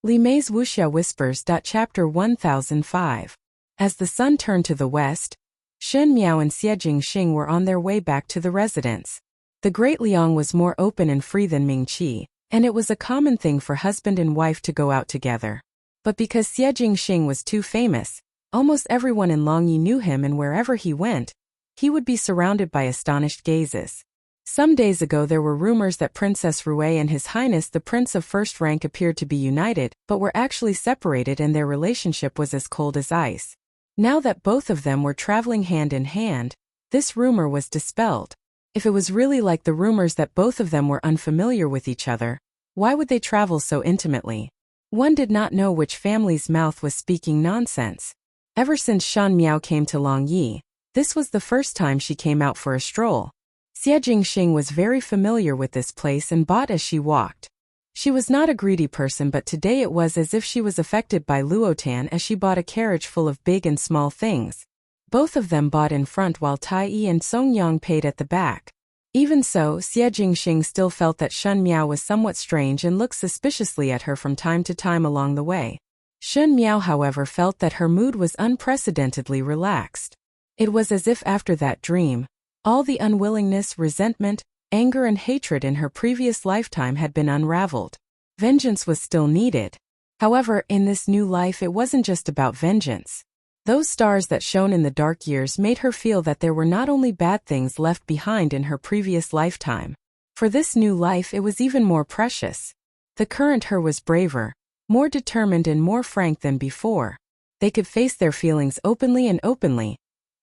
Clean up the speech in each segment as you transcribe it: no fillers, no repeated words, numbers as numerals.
Lime's Wuxia Whispers. Chapter 1005. As the sun turned to the west, Shen Miao and Xie Jingxing were on their way back to the residence. The Great Liang was more open and free than Ming Qi, and it was a common thing for husband and wife to go out together. But because Xie Jingxing was too famous, almost everyone in Longyi knew him, and wherever he went, he would be surrounded by astonished gazes. Some days ago there were rumors that Princess Rue and His Highness the Prince of First Rank appeared to be united, but were actually separated, and their relationship was as cold as ice. Now that both of them were traveling hand in hand, this rumor was dispelled. If it was really like the rumors that both of them were unfamiliar with each other, why would they travel so intimately? One did not know which family's mouth was speaking nonsense. Ever since Shan Miao came to Longyi, this was the first time she came out for a stroll. Xie Jingxing was very familiar with this place and bought as she walked. She was not a greedy person, but today it was as if she was affected by Luotan as she bought a carriage full of big and small things. Both of them bought in front while Tai Yi and Song Yang paid at the back. Even so, Xie Jingxing still felt that Shen Miao was somewhat strange and looked suspiciously at her from time to time along the way. Shen Miao, however, felt that her mood was unprecedentedly relaxed. It was as if after that dream, all the unwillingness, resentment, anger and hatred in her previous lifetime had been unraveled. Vengeance was still needed. However, in this new life it wasn't just about vengeance. Those stars that shone in the dark years made her feel that there were not only bad things left behind in her previous lifetime. For this new life it was even more precious. The current her was braver, more determined and more frank than before. They could face their feelings openly,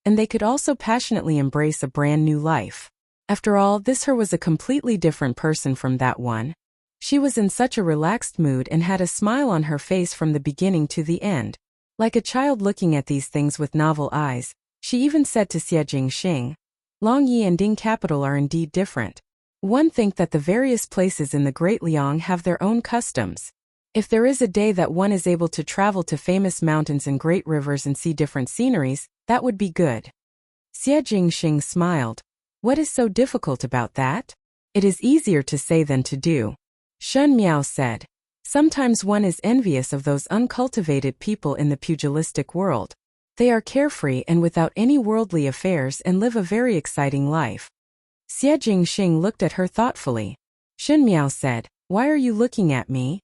and they could also passionately embrace a brand new life. After all, this her was a completely different person from that one. She was in such a relaxed mood and had a smile on her face from the beginning to the end. Like a child looking at these things with novel eyes, she even said to Xie Jingxing, "Longyi and Ding capital are indeed different. One think that the various places in the Great Liang have their own customs. If there is a day that one is able to travel to famous mountains and great rivers and see different sceneries, that would be good." Xie Jingxing smiled. "What is so difficult about that? It is easier to say than to do." Shen Miao said, "Sometimes one is envious of those uncultivated people in the pugilistic world. They are carefree and without any worldly affairs and live a very exciting life." Xie Jingxing looked at her thoughtfully. Shen Miao said, "Why are you looking at me?"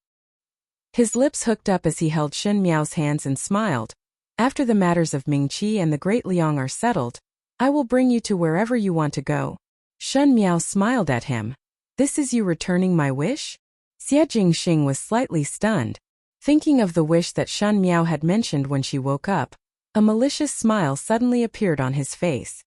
His lips hooked up as he held Shen Miao's hands and smiled. "After the matters of Ming Qi and the Great Liang are settled, I will bring you to wherever you want to go." Shen Miao smiled at him. "This is you returning my wish?" Xie Jingxing was slightly stunned. Thinking of the wish that Shen Miao had mentioned when she woke up, a malicious smile suddenly appeared on his face.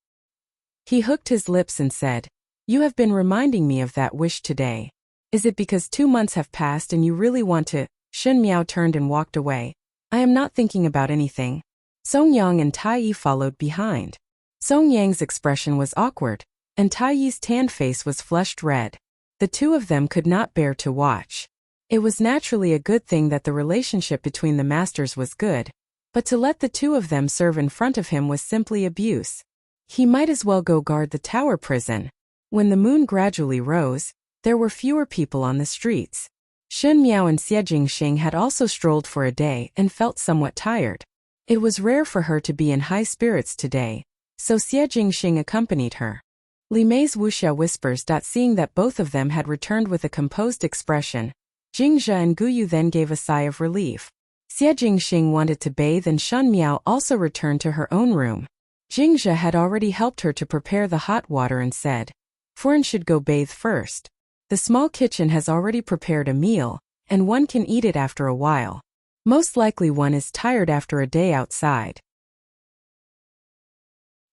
He hooked his lips and said, "You have been reminding me of that wish today. Is it because 2 months have passed and you really want to?" Shen Miao turned and walked away. "I am not thinking about anything." Song Yang and Tai Yi followed behind. Song Yang's expression was awkward, and Tai Yi's tanned face was flushed red. The two of them could not bear to watch. It was naturally a good thing that the relationship between the masters was good, but to let the two of them serve in front of him was simply abuse. He might as well go guard the tower prison. When the moon gradually rose, there were fewer people on the streets. Shen Miao and Xie Jingxing had also strolled for a day and felt somewhat tired. It was rare for her to be in high spirits today, so Xie Jingxing accompanied her. Lime's Wuxia Whispers. Seeing that both of them had returned with a composed expression, Jingzhe and Guyu then gave a sigh of relief. Xie Jingxing wanted to bathe and Shen Miao also returned to her own room. Jingzhe had already helped her to prepare the hot water and said, "Foreign should go bathe first. The small kitchen has already prepared a meal, and one can eat it after a while. Most likely one is tired after a day outside."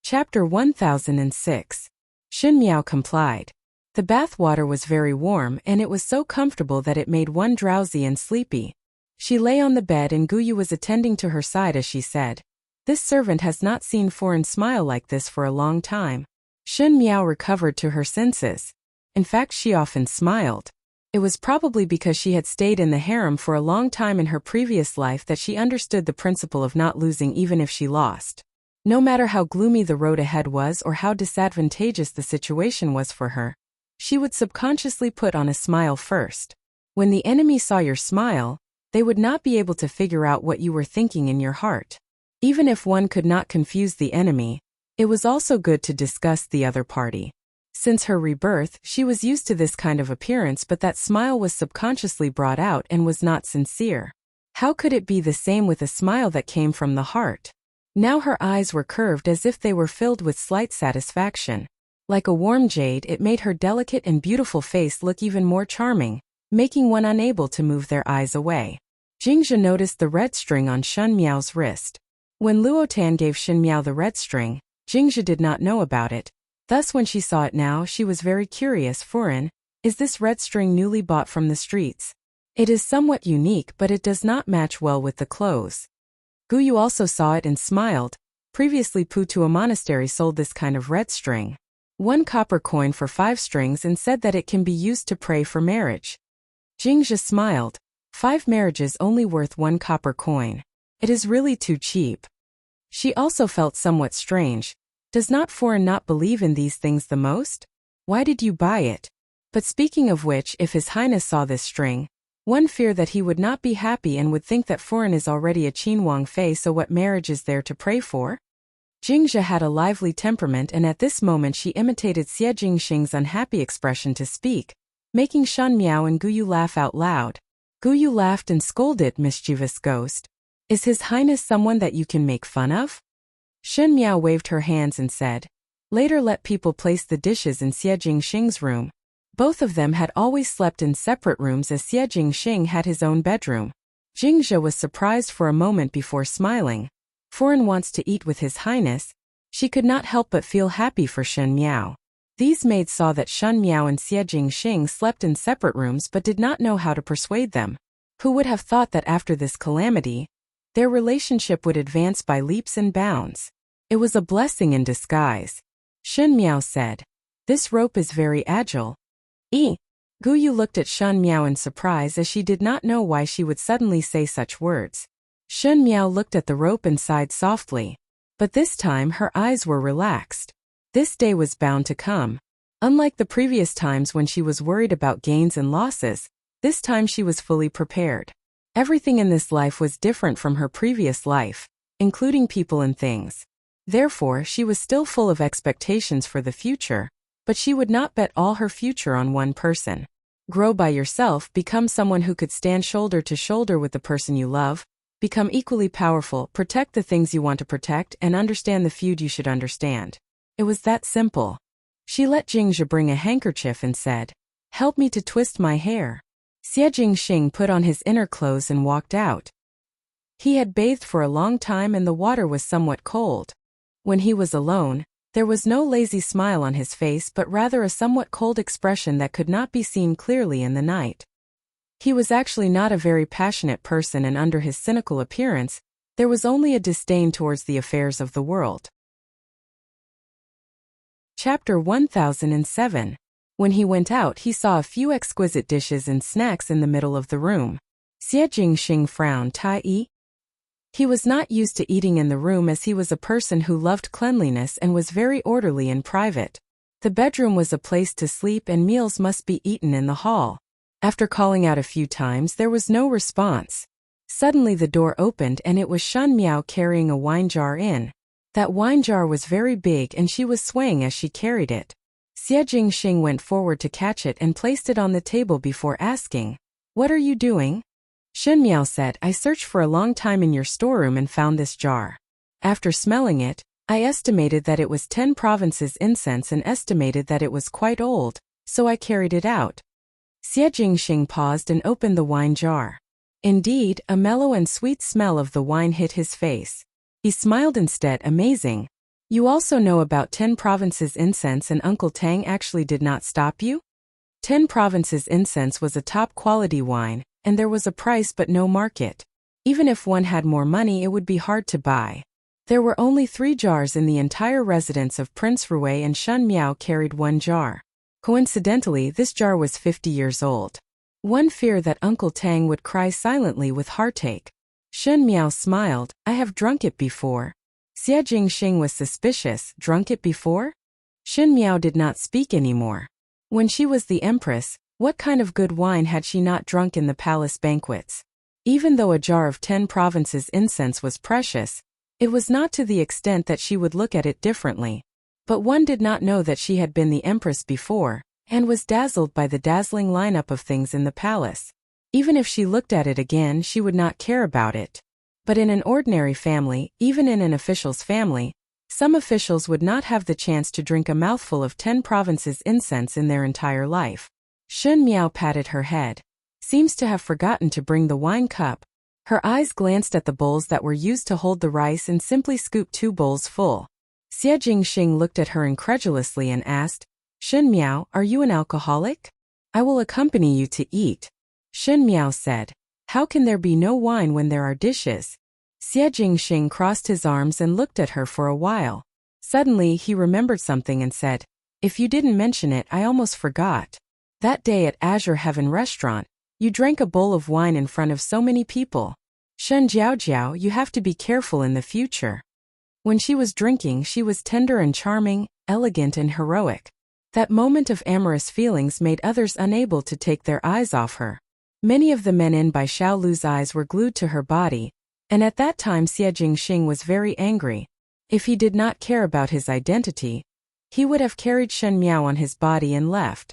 Chapter 1006. Shen Miao complied. The bath water was very warm and it was so comfortable that it made one drowsy and sleepy. She lay on the bed and Guyu was attending to her side as she said, "This servant has not seen Foreign smile like this for a long time." Shen Miao recovered to her senses. In fact, she often smiled. It was probably because she had stayed in the harem for a long time in her previous life that she understood the principle of not losing even if she lost. No matter how gloomy the road ahead was or how disadvantageous the situation was for her, she would subconsciously put on a smile first. When the enemy saw your smile, they would not be able to figure out what you were thinking in your heart. Even if one could not confuse the enemy, it was also good to discuss the other party. Since her rebirth, she was used to this kind of appearance, but that smile was subconsciously brought out and was not sincere. How could it be the same with a smile that came from the heart? Now her eyes were curved as if they were filled with slight satisfaction. Like a warm jade, it made her delicate and beautiful face look even more charming, making one unable to move their eyes away. Jingzhe noticed the red string on Shen Miao's wrist. When Luotan gave Shen Miao the red string, Jingzhe did not know about it. Thus when she saw it now, she was very curious. Foreign, is this red string newly bought from the streets? It is somewhat unique, but it does not match well with the clothes. Guyu also saw it and smiled. Previously Pu to a monastery sold this kind of red string. 1 copper coin for 5 strings, and said that it can be used to pray for marriage. Jingzhe smiled. 5 marriages only worth 1 copper coin. It is really too cheap. She also felt somewhat strange. Does not Foreign not believe in these things the most? Why did you buy it? But speaking of which, if His Highness saw this string, one feared that he would not be happy and would think that Foreign is already a Qinhuang Fei, so what marriage is there to pray for? Jingzhe had a lively temperament, and at this moment she imitated Xie Jingxing's unhappy expression to speak, making Shen Miao and Guyu laugh out loud. Guyu laughed and scolded, mischievous ghost. Is His Highness someone that you can make fun of? Shen Miao waved her hands and said, later let people place the dishes in Xie Jingxing's room. Both of them had always slept in separate rooms, as Xie Jingxing had his own bedroom. Jingzhe was surprised for a moment before smiling. Foreign wants to eat with His Highness. She could not help but feel happy for Shen Miao. These maids saw that Shen Miao and Xie Jingxing slept in separate rooms but did not know how to persuade them. Who would have thought that after this calamity, their relationship would advance by leaps and bounds? It was a blessing in disguise. Shen Miao said, this rope is very agile. Guyu looked at Shen Miao in surprise, as she did not know why she would suddenly say such words. Shen Miao looked at the rope and sighed softly. But this time her eyes were relaxed. This day was bound to come. Unlike the previous times when she was worried about gains and losses, this time she was fully prepared. Everything in this life was different from her previous life, including people and things. Therefore, she was still full of expectations for the future, but she would not bet all her future on one person. Grow by yourself, become someone who could stand shoulder to shoulder with the person you love, become equally powerful, protect the things you want to protect, and understand the feud you should understand. It was that simple. She let Jingzhe bring a handkerchief and said, help me to twist my hair. Xie Jingxing put on his inner clothes and walked out. He had bathed for a long time and the water was somewhat cold. When he was alone, there was no lazy smile on his face, but rather a somewhat cold expression that could not be seen clearly in the night. He was actually not a very passionate person, and under his cynical appearance, there was only a disdain towards the affairs of the world. Chapter 1007. When he went out, he saw a few exquisite dishes and snacks in the middle of the room. Xie Jingxing frowned. Tai. He was not used to eating in the room, as he was a person who loved cleanliness and was very orderly in private. The bedroom was a place to sleep and meals must be eaten in the hall. After calling out a few times, there was no response. Suddenly the door opened and it was Shen Miao carrying a wine jar in. That wine jar was very big and she was swaying as she carried it. Xie Jingxing went forward to catch it and placed it on the table before asking, what are you doing? Shen Miao said, I searched for a long time in your storeroom and found this jar. After smelling it, I estimated that it was 10 provinces incense and estimated that it was quite old, so I carried it out. Xie Jingxing paused and opened the wine jar. Indeed, a mellow and sweet smell of the wine hit his face. He smiled instead. Amazing. You also know about 10 provinces incense, and Uncle Tang actually did not stop you? 10 provinces incense was a top quality wine, and there was a price but no market. Even if one had more money, it would be hard to buy. There were only 3 jars in the entire residence of Prince Rui, and Shen Miao carried 1 jar. Coincidentally, this jar was 50 years old. One feared that Uncle Tang would cry silently with heartache. Shen Miao smiled. I have drunk it before. Xie Jingxing was suspicious. Drunk it before? Shen Miao did not speak anymore. When she was the Empress, what kind of good wine had she not drunk in the palace banquets? Even though a jar of 10 provinces incense was precious, it was not to the extent that she would look at it differently. But one did not know that she had been the Empress before, and was dazzled by the dazzling lineup of things in the palace. Even if she looked at it again, she would not care about it. But in an ordinary family, even in an official's family, some officials would not have the chance to drink a mouthful of 10 provinces incense in their entire life. Shun Miao patted her head. Seems to have forgotten to bring the wine cup. Her eyes glanced at the bowls that were used to hold the rice and simply scooped 2 bowls full. Xie Jingxing looked at her incredulously and asked, Shun Miao, are you an alcoholic? I will accompany you to eat. Shun Miao said, how can there be no wine when there are dishes? Xie Jingxing crossed his arms and looked at her for a while. Suddenly he remembered something and said, if you didn't mention it, I almost forgot. That day at Azure Heaven Restaurant, you drank a bowl of wine in front of so many people. Shun Jiaojiao, you have to be careful in the future. When she was drinking, she was tender and charming, elegant and heroic. That moment of amorous feelings made others unable to take their eyes off her. Many of the men in Bai Xiaolu's eyes were glued to her body, and at that time Xie Jingxing was very angry. If he did not care about his identity, he would have carried Shen Miao on his body and left.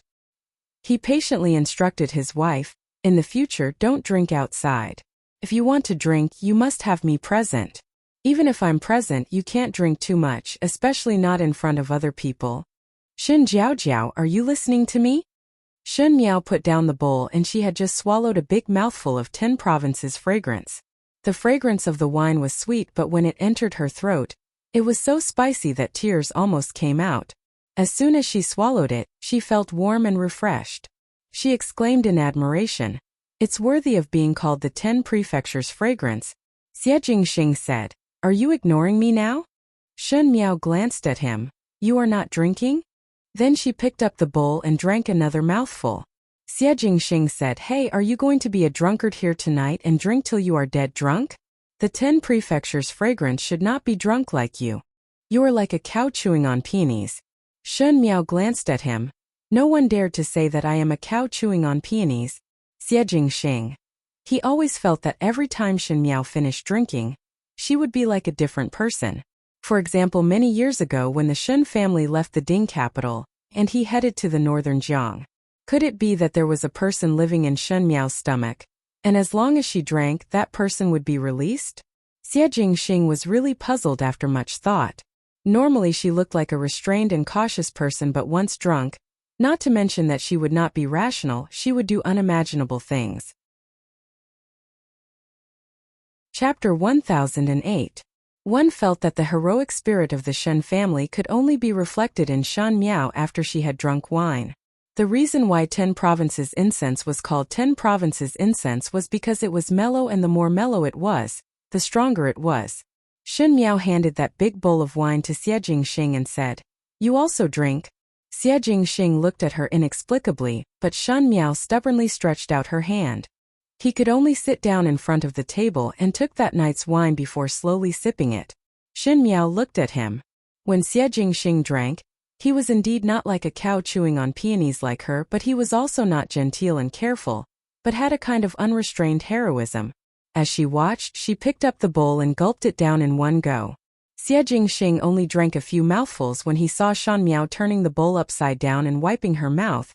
He patiently instructed his wife, in the future, don't drink outside. If you want to drink, you must have me present. Even if I'm present, you can't drink too much, especially not in front of other people. Shen Jiaojiao, are you listening to me? Shen Miao put down the bowl and she had just swallowed a big mouthful of 10 provinces fragrance. The fragrance of the wine was sweet, but when it entered her throat, it was so spicy that tears almost came out. As soon as she swallowed it, she felt warm and refreshed. She exclaimed in admiration, it's worthy of being called the 10 prefectures fragrance. Xie Jingxing said, are you ignoring me now? Shen Miao glanced at him, you are not drinking? Then she picked up the bowl and drank another mouthful. Xie Jingxing said, hey, are you going to be a drunkard here tonight and drink till you are dead drunk? The 10 prefectures fragrance should not be drunk like you. You are like a cow chewing on peonies. Shen Miao glanced at him. No one dared to say that I am a cow chewing on peonies. Xie Jingxing. He always felt that every time Shen Miao finished drinking, she would be like a different person. For example, many years ago when the Shun family left the Ding capital, and he headed to the northern Jiang. Could it be that there was a person living in Shen Miao's stomach, and as long as she drank, that person would be released? Xie Jingxing was really puzzled after much thought. Normally she looked like a restrained and cautious person, but once drunk, not to mention that she would not be rational, she would do unimaginable things. Chapter 1008. One felt that the heroic spirit of the Shen family could only be reflected in Shan Miao after she had drunk wine. The reason why 10 provinces incense was called 10 provinces incense was because it was mellow, and the more mellow it was, the stronger it was. Shen Miao handed that big bowl of wine to Xie Jingxing and said, you also drink? Xie Jingxing looked at her inexplicably, but Shen Miao stubbornly stretched out her hand. He could only sit down in front of the table and took that night's wine before slowly sipping it. Shen Miao looked at him. When Xie Jingxing drank, he was indeed not like a cow chewing on peonies like her, but he was also not genteel and careful, but had a kind of unrestrained heroism. As she watched, she picked up the bowl and gulped it down in one go. Xie Jingxing only drank a few mouthfuls when he saw Shan Miao turning the bowl upside down and wiping her mouth,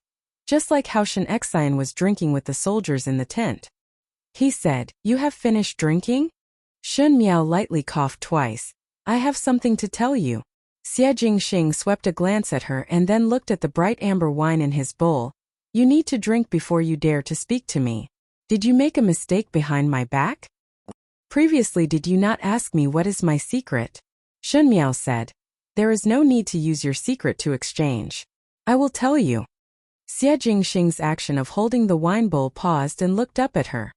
just like how Shen Xian was drinking with the soldiers in the tent. He said, you have finished drinking? Shen Miao lightly coughed twice. I have something to tell you. Xie Jingxing swept a glance at her and then looked at the bright amber wine in his bowl. You need to drink before you dare to speak to me. Did you make a mistake behind my back? Previously, did you not ask me what is my secret? Shen Miao said, there is no need to use your secret to exchange. I will tell you. Xie Jingxing's action of holding the wine bowl paused and looked up at her.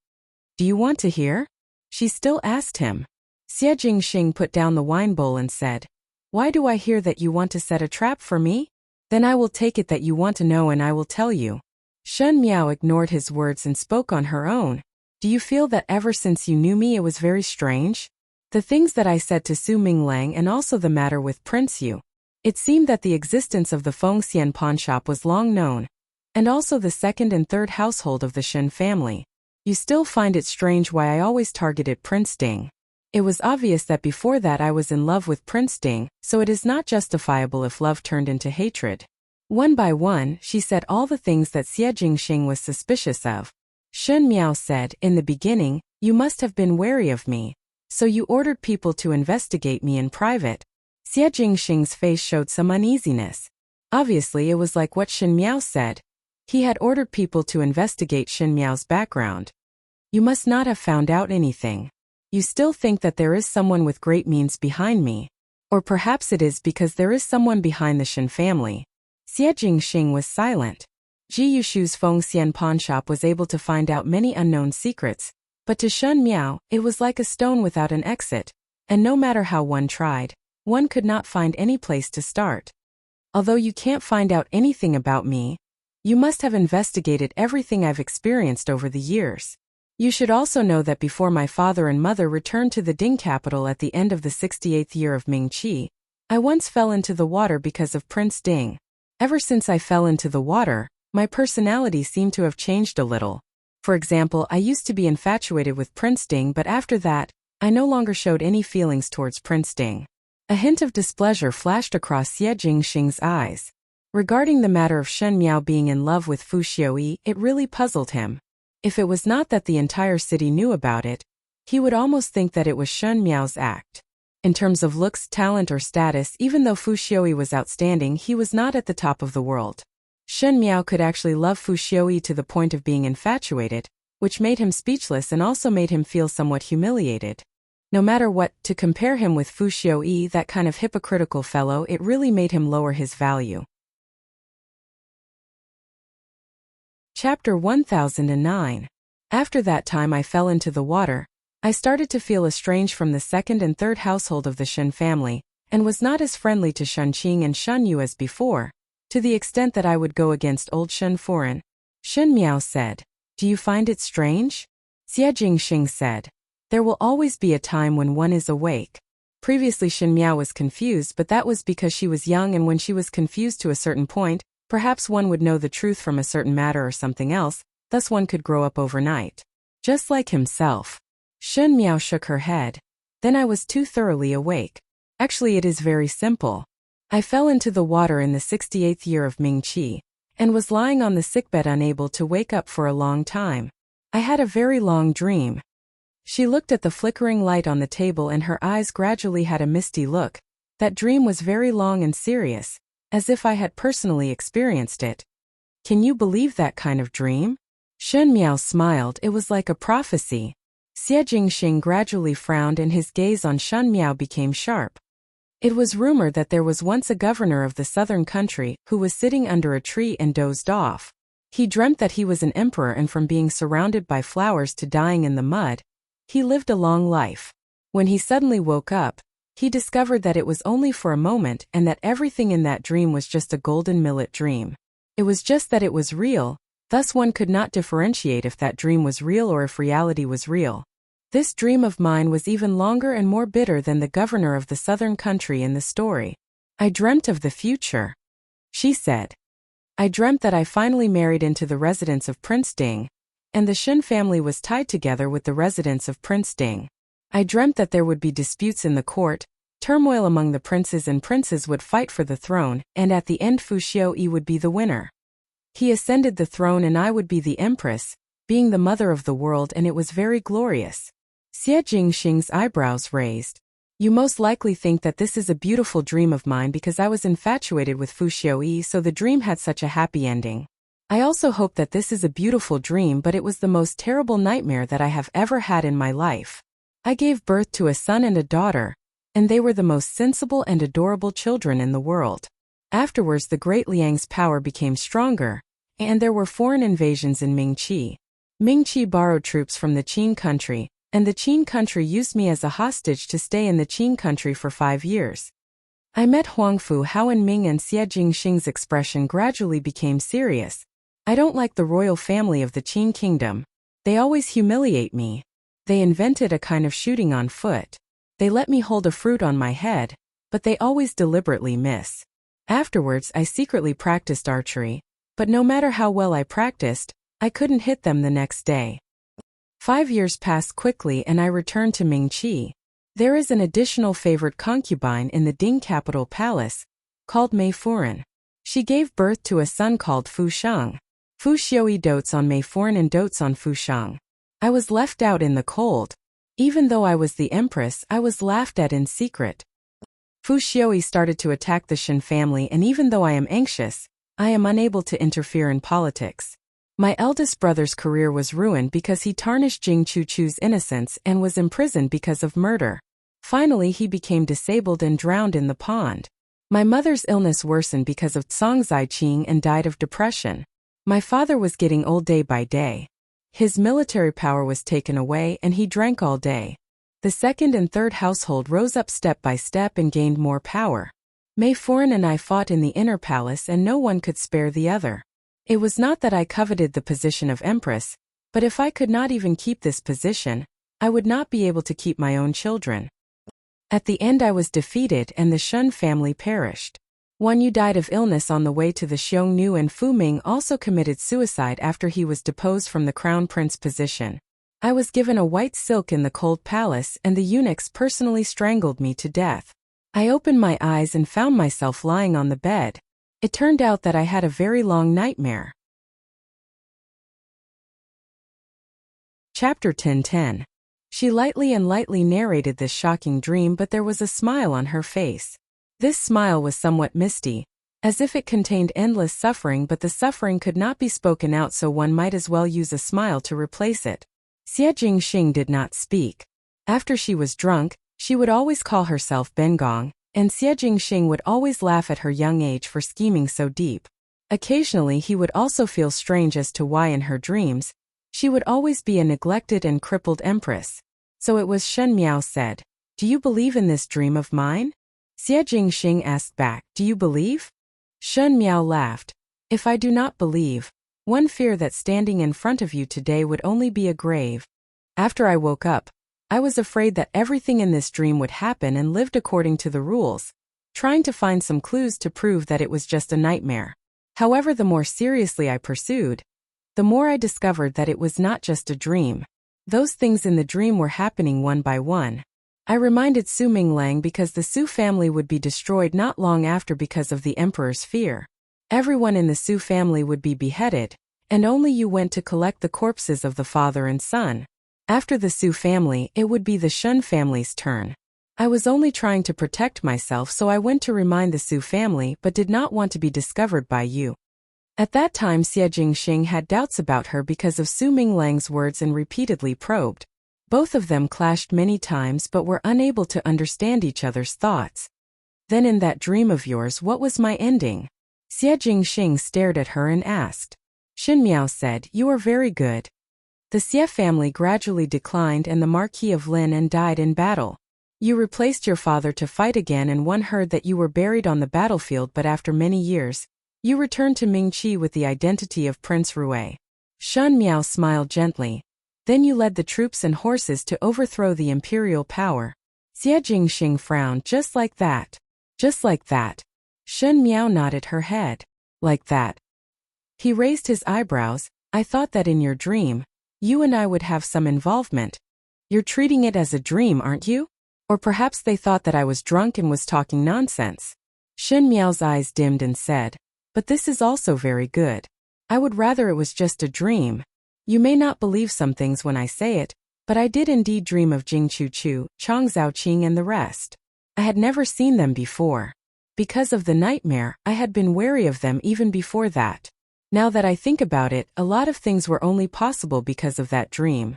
Do you want to hear? She still asked him. Xie Jingxing put down the wine bowl and said, why do I hear that you want to set a trap for me? Then I will take it that you want to know and I will tell you. Shen Miao ignored his words and spoke on her own. Do you feel that ever since you knew me it was very strange? The things that I said to Su Minglang and also the matter with Prince Yu. It seemed that the existence of the Fengxian pawnshop was long known, and also the second and third household of the Shen family. You still find it strange why I always targeted Prince Ding. It was obvious that before that I was in love with Prince Ding, so it is not justifiable if love turned into hatred. One by one, she said all the things that Xie Jingxing was suspicious of. Shen Miao said, in the beginning, you must have been wary of me. So you ordered people to investigate me in private. Xie Jingxing's face showed some uneasiness. Obviously it was like what Shen Miao said. He had ordered people to investigate Shen Miao's background. You must not have found out anything. You still think that there is someone with great means behind me. Or perhaps it is because there is someone behind the Shen family. Xie Jingxing was silent. Ji Yushu's Fengxian pawnshop was able to find out many unknown secrets, but to Shen Miao, it was like a stone without an exit, and no matter how one tried, one could not find any place to start. Although you can't find out anything about me, you must have investigated everything I've experienced over the years. You should also know that before my father and mother returned to the Ding capital at the end of the 68th year of Ming Qi, I once fell into the water because of Prince Ding. Ever since I fell into the water, my personality seemed to have changed a little. For example, I used to be infatuated with Prince Ding, but after that, I no longer showed any feelings towards Prince Ding. A hint of displeasure flashed across Xie Jingxing's eyes. Regarding the matter of Shen Miao being in love with Fu Xiuyi, it really puzzled him. If it was not that the entire city knew about it, he would almost think that it was Shen Miao's act. In terms of looks, talent or status, even though Fu Xiuyi was outstanding, he was not at the top of the world. Shen Miao could actually love Fu Xiuyi to the point of being infatuated, which made him speechless and also made him feel somewhat humiliated. No matter what, to compare him with Fu Xiuyi, that kind of hypocritical fellow, it really made him lower his value. Chapter 1009. After that time I fell into the water. I started to feel estranged from the second and third household of the Shen family, and was not as friendly to Shen Qing and Shen Yu as before, to the extent that I would go against old Shen Furen. Shen Miao said, "Do you find it strange?" Xie Jingxing said, "There will always be a time when one is awake." Previously Shen Miao was confused, but that was because she was young, and when she was confused to a certain point, perhaps one would know the truth from a certain matter or something else, thus one could grow up overnight. Just like himself. Shen Miao shook her head. Then I was too thoroughly awake. Actually it is very simple. I fell into the water in the 68th year of Ming Qi, and was lying on the sickbed unable to wake up for a long time. I had a very long dream. She looked at the flickering light on the table and her eyes gradually had a misty look. That dream was very long and serious, as if I had personally experienced it. Can you believe that kind of dream? Shen Miao smiled. It was like a prophecy. Xie Jingxing gradually frowned and his gaze on Shen Miao became sharp. It was rumored that there was once a governor of the southern country who was sitting under a tree and dozed off. He dreamt that he was an emperor, and from being surrounded by flowers to dying in the mud, he lived a long life. When he suddenly woke up, he discovered that it was only for a moment and that everything in that dream was just a golden millet dream. It was just that it was real, thus one could not differentiate if that dream was real or if reality was real. This dream of mine was even longer and more bitter than the governor of the southern country in the story. I dreamt of the future. She said. I dreamt that I finally married into the residence of Prince Ding, and the Shen family was tied together with the residence of Prince Ding. I dreamt that there would be disputes in the court, turmoil among the princes, and princes would fight for the throne, and at the end Fu Xiuyi would be the winner. He ascended the throne and I would be the Empress, being the mother of the world, and it was very glorious. Xie Jingxing's eyebrows raised. You most likely think that this is a beautiful dream of mine because I was infatuated with Fu Xiuyi, so the dream had such a happy ending. I also hope that this is a beautiful dream, but it was the most terrible nightmare that I have ever had in my life. I gave birth to a son and a daughter, and they were the most sensible and adorable children in the world. Afterwards the Great Liang's power became stronger, and there were foreign invasions in Ming Qi. Ming Qi borrowed troops from the Qin country, and the Qin country used me as a hostage to stay in the Qin country for 5 years. I met Huangfu Hao and Ming, and Xie Jingxing's expression gradually became serious. I don't like the royal family of the Qin kingdom. They always humiliate me. They invented a kind of shooting on foot. They let me hold a fruit on my head, but they always deliberately miss. Afterwards I secretly practiced archery, but no matter how well I practiced, I couldn't hit them the next day. 5 years passed quickly and I returned to Mingqi. There is an additional favorite concubine in the Ding capital palace, called Mei Furan. She gave birth to a son called Fu Sheng. Fu Xiui dotes on Mei Furan and dotes on Fu Sheng. I was left out in the cold. Even though I was the empress, I was laughed at in secret. Fu Xiui started to attack the Shen family, and even though I am anxious, I am unable to interfere in politics. My eldest brother's career was ruined because he tarnished Jing Chuchu's innocence and was imprisoned because of murder. Finally, he became disabled and drowned in the pond. My mother's illness worsened because of Tsang Zaiqing and died of depression. My father was getting old day by day. His military power was taken away and he drank all day. The second and third household rose up step by step and gained more power. Mei Furan and I fought in the inner palace and no one could spare the other. It was not that I coveted the position of empress, but if I could not even keep this position, I would not be able to keep my own children. At the end I was defeated and the Shen family perished. Wan Yu died of illness on the way to the Xiongnu, and Fu Ming also committed suicide after he was deposed from the crown prince position. I was given a white silk in the cold palace and the eunuchs personally strangled me to death. I opened my eyes and found myself lying on the bed. It turned out that I had a very long nightmare. Chapter 10:10. She lightly narrated this shocking dream, but there was a smile on her face. This smile was somewhat misty, as if it contained endless suffering, but the suffering could not be spoken out, so one might as well use a smile to replace it. Xie Jingxing did not speak. After she was drunk, she would always call herself Bengong, and Xie Jingxing would always laugh at her young age for scheming so deep. Occasionally he would also feel strange as to why in her dreams, she would always be a neglected and crippled empress. So it was Shen Miao said, "Do you believe in this dream of mine?" Xie Jingxing asked back, "Do you believe?" Shen Miao laughed. "If I do not believe, one fear that standing in front of you today would only be a grave. After I woke up, I was afraid that everything in this dream would happen and lived according to the rules, trying to find some clues to prove that it was just a nightmare. However, the more seriously I pursued, the more I discovered that it was not just a dream. Those things in the dream were happening one by one. I reminded Su Minglang because the Su family would be destroyed not long after because of the emperor's fear. Everyone in the Su family would be beheaded, and only you went to collect the corpses of the father and son. After the Su family, it would be the Shen family's turn. I was only trying to protect myself, so I went to remind the Su family but did not want to be discovered by you." At that time Xie Jingxing had doubts about her because of Su Minglang's words and repeatedly probed. Both of them clashed many times but were unable to understand each other's thoughts. "Then in that dream of yours, what was my ending?" Xie Jingxing stared at her and asked. Shen Miao said, "You are very good." The Xie family gradually declined and the Marquis of Lin died in battle. You replaced your father to fight again, and one heard that you were buried on the battlefield, but after many years, you returned to Mingqi with the identity of Prince Rui. Shen Miao smiled gently. Then you led the troops and horses to overthrow the imperial power. Xie Jingxing frowned. "Just like that." "Just like that." Shen Miao nodded her head. "Like that." He raised his eyebrows. "I thought that in your dream, you and I would have some involvement. You're treating it as a dream, aren't you? Or perhaps they thought that I was drunk and was talking nonsense." Shen Miao's eyes dimmed and said, "But this is also very good. I would rather it was just a dream. You may not believe some things when I say it, but I did indeed dream of Jing Chuchu, Chang Zhaoqing and the rest. I had never seen them before. Because of the nightmare, I had been wary of them even before that. Now that I think about it, a lot of things were only possible because of that dream."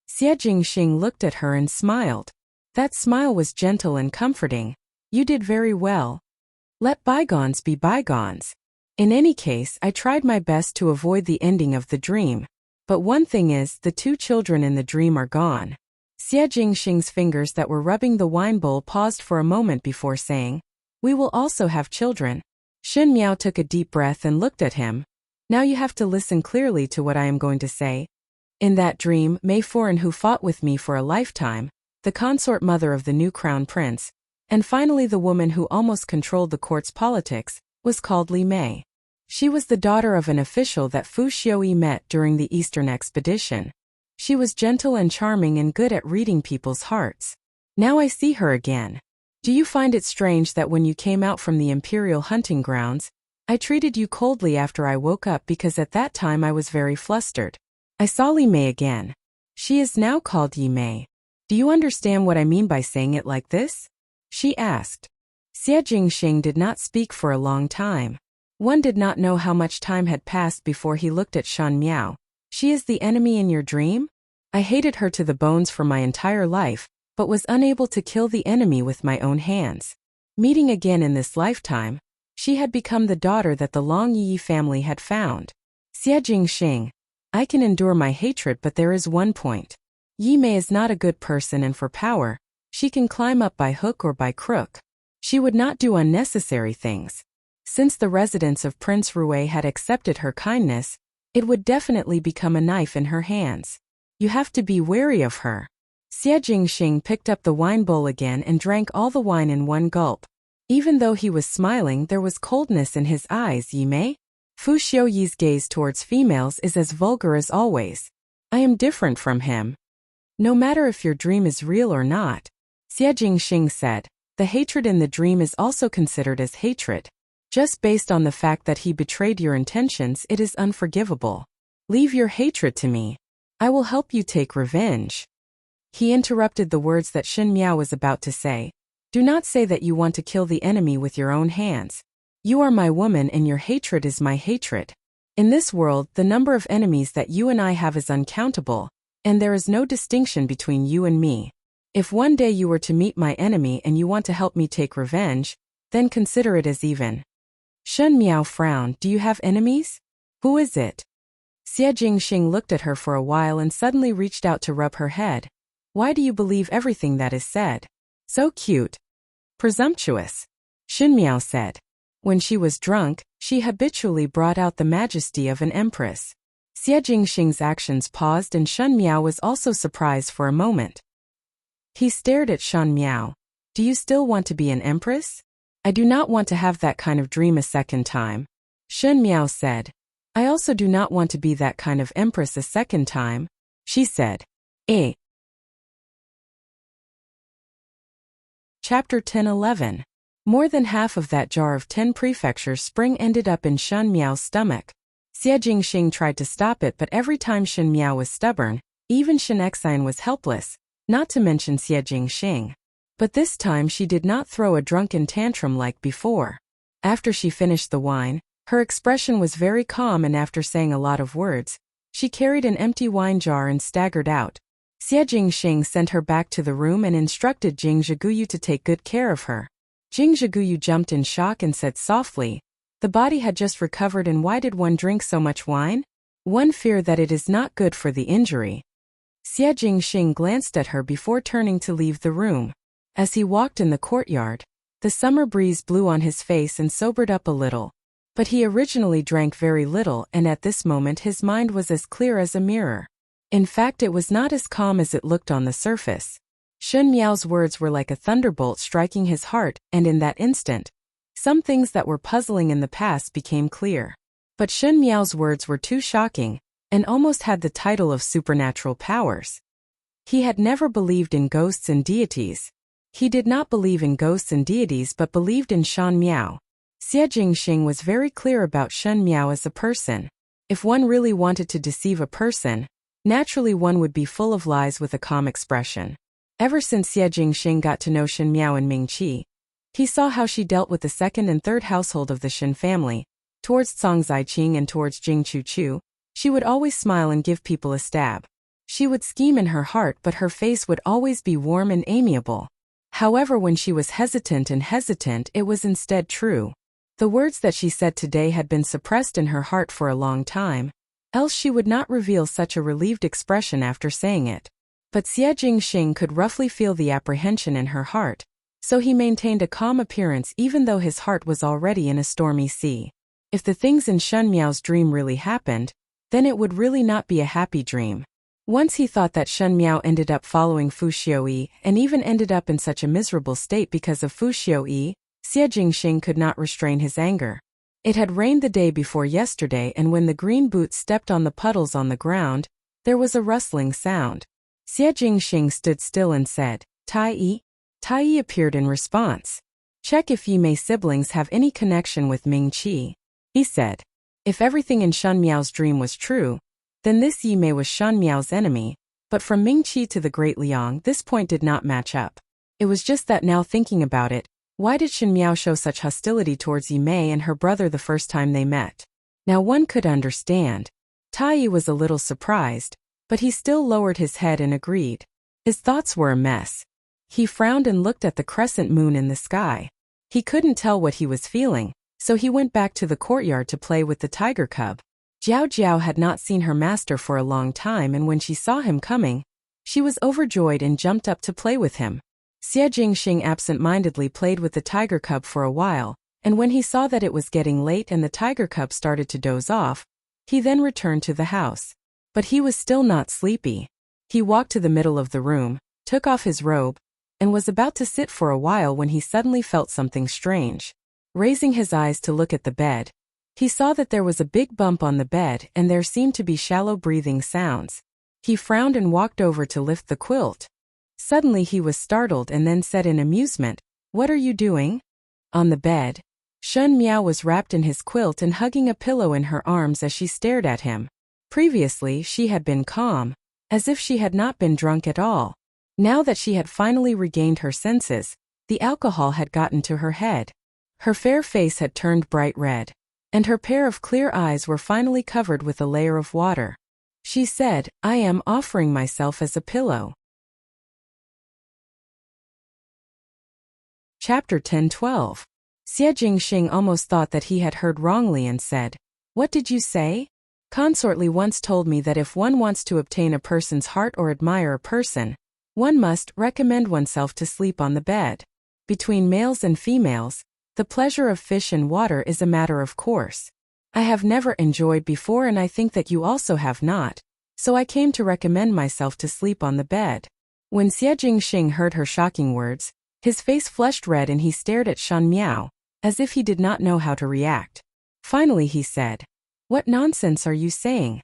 Xie Jingxing looked at her and smiled. That smile was gentle and comforting. "You did very well. Let bygones be bygones. In any case, I tried my best to avoid the ending of the dream. But one thing is, the two children in the dream are gone." Xie Jingxing's fingers that were rubbing the wine bowl paused for a moment before saying, "We will also have children." Shen Miao took a deep breath and looked at him. "Now you have to listen clearly to what I am going to say. In that dream, Mei Furan, who fought with me for a lifetime, the consort mother of the new crown prince, and finally the woman who almost controlled the court's politics, was called Li Mei. She was the daughter of an official that Fu Xiui met during the Eastern expedition. She was gentle and charming and good at reading people's hearts. Now I see her again. Do you find it strange that when you came out from the Imperial hunting grounds, I treated you coldly after I woke up because at that time I was very flustered? I saw Li Mei again. She is now called Yi Mei. Do you understand what I mean by saying it like this? She asked. Xie Jingxing did not speak for a long time. One did not know how much time had passed before he looked at Shan Miao. She is the enemy in your dream? I hated her to the bones for my entire life, but was unable to kill the enemy with my own hands. Meeting again in this lifetime, she had become the daughter that the Long Yi family had found. Xie Jingxing, I can endure my hatred, but there is one point. Yi Mei is not a good person, and for power, she can climb up by hook or by crook. She would not do unnecessary things. Since the residents of Prince Rui had accepted her kindness, it would definitely become a knife in her hands. You have to be wary of her. Xie Jingxing picked up the wine bowl again and drank all the wine in one gulp. Even though he was smiling, there was coldness in his eyes. Yi Mei? Fu Xiuyi's gaze towards females is as vulgar as always. I am different from him. No matter if your dream is real or not, Xie Jingxing said, the hatred in the dream is also considered as hatred. Just based on the fact that he betrayed your intentions, it is unforgivable. Leave your hatred to me. I will help you take revenge. He interrupted the words that Shen Miao was about to say. Do not say that you want to kill the enemy with your own hands. You are my woman and your hatred is my hatred. In this world, the number of enemies that you and I have is uncountable, and there is no distinction between you and me. If one day you were to meet my enemy and you want to help me take revenge, then consider it as even. Shen Miao frowned. Do you have enemies? Who is it? Xie Jingxing looked at her for a while and suddenly reached out to rub her head. Why do you believe everything that is said? So cute. Presumptuous. Shen Miao said. When she was drunk, she habitually brought out the majesty of an empress. Xie Jingxing's actions paused and Shen Miao was also surprised for a moment. He stared at Shen Miao. Do you still want to be an empress? I do not want to have that kind of dream a second time. Shen Miao said. I also do not want to be that kind of empress a second time, she said. Chapter 10-11. More than half of that jar of 10 prefecture spring ended up in Shen Miao's stomach. Xie Jingxing tried to stop it, but every time Shen Miao was stubborn, even Shen Exine was helpless, not to mention Xie Jingxing. But this time she did not throw a drunken tantrum like before. After she finished the wine, her expression was very calm, and after saying a lot of words, she carried an empty wine jar and staggered out. Xie Jingxing sent her back to the room and instructed Jing Zhiguyu to take good care of her. Jing Zhiguyu jumped in shock and said softly, the body had just recovered, and why did one drink so much wine? One fear that it is not good for the injury. Xie Jingxing glanced at her before turning to leave the room. As he walked in the courtyard, the summer breeze blew on his face and sobered up a little. But he originally drank very little, and at this moment his mind was as clear as a mirror. In fact, it was not as calm as it looked on the surface. Shen Miao's words were like a thunderbolt striking his heart, and in that instant, some things that were puzzling in the past became clear. But Shen Miao's words were too shocking, and almost had the title of supernatural powers. He had never believed in ghosts and deities. He did not believe in ghosts and deities but believed in Shen Miao. Xie Jingxing was very clear about Shen Miao as a person. If one really wanted to deceive a person, naturally one would be full of lies with a calm expression. Ever since Xie Jingxing got to know Shen Miao and Ming Qi, he saw how she dealt with the second and third household of the Shen family. Towards Cong Ziqing and towards Jing Chu, she would always smile and give people a stab. She would scheme in her heart, but her face would always be warm and amiable. However, when she was hesitant, it was instead true. The words that she said today had been suppressed in her heart for a long time, else she would not reveal such a relieved expression after saying it. But Xie Jingxing could roughly feel the apprehension in her heart, so he maintained a calm appearance even though his heart was already in a stormy sea. If the things in Shen Miao's dream really happened, then it would really not be a happy dream. Once he thought that Shen Miao ended up following Fu Xiuyi and even ended up in such a miserable state because of Fu Xiuyi, Xie Jingxing could not restrain his anger. It had rained the day before yesterday, and when the green boots stepped on the puddles on the ground, There was a rustling sound. Xie Jingxing stood still and said, Tai Yi. Tai Yi appeared in response. Check if Yi Mei siblings have any connection with Ming Qi. He said. If everything in Shen Miao's dream was true, then this Yi Mei was Shen Miao's enemy, but from Ming Qi to the Great Liang this point did not match up. It was just that now thinking about it, why did Shen Miao show such hostility towards Yi Mei and her brother the first time they met? Now one could understand. Tai Yi was a little surprised, but he still lowered his head and agreed. His thoughts were a mess. He frowned and looked at the crescent moon in the sky. He couldn't tell what he was feeling, so he went back to the courtyard to play with the tiger cub. Jiao Jiao had not seen her master for a long time, and when she saw him coming, she was overjoyed and jumped up to play with him. Xie Jingxing absent-mindedly played with the tiger cub for a while, and when he saw that it was getting late and the tiger cub started to doze off, he then returned to the house. But he was still not sleepy. He walked to the middle of the room, took off his robe, and was about to sit for a while when he suddenly felt something strange. Raising his eyes to look at the bed, he saw that there was a big bump on the bed and there seemed to be shallow breathing sounds. He frowned and walked over to lift the quilt. Suddenly he was startled and then said in amusement, "What are you doing?" On the bed, Shen Miao was wrapped in his quilt and hugging a pillow in her arms as she stared at him. Previously she had been calm, as if she had not been drunk at all. Now that she had finally regained her senses, the alcohol had gotten to her head. Her fair face had turned bright red, and her pair of clear eyes were finally covered with a layer of water. She said, "I am offering myself as a pillow." Chapter 10-12. Xie Jingxing almost thought that he had heard wrongly and said, "What did you say?" Consortly once told me that if one wants to obtain a person's heart or admire a person, one must recommend oneself to sleep on the bed. Between males and females, the pleasure of fish and water is a matter of course. I have never enjoyed before and I think that you also have not, so I came to recommend myself to sleep on the bed. When Xie Jingxing heard her shocking words, his face flushed red and he stared at Shen Miao, as if he did not know how to react. Finally he said, "What nonsense are you saying?"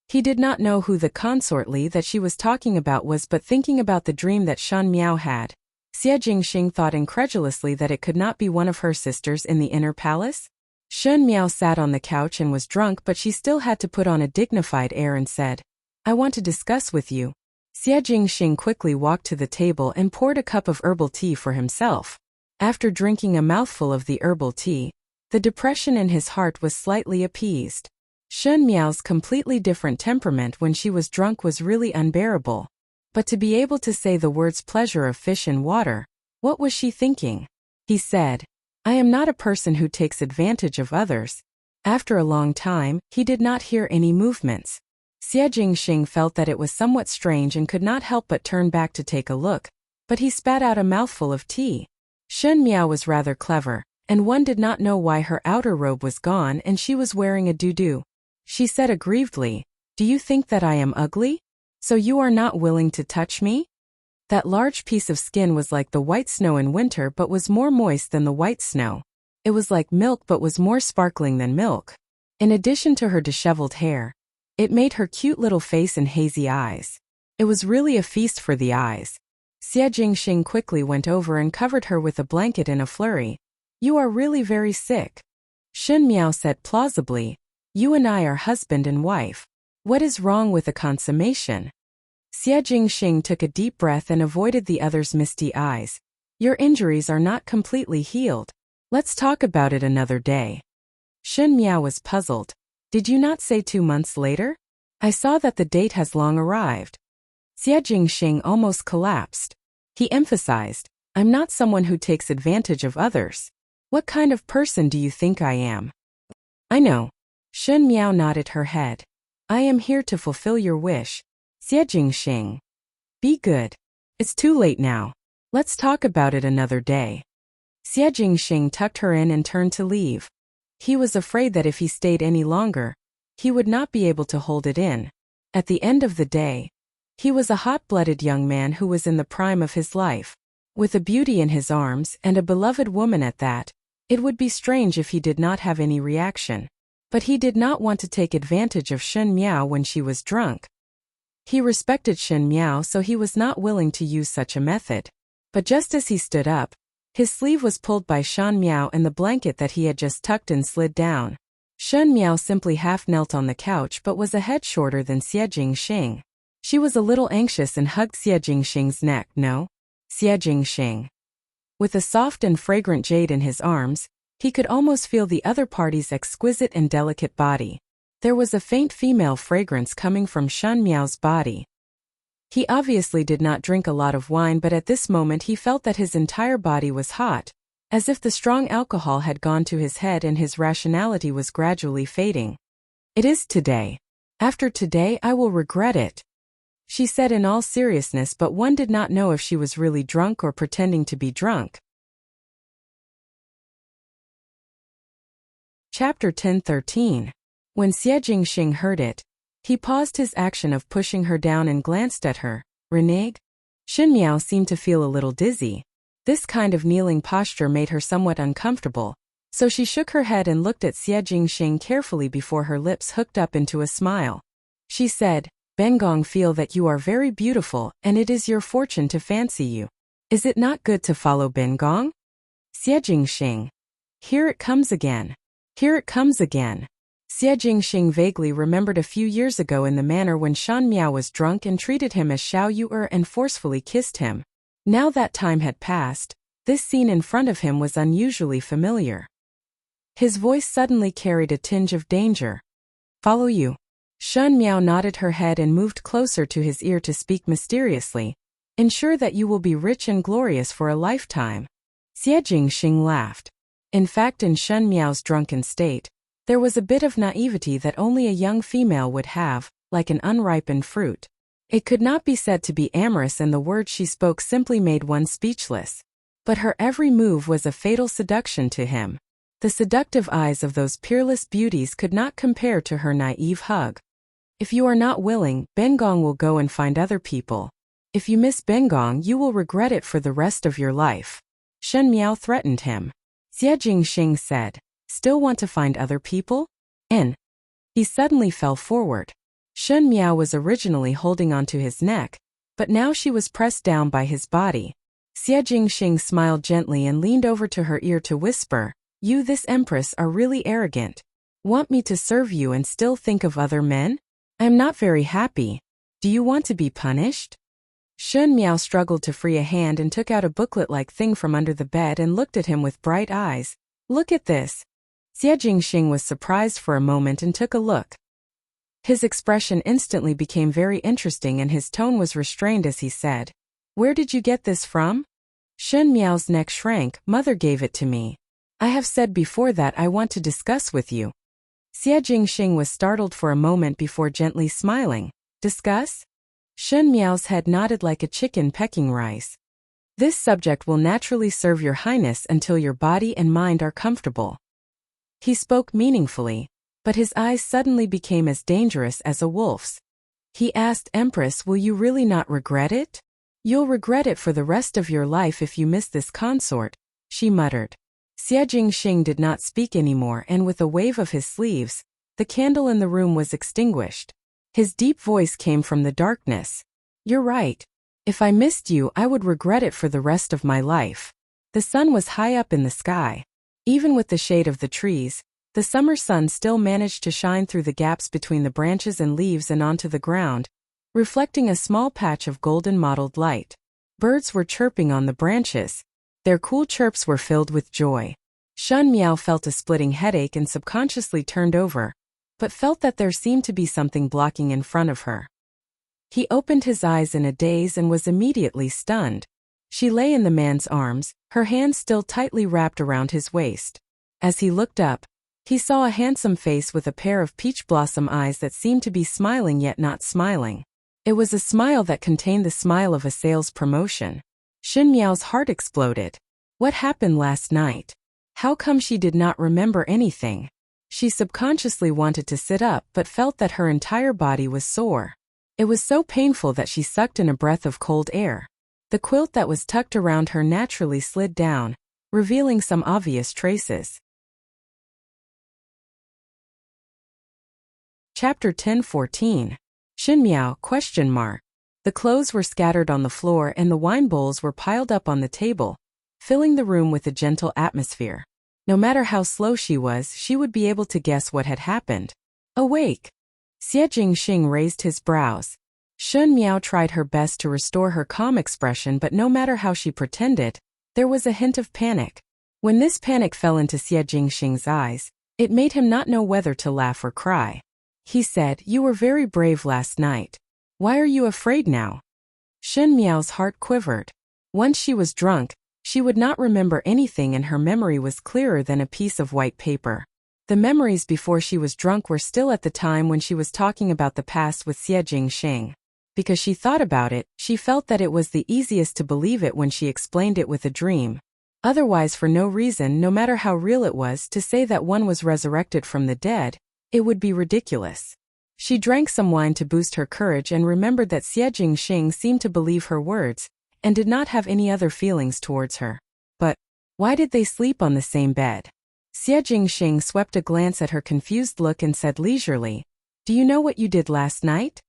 He did not know who the consortly that she was talking about was, but thinking about the dream that Shen Miao had, Xie Jingxing thought incredulously that it could not be one of her sisters in the inner palace. Shen Miao sat on the couch and was drunk, but she still had to put on a dignified air and said, "I want to discuss with you." Xie Jingxing quickly walked to the table and poured a cup of herbal tea for himself. After drinking a mouthful of the herbal tea, the depression in his heart was slightly appeased. Shen Miao's completely different temperament when she was drunk was really unbearable. But to be able to say the words pleasure of fish and water, what was she thinking? He said, "I am not a person who takes advantage of others." After a long time, he did not hear any movements. Xie Jingxing felt that it was somewhat strange and could not help but turn back to take a look, but he spat out a mouthful of tea. Shen Miao was rather clever, and one did not know why her outer robe was gone and she was wearing a doo-doo. She said aggrievedly, "Do you think that I am ugly? So you are not willing to touch me?" That large piece of skin was like the white snow in winter but was more moist than the white snow. It was like milk but was more sparkling than milk. In addition to her disheveled hair, it made her cute little face and hazy eyes. It was really a feast for the eyes. Xie Jingxing quickly went over and covered her with a blanket in a flurry. "You are really very sick." Shen Miao said plausibly, "You and I are husband and wife. What is wrong with a consummation?" Xie Jingxing took a deep breath and avoided the other's misty eyes. "Your injuries are not completely healed. Let's talk about it another day." Shen Miao was puzzled. "Did you not say 2 months later? I saw that the date has long arrived." Xie Jingxing almost collapsed. He emphasized, "I'm not someone who takes advantage of others. What kind of person do you think I am?" "I know." Shen Miao nodded her head. "I am here to fulfill your wish." Xie Jingxing. "Be good. It's too late now. Let's talk about it another day." Xie Jingxing tucked her in and turned to leave. He was afraid that if he stayed any longer, he would not be able to hold it in. At the end of the day, he was a hot-blooded young man who was in the prime of his life. With a beauty in his arms and a beloved woman at that, it would be strange if he did not have any reaction. But he did not want to take advantage of Shen Miao when she was drunk. He respected Shen Miao, so he was not willing to use such a method. But just as he stood up, his sleeve was pulled by Shen Miao and the blanket that he had just tucked in slid down. Shen Miao simply half-knelt on the couch but was a head shorter than Xie Jingxing. She was a little anxious and hugged Xie Jingxing's neck. No? Xie Jingxing. With a soft and fragrant jade in his arms, he could almost feel the other party's exquisite and delicate body. There was a faint female fragrance coming from Shen Miao's body. He obviously did not drink a lot of wine, but at this moment he felt that his entire body was hot, as if the strong alcohol had gone to his head and his rationality was gradually fading. "It is today. After today I will regret it," she said in all seriousness, but one did not know if she was really drunk or pretending to be drunk. Chapter 10:13. When Xie Jingxing heard it, he paused his action of pushing her down and glanced at her. "Renege?" Shen Miao seemed to feel a little dizzy. This kind of kneeling posture made her somewhat uncomfortable, so she shook her head and looked at Xie Jingxing carefully before her lips hooked up into a smile. She said, "Bengong feel that you are very beautiful and it is your fortune to fancy you. Is it not good to follow Bengong?" Xie Jingxing. Here it comes again. Here it comes again. Xie Jingxing vaguely remembered a few years ago in the manner when Shen Miao was drunk and treated him as Xiao Yu'er and forcefully kissed him. Now that time had passed, this scene in front of him was unusually familiar. His voice suddenly carried a tinge of danger. "Follow you?" Shen Miao nodded her head and moved closer to his ear to speak mysteriously. "Ensure that you will be rich and glorious for a lifetime." Xie Jingxing laughed. In fact, in Shen Miao's drunken state, there was a bit of naivety that only a young female would have, like an unripened fruit. It could not be said to be amorous, and the words she spoke simply made one speechless. But her every move was a fatal seduction to him. The seductive eyes of those peerless beauties could not compare to her naive hug. "If you are not willing, Bengong will go and find other people. If you miss Bengong, you will regret it for the rest of your life," Shen Miao threatened him. Xie Jingxing said, "Still want to find other people?" He suddenly fell forward. Shen Miao was originally holding onto his neck, but now she was pressed down by his body. Xie Jingxing smiled gently and leaned over to her ear to whisper, "You, this Empress, are really arrogant. Want me to serve you and still think of other men? I am not very happy. Do you want to be punished?" Shen Miao struggled to free a hand and took out a booklet-like thing from under the bed and looked at him with bright eyes. "Look at this." Xie Jingxing was surprised for a moment and took a look. His expression instantly became very interesting and his tone was restrained as he said, "Where did you get this from?" Shen Miao's neck shrank. "Mother gave it to me. I have said before that I want to discuss with you." Xie Jingxing was startled for a moment before gently smiling. "Discuss?" Shen Miao's head nodded like a chicken pecking rice. "This subject will naturally serve your highness until your body and mind are comfortable." He spoke meaningfully, but his eyes suddenly became as dangerous as a wolf's. He asked, "Empress, will you really not regret it?" "You'll regret it for the rest of your life if you miss this consort," she muttered. Xie Jingxing did not speak anymore, and with a wave of his sleeves, the candle in the room was extinguished. His deep voice came from the darkness. "You're right. If I missed you, I would regret it for the rest of my life." The sun was high up in the sky. Even with the shade of the trees, the summer sun still managed to shine through the gaps between the branches and leaves and onto the ground, reflecting a small patch of golden mottled light. Birds were chirping on the branches. Their cool chirps were filled with joy. Shen Miao felt a splitting headache and subconsciously turned over, but felt that there seemed to be something blocking in front of her. He opened his eyes in a daze and was immediately stunned. She lay in the man's arms, her hands still tightly wrapped around his waist. As he looked up, he saw a handsome face with a pair of peach blossom eyes that seemed to be smiling yet not smiling. It was a smile that contained the smile of a sales promotion. Shen Miao's heart exploded. What happened last night? How come she did not remember anything? She subconsciously wanted to sit up but felt that her entire body was sore. It was so painful that she sucked in a breath of cold air. The quilt that was tucked around her naturally slid down, revealing some obvious traces. Chapter 10:14. Shen Miao? The clothes were scattered on the floor and the wine bowls were piled up on the table, filling the room with a gentle atmosphere. No matter how slow she was, she would be able to guess what had happened. Awake! Xie Jingxing raised his brows. Shen Miao tried her best to restore her calm expression, but no matter how she pretended, there was a hint of panic. When this panic fell into Xie Jingxing's eyes, it made him not know whether to laugh or cry. He said, "You were very brave last night. Why are you afraid now?" Shen Miao's heart quivered. Once she was drunk, she would not remember anything and her memory was clearer than a piece of white paper. The memories before she was drunk were still at the time when she was talking about the past with Xie Jingxing. Because she thought about it, she felt that it was the easiest to believe it when she explained it with a dream. Otherwise, for no reason, no matter how real it was, to say that one was resurrected from the dead, it would be ridiculous. She drank some wine to boost her courage and remembered that Xie Jingxing seemed to believe her words, and did not have any other feelings towards her. But why did they sleep on the same bed? Xie Jingxing swept a glance at her confused look and said leisurely, "Do you know what you did last night?"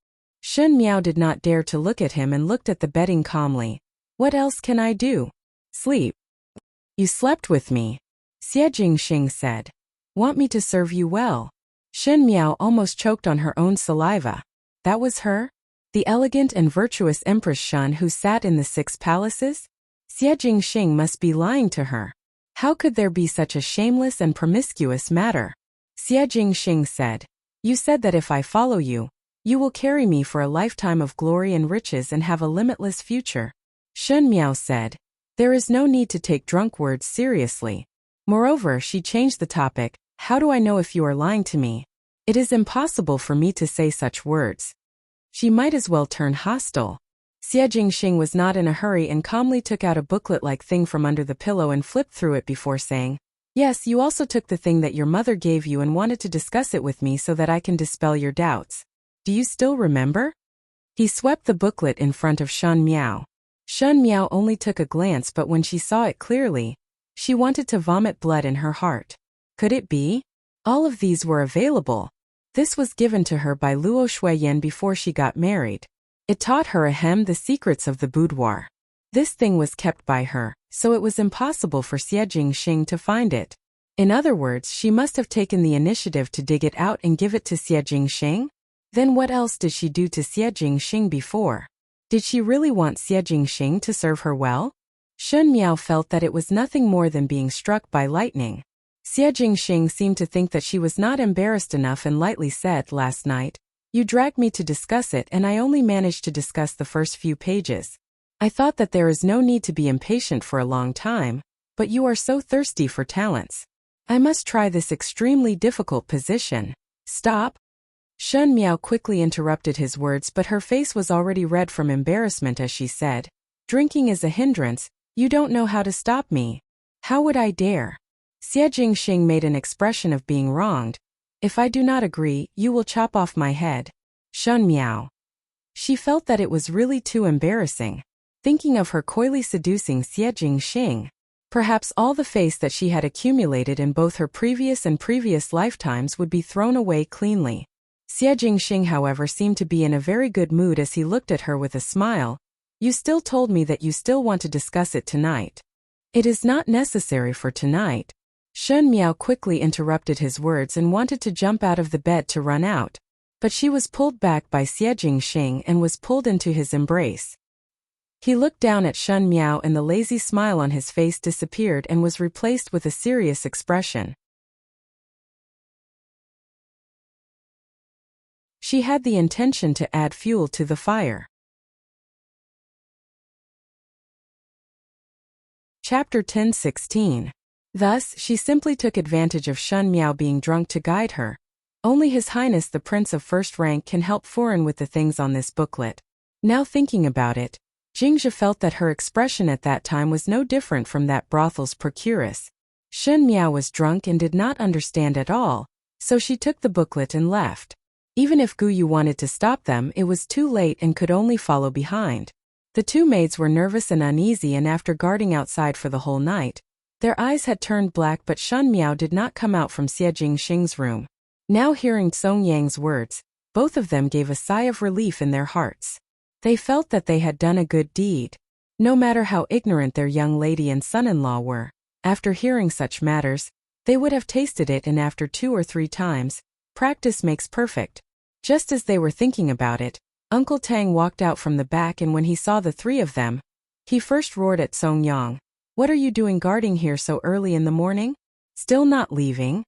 Shen Miao did not dare to look at him and looked at the bedding calmly. "What else can I do? Sleep." "You slept with me," Xie Jingxing said. "Want me to serve you well?" Shen Miao almost choked on her own saliva. That was her? The elegant and virtuous Empress Shun who sat in the 6 palaces? Xie Jingxing must be lying to her. How could there be such a shameless and promiscuous matter? Xie Jingxing said, "You said that if I follow you, you will carry me for a lifetime of glory and riches and have a limitless future." Shen Miao said, "There is no need to take drunk words seriously." Moreover, she changed the topic. "How do I know if you are lying to me? It is impossible for me to say such words." She might as well turn hostile. Xie Jingxing was not in a hurry and calmly took out a booklet-like thing from under the pillow and flipped through it before saying, "Yes, you also took the thing that your mother gave you and wanted to discuss it with me so that I can dispel your doubts. Do you still remember?" He swept the booklet in front of Shen Miao. Shen Miao only took a glance, but when she saw it clearly, she wanted to vomit blood in her heart. Could it be? All of these were available. This was given to her by Luo Shuiyan before she got married. It taught her the secrets of the boudoir. This thing was kept by her, so it was impossible for Xie Jingxing to find it. In other words, she must have taken the initiative to dig it out and give it to Xie Jingxing? Then what else did she do to Xie Jingxing before? Did she really want Xie Jingxing to serve her well? Shen Miao felt that it was nothing more than being struck by lightning. Xie Jingxing seemed to think that she was not embarrassed enough and lightly said, "Last night, you dragged me to discuss it and I only managed to discuss the first few pages. I thought that there is no need to be impatient for a long time, but you are so thirsty for talents. I must try this extremely difficult position." "Stop!" Shen Miao quickly interrupted his words, but her face was already red from embarrassment as she said, "Drinking is a hindrance, you don't know how to stop me. How would I dare?" Xie Jingxing made an expression of being wronged. "If I do not agree, you will chop off my head." Shen Miao. She felt that it was really too embarrassing. Thinking of her coyly seducing Xie Jingxing. Perhaps all the face that she had accumulated in both her previous and previous lifetimes would be thrown away cleanly. Xie Jingxing, however, seemed to be in a very good mood as he looked at her with a smile. "You still told me that you still want to discuss it tonight." "It is not necessary for tonight." Shen Miao quickly interrupted his words and wanted to jump out of the bed to run out, but she was pulled back by Xie Jingxing and was pulled into his embrace. He looked down at Shen Miao and the lazy smile on his face disappeared and was replaced with a serious expression. She had the intention to add fuel to the fire. Chapter 10:16. Thus, she simply took advantage of Shen Miao being drunk to guide her. Only His Highness the Prince of First Rank can help Furen with the things on this booklet. Now thinking about it, Jingzhe felt that her expression at that time was no different from that brothel's procuress. Shen Miao was drunk and did not understand at all, so she took the booklet and left. Even if Gu Yu wanted to stop them, it was too late and could only follow behind. The 2 maids were nervous and uneasy, and after guarding outside for the whole night, their eyes had turned black, but Shen Miao did not come out from Xie Jingxing's room. Now hearing Song Yang's words, Both of them gave a sigh of relief in their hearts. They felt that they had done a good deed. No matter how ignorant their young lady and son-in-law were, after hearing such matters, they would have tasted it, and after 2 or 3 times, practice makes perfect. Just as they were thinking about it, Uncle Tang walked out from the back, and when he saw the 3 of them, he first roared at Song Yang. "What are you doing guarding here so early in the morning? Still not leaving?"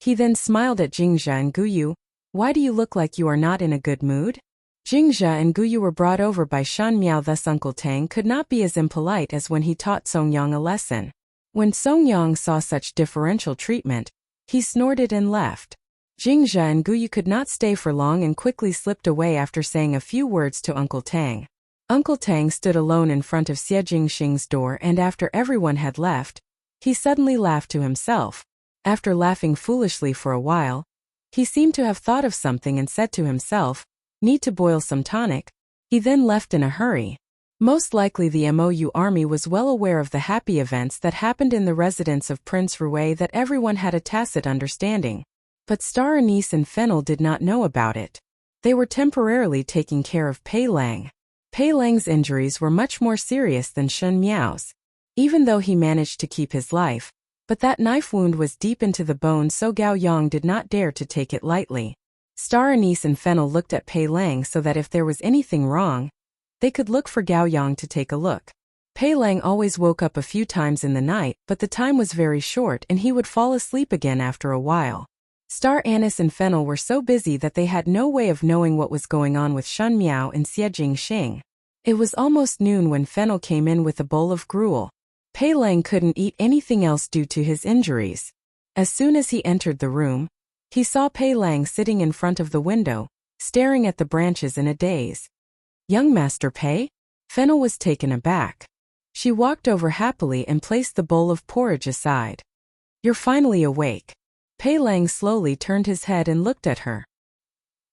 He then smiled at Jingzha and Guyu. "Why do you look like you are not in a good mood?" Jingzha and Guyu were brought over by Shan Miao, thus Uncle Tang could not be as impolite as when he taught Song Yang a lesson. When Song Yang saw such differential treatment, he snorted and left. Jingzha and Guyu could not stay for long and quickly slipped away after saying a few words to Uncle Tang. Uncle Tang stood alone in front of Xie Jingxing's door, and after everyone had left, he suddenly laughed to himself. After laughing foolishly for a while, he seemed to have thought of something and said to himself, "Need to boil some tonic." He then left in a hurry. Most likely the Mou army was well aware of the happy events that happened in the residence of Prince Rui, that everyone had a tacit understanding. But Star Anise and Fennel did not know about it. They were temporarily taking care of Pei Lang. Pei Lang's injuries were much more serious than Shen Miao's. Even though he managed to keep his life, but that knife wound was deep into the bone, so Gao Yang did not dare to take it lightly. Star Anise and Fennel looked at Pei Lang so that if there was anything wrong, they could look for Gao Yang to take a look. Pei Lang always woke up a few times in the night, but the time was very short and he would fall asleep again after a while. Star Anise and Fennel were so busy that they had no way of knowing what was going on with Shen Miao and Xie Jingxing. It was almost noon when Fennel came in with a bowl of gruel. Pei Lang couldn't eat anything else due to his injuries. As soon as he entered the room, he saw Pei Lang sitting in front of the window, staring at the branches in a daze. "Young Master Pei?" Fennel was taken aback. She walked over happily and placed the bowl of porridge aside. "You're finally awake." Pei Lang slowly turned his head and looked at her.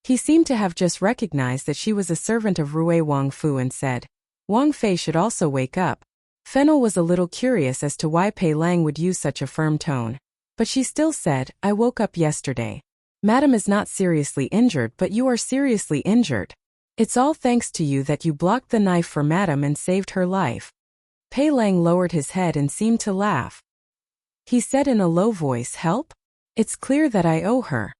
He seemed to have just recognized that she was a servant of Rui Wang Fu and said, "Wang Fei should also wake up." Fennel was a little curious as to why Pei Lang would use such a firm tone, but she still said, "I woke up yesterday. Madam is not seriously injured, but you are seriously injured. It's all thanks to you that you blocked the knife for Madam and saved her life." Pei Lang lowered his head and seemed to laugh. He said in a low voice, "Help? It's clear that I owe her."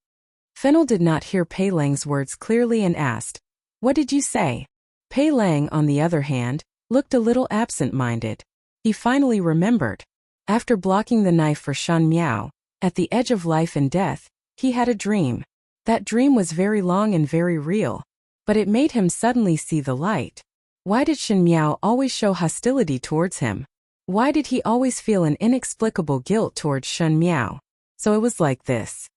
Fennel did not hear Pei Lang's words clearly and asked, "What did you say?" Pei Lang, on the other hand, looked a little absent-minded. He finally remembered. After blocking the knife for Shan Miao, at the edge of life and death, he had a dream. That dream was very long and very real, but it made him suddenly see the light. Why did Shan Miao always show hostility towards him? Why did he always feel an inexplicable guilt towards Shan Miao? So it was like this.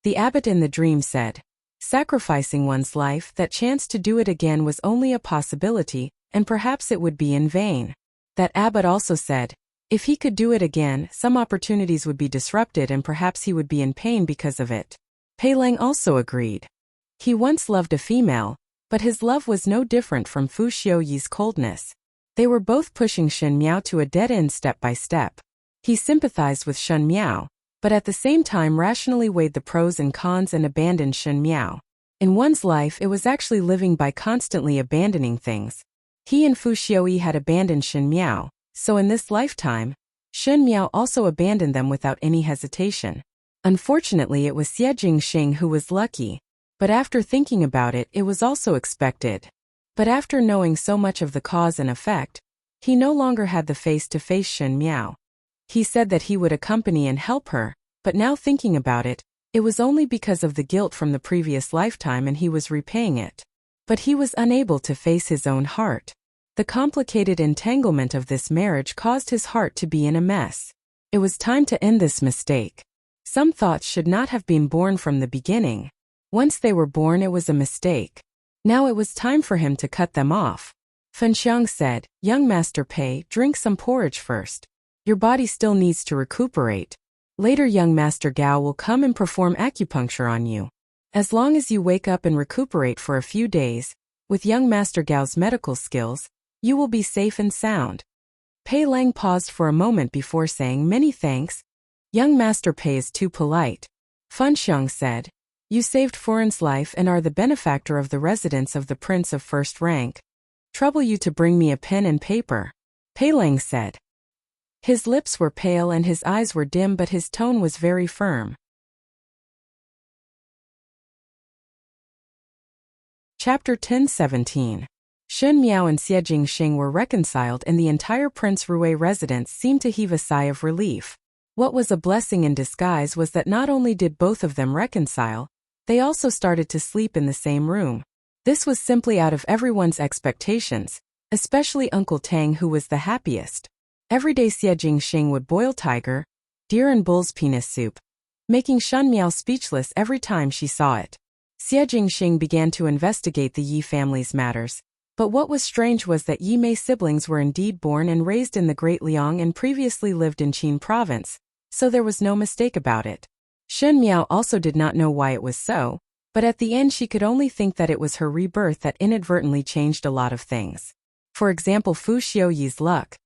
The abbot in the dream said, sacrificing one's life, that chance to do it again was only a possibility, and perhaps it would be in vain. That abbot also said, if he could do it again, some opportunities would be disrupted and perhaps he would be in pain because of it. Pei Lang also agreed. He once loved a female, but his love was no different from Fu Xiuyi's coldness. They were both pushing Shen Miao to a dead end step by step. He sympathized with Shen Miao, but at the same time rationally weighed the pros and cons and abandoned Shen Miao. In one's life, it was actually living by constantly abandoning things. He and Fu Xiuyi had abandoned Shen Miao, so in this lifetime, Shen Miao also abandoned them without any hesitation. Unfortunately, it was Xie Jingxing who was lucky, but after thinking about it, it was also expected. But after knowing so much of the cause and effect, he no longer had the face to face Shen Miao. He said that he would accompany and help her, but now thinking about it, it was only because of the guilt from the previous lifetime and he was repaying it. But he was unable to face his own heart. The complicated entanglement of this marriage caused his heart to be in a mess. It was time to end this mistake. Some thoughts should not have been born from the beginning. Once they were born, it was a mistake. Now it was time for him to cut them off. Fenxiang said, young Master Pei, drink some porridge first. Your body still needs to recuperate. Later young Master Gao will come and perform acupuncture on you. As long as you wake up and recuperate for a few days, with young Master Gao's medical skills, you will be safe and sound. Pei Lang paused for a moment before saying many thanks. Young Master Pei is too polite. Fenxiang said, You saved Foreign's life and are the benefactor of the residence of the prince of first rank. Trouble you to bring me a pen and paper, Pei Lang said. His lips were pale and his eyes were dim, but his tone was very firm. Chapter 10:17. Shun Miao and Xie Jingxing were reconciled and the entire Prince Rui residence seemed to heave a sigh of relief. What was a blessing in disguise was that not only did both of them reconcile, they also started to sleep in the same room. This was simply out of everyone's expectations, especially Uncle Tang, who was the happiest. Every day Xie Jingxing would boil tiger, deer and bull's penis soup, making Shun Miao speechless every time she saw it. Xie Jingxing began to investigate the Yi family's matters, but what was strange was that Yi Mei siblings were indeed born and raised in the Great Liang and previously lived in Qin province, so there was no mistake about it. Shun Miao also did not know why it was so, but at the end she could only think that it was her rebirth that inadvertently changed a lot of things. For example, Fu Xiuyi's luck,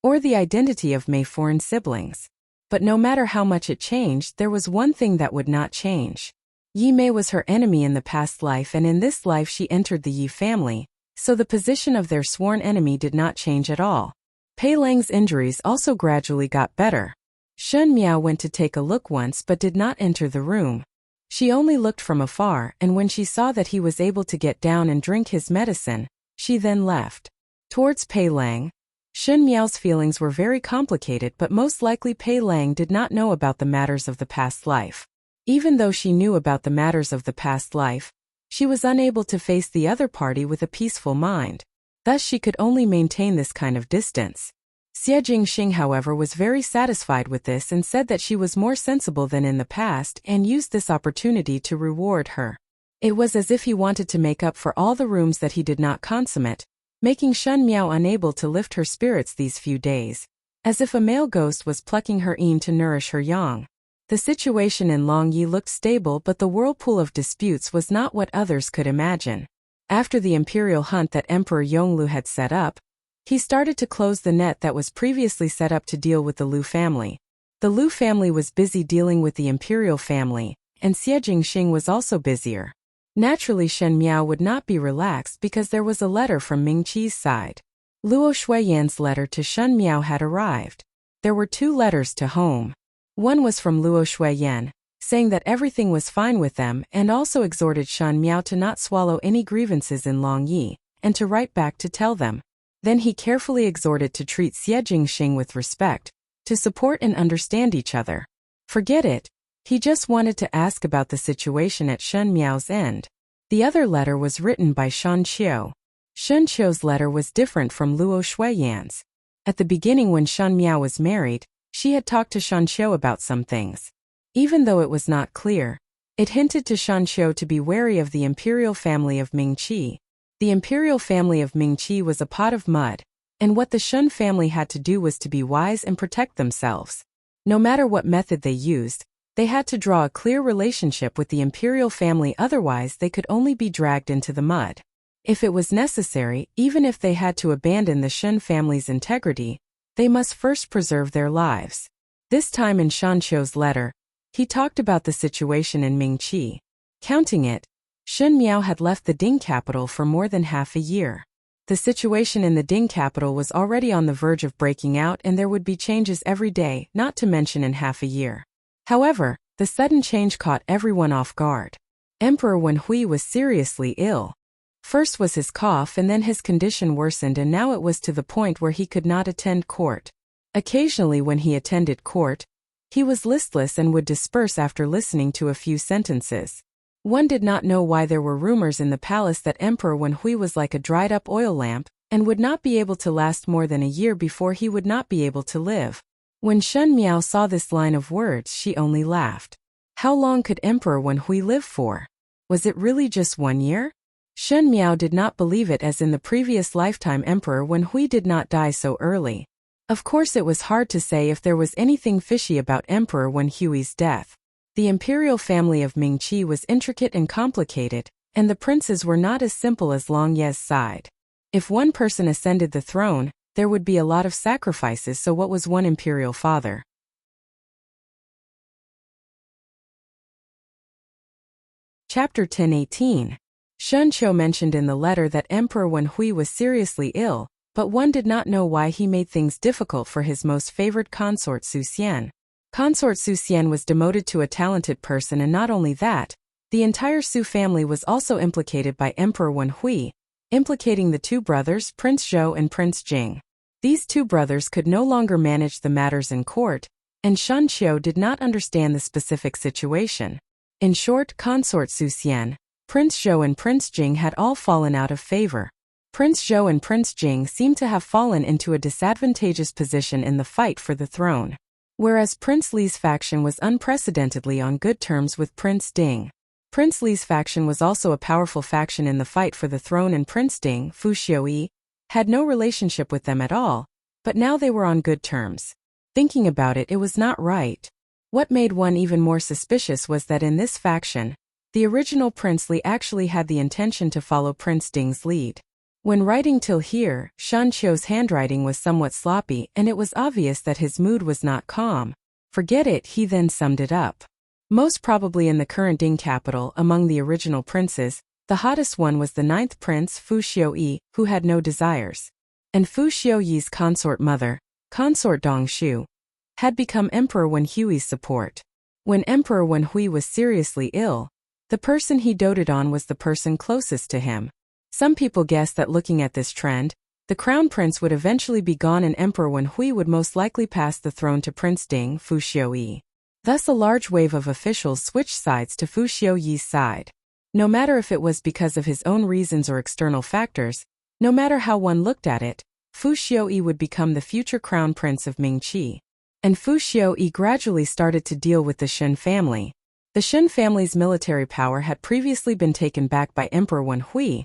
or the identity of Mei Foreign siblings. But no matter how much it changed, there was one thing that would not change. Yi Mei was her enemy in the past life, and in this life she entered the Yi family, so the position of their sworn enemy did not change at all. Pei Lang's injuries also gradually got better. Shun Miao went to take a look once but did not enter the room. She only looked from afar, and when she saw that he was able to get down and drink his medicine, she then left. Towards Pei Lang, Shun Miao's feelings were very complicated, but most likely Pei Lang did not know about the matters of the past life. Even though she knew about the matters of the past life, she was unable to face the other party with a peaceful mind. Thus she could only maintain this kind of distance. Xie Jingxing, however, was very satisfied with this and said that she was more sensible than in the past and used this opportunity to reward her. It was as if he wanted to make up for all the rooms that he did not consummate, making Shun Miao unable to lift her spirits these few days, as if a male ghost was plucking her yin to nourish her yang. The situation in Longyi looked stable, but the whirlpool of disputes was not what others could imagine. After the imperial hunt that Emperor Yonglu had set up, he started to close the net that was previously set up to deal with the Lu family. The Lu family was busy dealing with the imperial family, and Xie Jingxing was also busier. Naturally, Shen Miao would not be relaxed because there was a letter from Ming Qi's side. Luo Shuiyan's letter to Shun Miao had arrived. There were two letters to home. One was from Luo Shuiyan, saying that everything was fine with them and also exhorted Shun Miao to not swallow any grievances in Longyi, and to write back to tell them. Then he carefully exhorted to treat Xie Jingxing with respect, to support and understand each other. Forget it. He just wanted to ask about the situation at Shun Miao's end. The other letter was written by Shan Qiu. Shun Qiu's letter was different from Luo Shuiyan's. At the beginning, when Shun Miao was married, she had talked to Shan Qiu about some things. Even though it was not clear, it hinted to Shan Qiu to be wary of the imperial family of Ming Qi. The imperial family of Ming Qi was a pot of mud, and what the Shun family had to do was to be wise and protect themselves. No matter what method they used, they had to draw a clear relationship with the imperial family, otherwise they could only be dragged into the mud. If it was necessary, even if they had to abandon the Shun family's integrity, they must first preserve their lives. This time in Shan Qiu's letter, he talked about the situation in Ming Qi. Counting it, Shun Miao had left the Ding capital for more than half a year. The situation in the Ding capital was already on the verge of breaking out, and there would be changes every day, not to mention in half a year. However, the sudden change caught everyone off guard. Emperor Wenhui was seriously ill. First was his cough, and then his condition worsened, and now it was to the point where he could not attend court. Occasionally when he attended court, he was listless and would disperse after listening to a few sentences. One did not know why there were rumors in the palace that Emperor Wenhui was like a dried-up oil lamp, and would not be able to last more than a year before he would not be able to live. When Shun Miao saw this line of words, she only laughed. How long could Emperor Wenhui live for? Was it really just 1 year? Shun Miao did not believe it, as in the previous lifetime Emperor Wenhui did not die so early. Of course, it was hard to say if there was anything fishy about Emperor Wenhui's death. The imperial family of Ming Qi was intricate and complicated, and the princes were not as simple as Long Ye's side. If one person ascended the throne, there would be a lot of sacrifices, so what was one imperial father? Chapter 10:18. Shun Qiu mentioned in the letter that Emperor Wen Hui was seriously ill, but one did not know why he made things difficult for his most favored consort Su Xian. Consort Su Xian was demoted to a talented person, and not only that, the entire Su family was also implicated by Emperor Wen Hui, implicating the two brothers, Prince Zhou and Prince Jing. These two brothers could no longer manage the matters in court, and Shun Qiu did not understand the specific situation. In short, Consort Su Xian, Prince Zhou and Prince Jing had all fallen out of favor. Prince Zhou and Prince Jing seemed to have fallen into a disadvantageous position in the fight for the throne, whereas Prince Li's faction was unprecedentedly on good terms with Prince Ding. Prince Li's faction was also a powerful faction in the fight for the throne, and Prince Ding, Fu Xiuyi, had no relationship with them at all, but now they were on good terms. Thinking about it, it was not right. What made one even more suspicious was that in this faction, the original Prince Li actually had the intention to follow Prince Ding's lead. When writing till here, Shun Qiu's handwriting was somewhat sloppy, and it was obvious that his mood was not calm. Forget it, he then summed it up. Most probably in the current Ding capital, among the original princes, the hottest one was the 9th prince, Fu Xiuyi, who had no desires. And Fu Xiuyi's consort mother, Consort Dongshu, had become Emperor Wen Hui's support. When Emperor Wen Hui was seriously ill, the person he doted on was the person closest to him. Some people guessed that looking at this trend, the crown prince would eventually be gone and Emperor Wen Hui would most likely pass the throne to Prince Ding, Fu Xiuyi. Thus a large wave of officials switched sides to Fu Xiuyi's side. No matter if it was because of his own reasons or external factors, no matter how one looked at it, Fu Xiuyi would become the future crown prince of Mingqi. And Fu Xiuyi gradually started to deal with the Shen family. The Shen family's military power had previously been taken back by Emperor Wen Hui,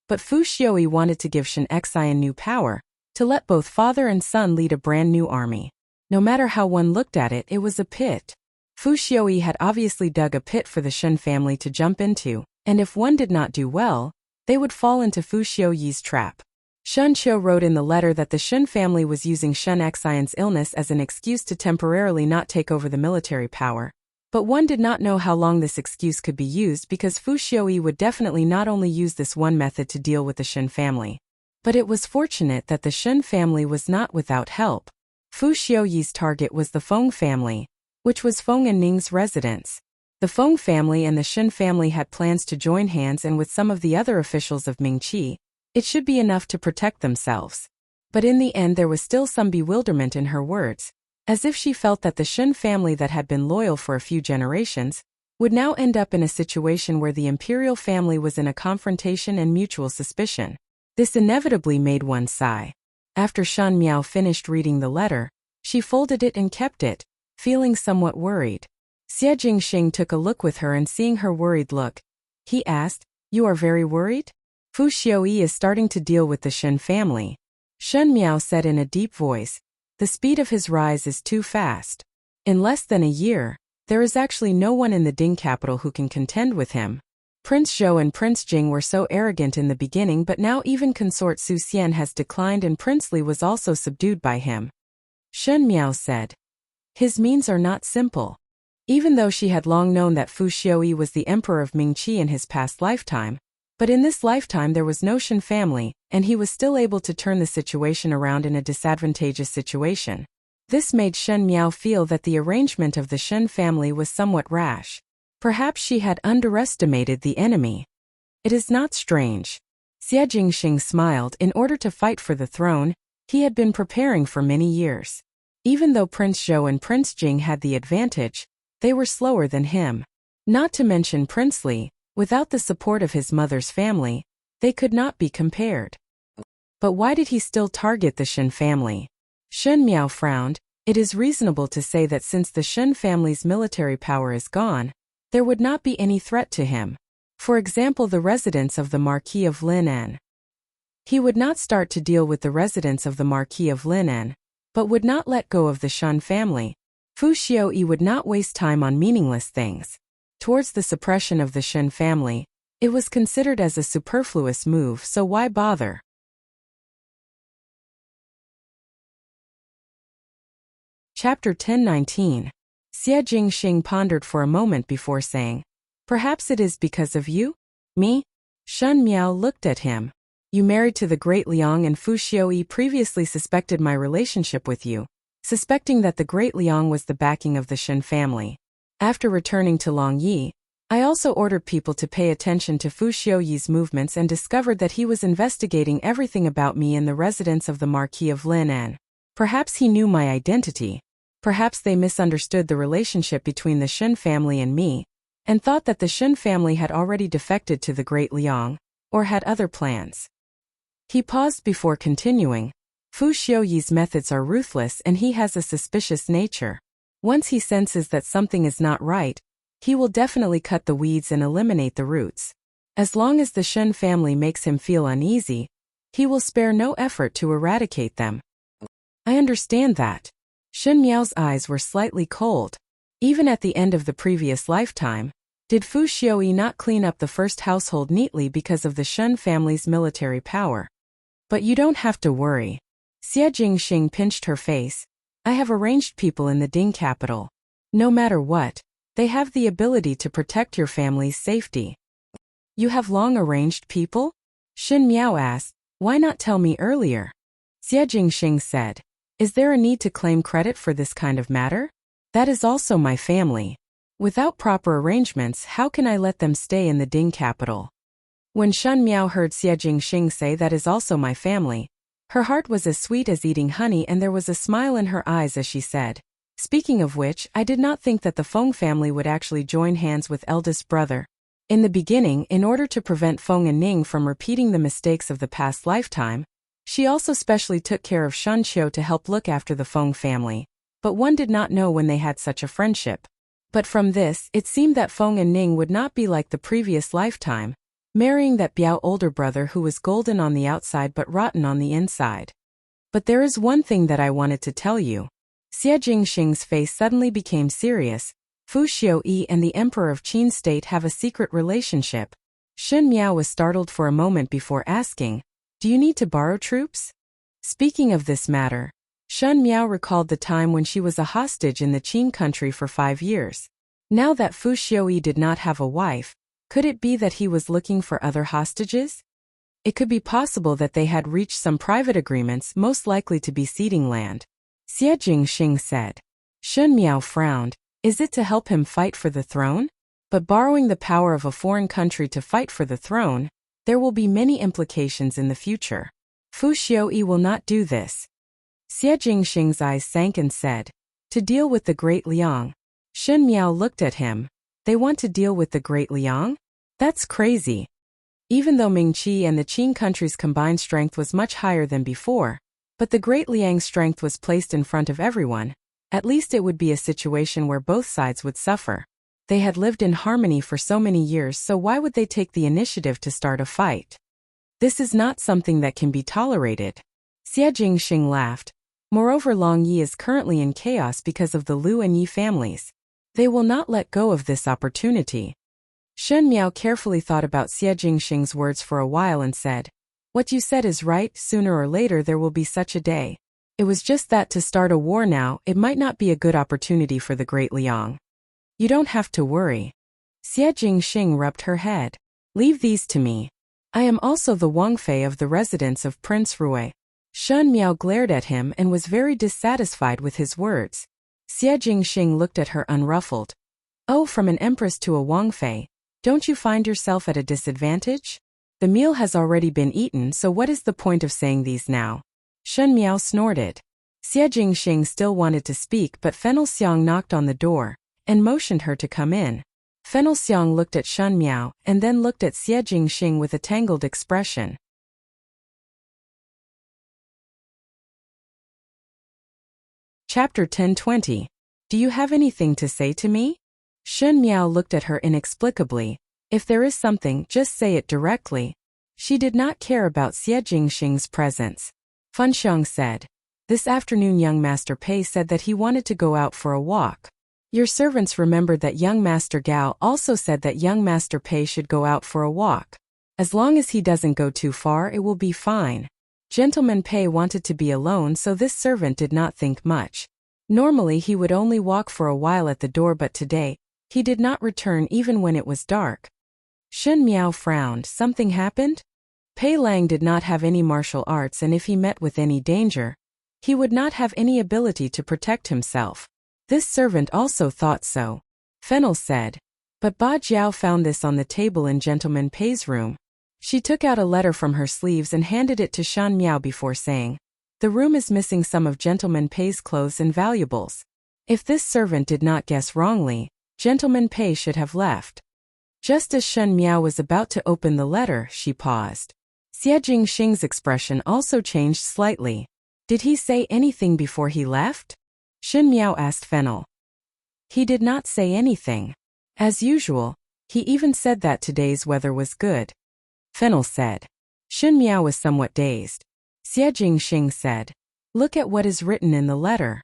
but Fu Xiuyi wanted to give Shen Xian new power, to let both father and son lead a brand new army. No matter how one looked at it, it was a pit. Fu Xiuyi had obviously dug a pit for the Shen family to jump into, and if one did not do well, they would fall into Fu Xiuyi's trap. Shun Qiu wrote in the letter that the Shen family was using Shen Xian's illness as an excuse to temporarily not take over the military power, but one did not know how long this excuse could be used because Fu Xiuyi would definitely not only use this one method to deal with the Shen family. But it was fortunate that the Shen family was not without help. Fu Xiuyi's target was the Feng family, which was Feng and Ning's residence. The Feng family and the Shen family had plans to join hands, and with some of the other officials of Mingqi, it should be enough to protect themselves. But in the end there was still some bewilderment in her words, as if she felt that the Shen family that had been loyal for a few generations would now end up in a situation where the imperial family was in a confrontation and mutual suspicion. This inevitably made one sigh. After Shan Miao finished reading the letter, she folded it and kept it, feeling somewhat worried. Xie Jingxing took a look with her, and seeing her worried look, he asked, "You are very worried? Fu Xiuyi is starting to deal with the Shen family." Shen Miao said in a deep voice, "The speed of his rise is too fast. In less than a year, there is actually no one in the Ding capital who can contend with him. Prince Zhou and Prince Jing were so arrogant in the beginning, but now even consort Su Xian has declined and Prince Li was also subdued by him." Shen Miao said, "His means are not simple." Even though she had long known that Fu Xiuyi was the emperor of Mingqi in his past lifetime, but in this lifetime there was no Shen family, and he was still able to turn the situation around in a disadvantageous situation. This made Shen Miao feel that the arrangement of the Shen family was somewhat rash. Perhaps she had underestimated the enemy. It is not strange. Xie Jingxing smiled. In order to fight for the throne, he had been preparing for many years. Even though Prince Zhou and Prince Jing had the advantage, they were slower than him. Not to mention Prince Li, without the support of his mother's family, they could not be compared. But why did he still target the Shen family? Shen Miao frowned. It is reasonable to say that since the Shen family's military power is gone, there would not be any threat to him. For example, the residents of the Marquis of Lineage. He would not start to deal with the residents of the Marquis of Lineage, but would not let go of the Shen family. Fu Xiuyi would not waste time on meaningless things. Towards the suppression of the Shen family, it was considered as a superfluous move, so why bother? Chapter 10:19. Xie Jingxing pondered for a moment before saying, Perhaps it is because of you? Me? Shen Miao looked at him. You married to the Great Liang and Fu Xiaoyi previously suspected my relationship with you, suspecting that the Great Liang was the backing of the Shen family. After returning to Longyi, I also ordered people to pay attention to Fu Xiaoyi's movements and discovered that he was investigating everything about me in the residence of the Marquis of Linan. Perhaps he knew my identity. Perhaps they misunderstood the relationship between the Shen family and me, and thought that the Shen family had already defected to the Great Liang, or had other plans. He paused before continuing. Fu Xiaoyi's methods are ruthless and he has a suspicious nature. Once he senses that something is not right, he will definitely cut the weeds and eliminate the roots. As long as the Shen family makes him feel uneasy, he will spare no effort to eradicate them. I understand that. Shen Miao's eyes were slightly cold. Even at the end of the previous lifetime, did Fu Xiaoyi not clean up the first household neatly because of the Shen family's military power? But you don't have to worry. Xie Jingxing pinched her face. I have arranged people in the Ding capital. No matter what, they have the ability to protect your family's safety. You have long arranged people? Shen Miao asked. Why not tell me earlier? Xie Jingxing said. Is there a need to claim credit for this kind of matter? That is also my family. Without proper arrangements, how can I let them stay in the Ding capital? When Shen Miao heard Xie Jingxing say that is also my family, her heart was as sweet as eating honey and there was a smile in her eyes as she said, speaking of which, I did not think that the Feng family would actually join hands with eldest brother. In the beginning, in order to prevent Feng and Ning from repeating the mistakes of the past lifetime, she also specially took care of Shen Qiu to help look after the Feng family, but one did not know when they had such a friendship. But from this, it seemed that Feng and Ning would not be like the previous lifetime, marrying that Biao older brother who was golden on the outside but rotten on the inside. But there is one thing that I wanted to tell you. Xie Jingxing's face suddenly became serious. Fu Xiaoyi and the Emperor of Qin State have a secret relationship. Shen Miao was startled for a moment before asking, do you need to borrow troops? Speaking of this matter, Shen Miao recalled the time when she was a hostage in the Qin country for 5 years. Now that Fu Xiaoyi did not have a wife, could it be that he was looking for other hostages? It could be possible that they had reached some private agreements, most likely to be ceding land. Xie Jingxing said. Shen Miao frowned. Is it to help him fight for the throne? But borrowing the power of a foreign country to fight for the throne, there will be many implications in the future. Fu Xiaoyi will not do this. Xie Jingxing's eyes sank and said, to deal with the Great Liang. Shen Miao looked at him. They want to deal with the Great Liang? That's crazy. Even though Mingqi and the Qin country's combined strength was much higher than before, but the Great Liang's strength was placed in front of everyone, at least it would be a situation where both sides would suffer. They had lived in harmony for so many years, so why would they take the initiative to start a fight? This is not something that can be tolerated. Xie Jingxing laughed. Moreover, Longyi is currently in chaos because of the Lu and Yi families. They will not let go of this opportunity. Shen Miao carefully thought about Xie Jingxing's words for a while and said, what you said is right, sooner or later there will be such a day. It was just that to start a war now, it might not be a good opportunity for the Great Liang. You don't have to worry. Xie Jingxing rubbed her head. Leave these to me. I am also the Wangfei of the residence of Prince Rui. Shen Miao glared at him and was very dissatisfied with his words. Xie Jingxing looked at her unruffled. Oh, from an empress to a Wangfei, don't you find yourself at a disadvantage? The meal has already been eaten, so what is the point of saying these now? Shen Miao snorted. Xie Jingxing still wanted to speak, but Fennel Xiang knocked on the door and motioned her to come in. Fennel Xiang looked at Shen Miao and then looked at Xie Jingxing with a tangled expression. Chapter 10:20. Do you have anything to say to me? Shen Miao looked at her inexplicably. If there is something, just say it directly. She did not care about Xie Jingxing's presence. Fan Xiang said. This afternoon young Master Pei said that he wanted to go out for a walk. Your servants remembered that young Master Gao also said that young Master Pei should go out for a walk. As long as he doesn't go too far, it will be fine. Gentleman Pei wanted to be alone, so this servant did not think much. Normally he would only walk for a while at the door, but today, He did not return even when it was dark. Shen Miao frowned. Something happened? Pei Lang did not have any martial arts, and if he met with any danger, he would not have any ability to protect himself. This servant also thought so. Fennel said. But Ba Jiao found this on the table in Gentleman Pei's room. She took out a letter from her sleeves and handed it to Shan Miao before saying, "The room is missing some of Gentleman Pei's clothes and valuables." If this servant did not guess wrongly, Gentleman Pei should have left. Just as Shen Miao was about to open the letter, she paused. Xie Jingxing's expression also changed slightly. Did he say anything before he left? Shen Miao asked Fennel. He did not say anything. As usual, he even said that today's weather was good. Fennel said. Shen Miao was somewhat dazed. Xie Jingxing said, "Look at what is written in the letter."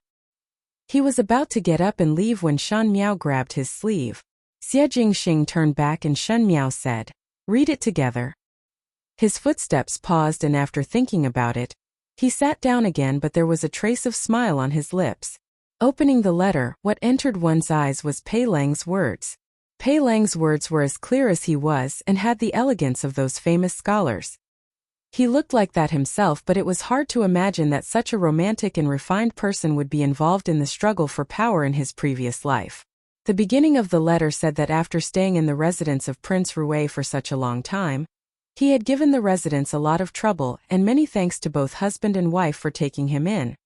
He was about to get up and leave when Shan Miao grabbed his sleeve. Xie Jingxing turned back and Shen Miao said, "Read it together." His footsteps paused, and after thinking about it, he sat down again, but there was a trace of smile on his lips. Opening the letter, what entered one's eyes was Pei Lang's words. Pei Lang's words were as clear as he was and had the elegance of those famous scholars. He looked like that himself, but it was hard to imagine that such a romantic and refined person would be involved in the struggle for power in his previous life. The beginning of the letter said that after staying in the residence of Prince Rui for such a long time, he had given the residence a lot of trouble, and many thanks to both husband and wife for taking him in.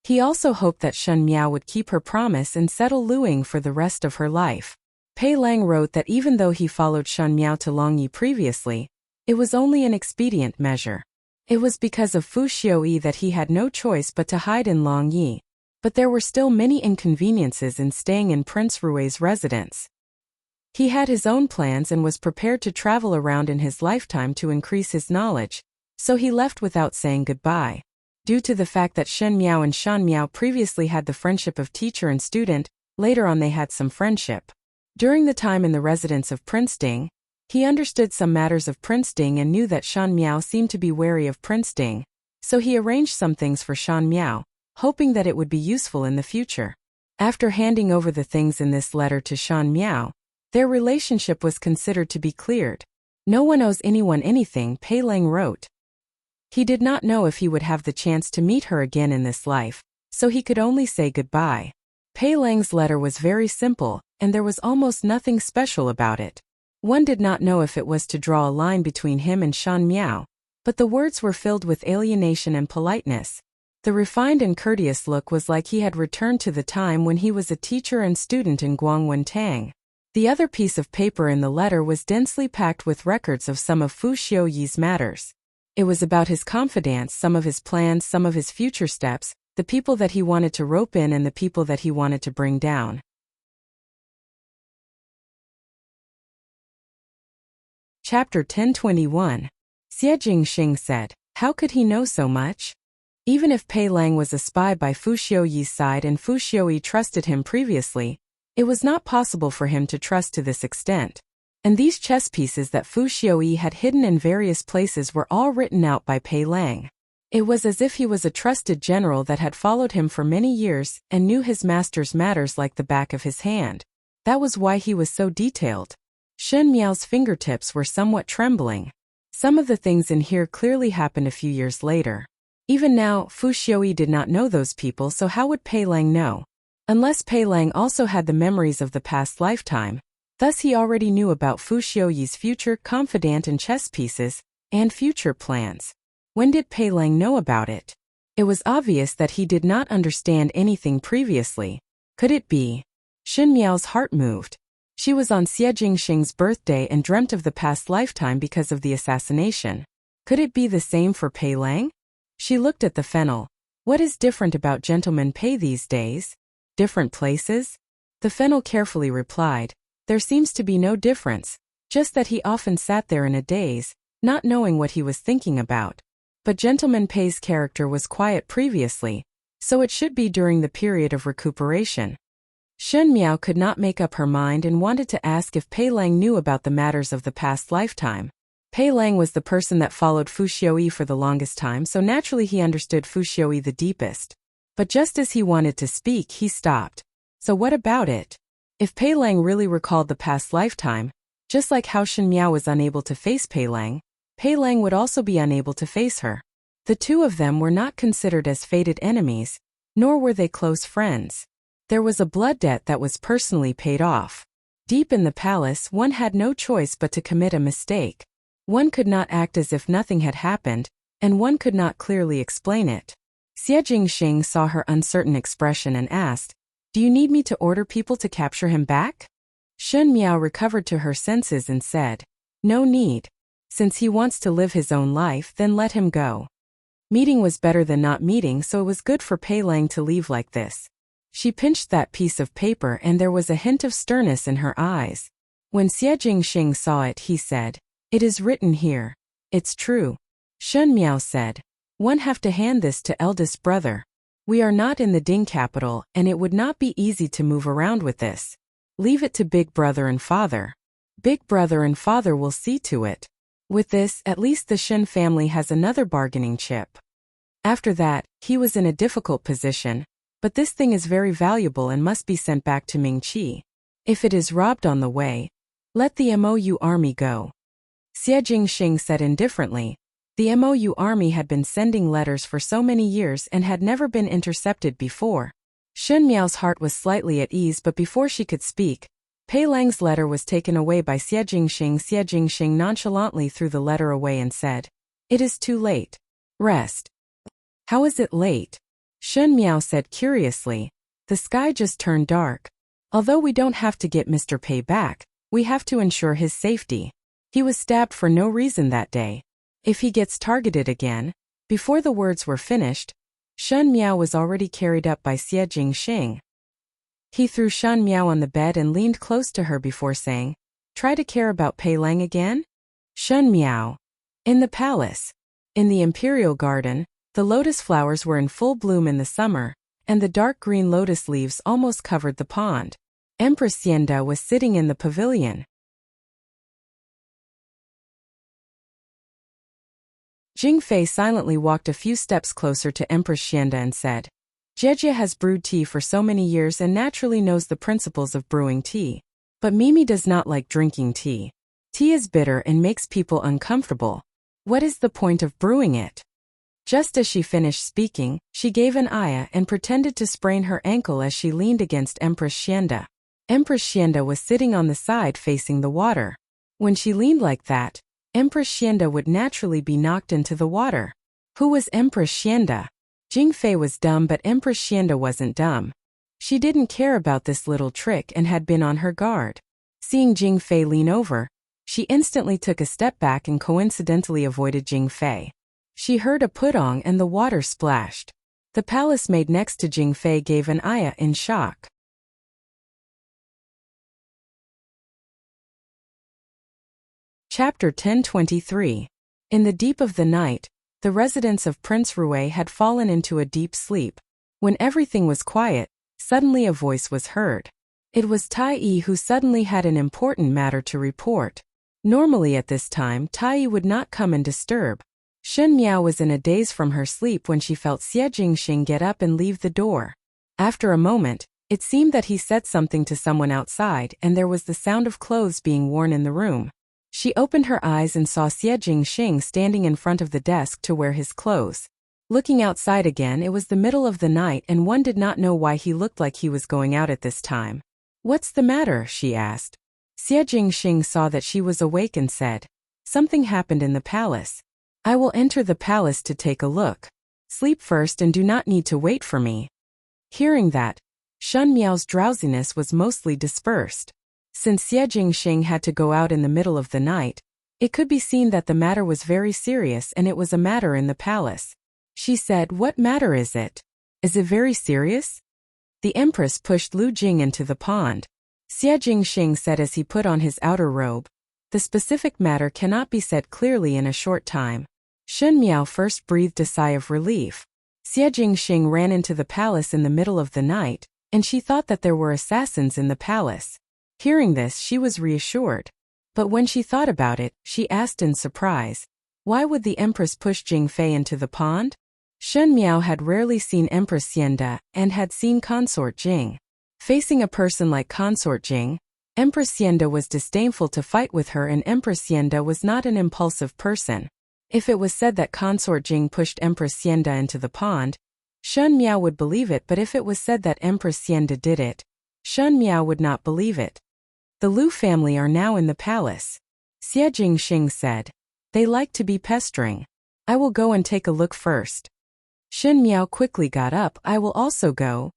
He also hoped that Shen Miao would keep her promise and settle Luing for the rest of her life. Pei Lang wrote that even though he followed Shen Miao to Longyi previously, it was only an expedient measure. It was because of Fu Xiuyi that he had no choice but to hide in Longyi. But there were still many inconveniences in staying in Prince Rui's residence. He had his own plans and was prepared to travel around in his lifetime to increase his knowledge, so he left without saying goodbye. Due to the fact that Shen Miao and Shan Miao previously had the friendship of teacher and student, later on they had some friendship. During the time in the residence of Prince Ding, he understood some matters of Prince Ding and knew that Shan Miao seemed to be wary of Prince Ding, so he arranged some things for Shan Miao, hoping that it would be useful in the future. After handing over the things in this letter to Shan Miao, their relationship was considered to be cleared. No one owes anyone anything, Pei Lang wrote. He did not know if he would have the chance to meet her again in this life, so he could only say goodbye. Pei Lang's letter was very simple, and there was almost nothing special about it. One did not know if it was to draw a line between him and Shan Miao, but the words were filled with alienation and politeness. The refined and courteous look was like he had returned to the time when he was a teacher and student in Guangwentang. The other piece of paper in the letter was densely packed with records of some of Fu Xiuyi's matters. It was about his confidants, some of his plans, some of his future steps, the people that he wanted to rope in and the people that he wanted to bring down. Chapter 1021. Xie Jingxing said, "How could he know so much?" Even if Pei Lang was a spy by Fu Xiuyi's side and Fu Xiuyi trusted him previously, it was not possible for him to trust to this extent. And these chess pieces that Fu Xiuyi had hidden in various places were all written out by Pei Lang. It was as if he was a trusted general that had followed him for many years and knew his master's matters like the back of his hand. That was why he was so detailed. Shen Miao's fingertips were somewhat trembling. Some of the things in here clearly happened a few years later. Even now, Fu Xiuyi did not know those people, so how would Pei Lang know? Unless Pei Lang also had the memories of the past lifetime. Thus he already knew about Fu Xiuyi's future confidant and chess pieces, and future plans. When did Pei Lang know about it? It was obvious that he did not understand anything previously. Could it be? Shen Miao's heart moved. She was on Xie Jingxing's birthday and dreamt of the past lifetime because of the assassination. Could it be the same for Pei Lang? She looked at the Fennel. What is different about Gentleman Pei these days? Different places? The Fennel carefully replied, there seems to be no difference, just that he often sat there in a daze, not knowing what he was thinking about. But Gentleman Pei's character was quiet previously, so it should be during the period of recuperation. Shen Miao could not make up her mind and wanted to ask if Pei Lang knew about the matters of the past lifetime. Pei Lang was the person that followed Fu Xiuyi for the longest time, so naturally he understood Fu Xiuyi the deepest. But just as he wanted to speak, he stopped. So what about it? If Pei Lang really recalled the past lifetime, just like how Shen Miao was unable to face Pei Lang would also be unable to face her. The two of them were not considered as fated enemies, nor were they close friends. There was a blood debt that was personally paid off. Deep in the palace, one had no choice but to commit a mistake. One could not act as if nothing had happened, and one could not clearly explain it. Xie Jingxing saw her uncertain expression and asked, "Do you need me to order people to capture him back?" Shen Miao recovered to her senses and said, "No need. Since he wants to live his own life, then let him go." Meeting was better than not meeting, so it was good for Pei Lang to leave like this. She pinched that piece of paper and there was a hint of sternness in her eyes. When Xie Jingxing saw it, he said, "It is written here. It's true." Shen Miao said, "One have to hand this to eldest brother. We are not in the Ding capital and it would not be easy to move around with this. Leave it to big brother and father. Big brother and father will see to it. With this, at least the Shen family has another bargaining chip." After that, he was in a difficult position, but this thing is very valuable and must be sent back to Mingqi. If it is robbed on the way, let the MOU army go. Xie Jingxing said indifferently. The MOU army had been sending letters for so many years and had never been intercepted before. Shen Miao's heart was slightly at ease, but before she could speak, Pei Lang's letter was taken away by Xie Jingxing. Xie Jingxing nonchalantly threw the letter away and said, "It is too late. Rest." "How is it late?" Shen Miao said curiously. "The sky just turned dark. Although we don't have to get Mr. Pei back, we have to ensure his safety. He was stabbed for no reason that day. If he gets targeted again..." Before the words were finished, Shen Miao was already carried up by Xie Jingxing. He threw Shen Miao on the bed and leaned close to her before saying, "Try to care about Pei Lang again?" Shen Miao. In the palace. In the imperial garden, the lotus flowers were in full bloom in the summer, and the dark green lotus leaves almost covered the pond. Empress Xianda was sitting in the pavilion. Jing Fei silently walked a few steps closer to Empress Xianda and said, "Jejia has brewed tea for so many years and naturally knows the principles of brewing tea. But Mimi does not like drinking tea. Tea is bitter and makes people uncomfortable. What is the point of brewing it?" Just as she finished speaking, she gave an ayah and pretended to sprain her ankle as she leaned against Empress Xianda. Empress Xianda was sitting on the side facing the water. When she leaned like that, Empress Xianda would naturally be knocked into the water. Who was Empress Xianda? Jing Fei was dumb, but Empress Xianda wasn't dumb. She didn't care about this little trick and had been on her guard. Seeing Jing Fei lean over, she instantly took a step back and coincidentally avoided Jing Fei. She heard a putong and the water splashed. The palace maid next to Jing Fei gave an ayah in shock. Chapter 1023. In the deep of the night, the residents of Prince Rui had fallen into a deep sleep. When everything was quiet, suddenly a voice was heard. It was Tai Yi, who suddenly had an important matter to report. Normally at this time, Tai Yi would not come and disturb. Shen Miao was in a daze from her sleep when she felt Xie Jingxing get up and leave the door. After a moment, it seemed that he said something to someone outside and there was the sound of clothes being worn in the room. She opened her eyes and saw Xie Jingxing standing in front of the desk to wear his clothes. Looking outside again, it was the middle of the night and one did not know why he looked like he was going out at this time. "What's the matter?" she asked. Xie Jingxing saw that she was awake and said, "Something happened in the palace. I will enter the palace to take a look. Sleep first and do not need to wait for me." Hearing that, Shen Miao's drowsiness was mostly dispersed. Since Xie Jingxing had to go out in the middle of the night, it could be seen that the matter was very serious and it was a matter in the palace. She said, "What matter is it? Is it very serious?" The Empress pushed Lu Jing into the pond. Xie Jingxing said as he put on his outer robe, "The specific matter cannot be said clearly in a short time." Shen Miao first breathed a sigh of relief. Xie Jingxing ran into the palace in the middle of the night, and she thought that there were assassins in the palace. Hearing this, she was reassured. But when she thought about it, she asked in surprise, why would the Empress push Jing Fei into the pond? Shen Miao had rarely seen Empress Xianda and had seen consort Jing Facing a person like Consort Jing, Empress Xianda was disdainful to fight with her, and Empress Xianda was not an impulsive person. If it was said that Consort Jing pushed Empress Xianda into the pond, Shen Miao would believe it, but if it was said that Empress Xianda did it, Shen Miao would not believe it. The Lu family are now in the palace, Xie Jingxing said. They like to be pestering. I will go and take a look first. Shen Miao quickly got up. I will also go.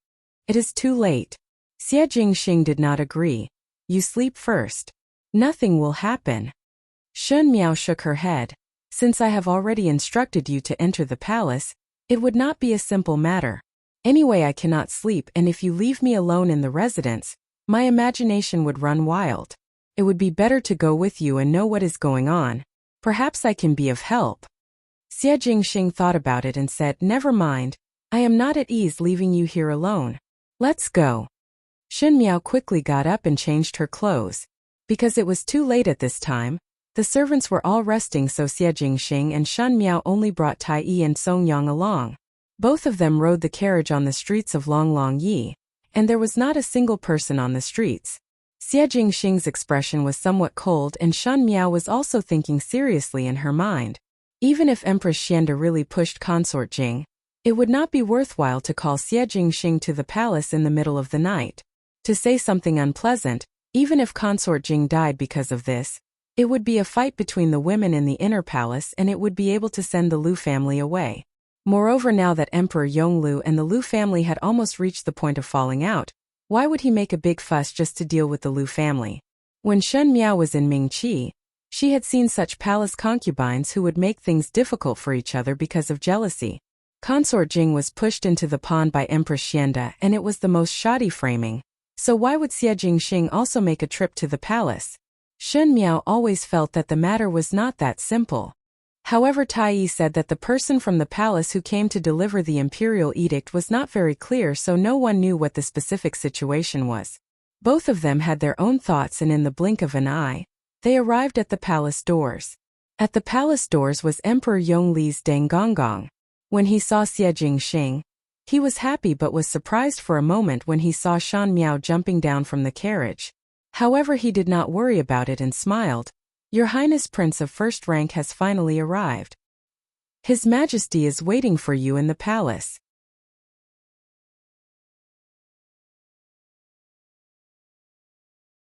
It is too late. Xie Jingxing did not agree. You sleep first. Nothing will happen. Shen Miao shook her head. Since I have already instructed you to enter the palace, it would not be a simple matter. Anyway, I cannot sleep, and if you leave me alone in the residence, my imagination would run wild. It would be better to go with you and know what is going on. Perhaps I can be of help. Xie Jingxing thought about it and said, never mind, I am not at ease leaving you here alone. Let's go. Shen Miao quickly got up and changed her clothes. Because it was too late at this time, the servants were all resting, so Xie Jingxing and Shen Miao only brought Tai Yi and Song Yang along. Both of them rode the carriage on the streets of Long Yi, and there was not a single person on the streets. Xie Jingxing's expression was somewhat cold, and Shen Miao was also thinking seriously in her mind. Even if Empress Xianda really pushed Consort Jing, it would not be worthwhile to call Xie Jingxing to the palace in the middle of the night. To say something unpleasant, even if Consort Jing died because of this, it would be a fight between the women in the inner palace, and it would be able to send the Lu family away. Moreover, now that Emperor Yonglu and the Lu family had almost reached the point of falling out, why would he make a big fuss just to deal with the Lu family? When Shen Miao was in Mingqi, she had seen such palace concubines who would make things difficult for each other because of jealousy. Consort Jing was pushed into the pond by Empress Xianda, and it was the most shoddy framing. So why would Xie Jingxing also make a trip to the palace? Shen Miao always felt that the matter was not that simple. However, Tai Yi said that the person from the palace who came to deliver the imperial edict was not very clear, so no one knew what the specific situation was. Both of them had their own thoughts, and in the blink of an eye, they arrived at the palace doors. At the palace doors was Emperor Yongli's Deng Gonggong. When he saw Xie Jingxing, he was happy but was surprised for a moment when he saw Shen Miao jumping down from the carriage. However, he did not worry about it and smiled. Your Highness, Prince of First Rank has finally arrived. His Majesty is waiting for you in the palace.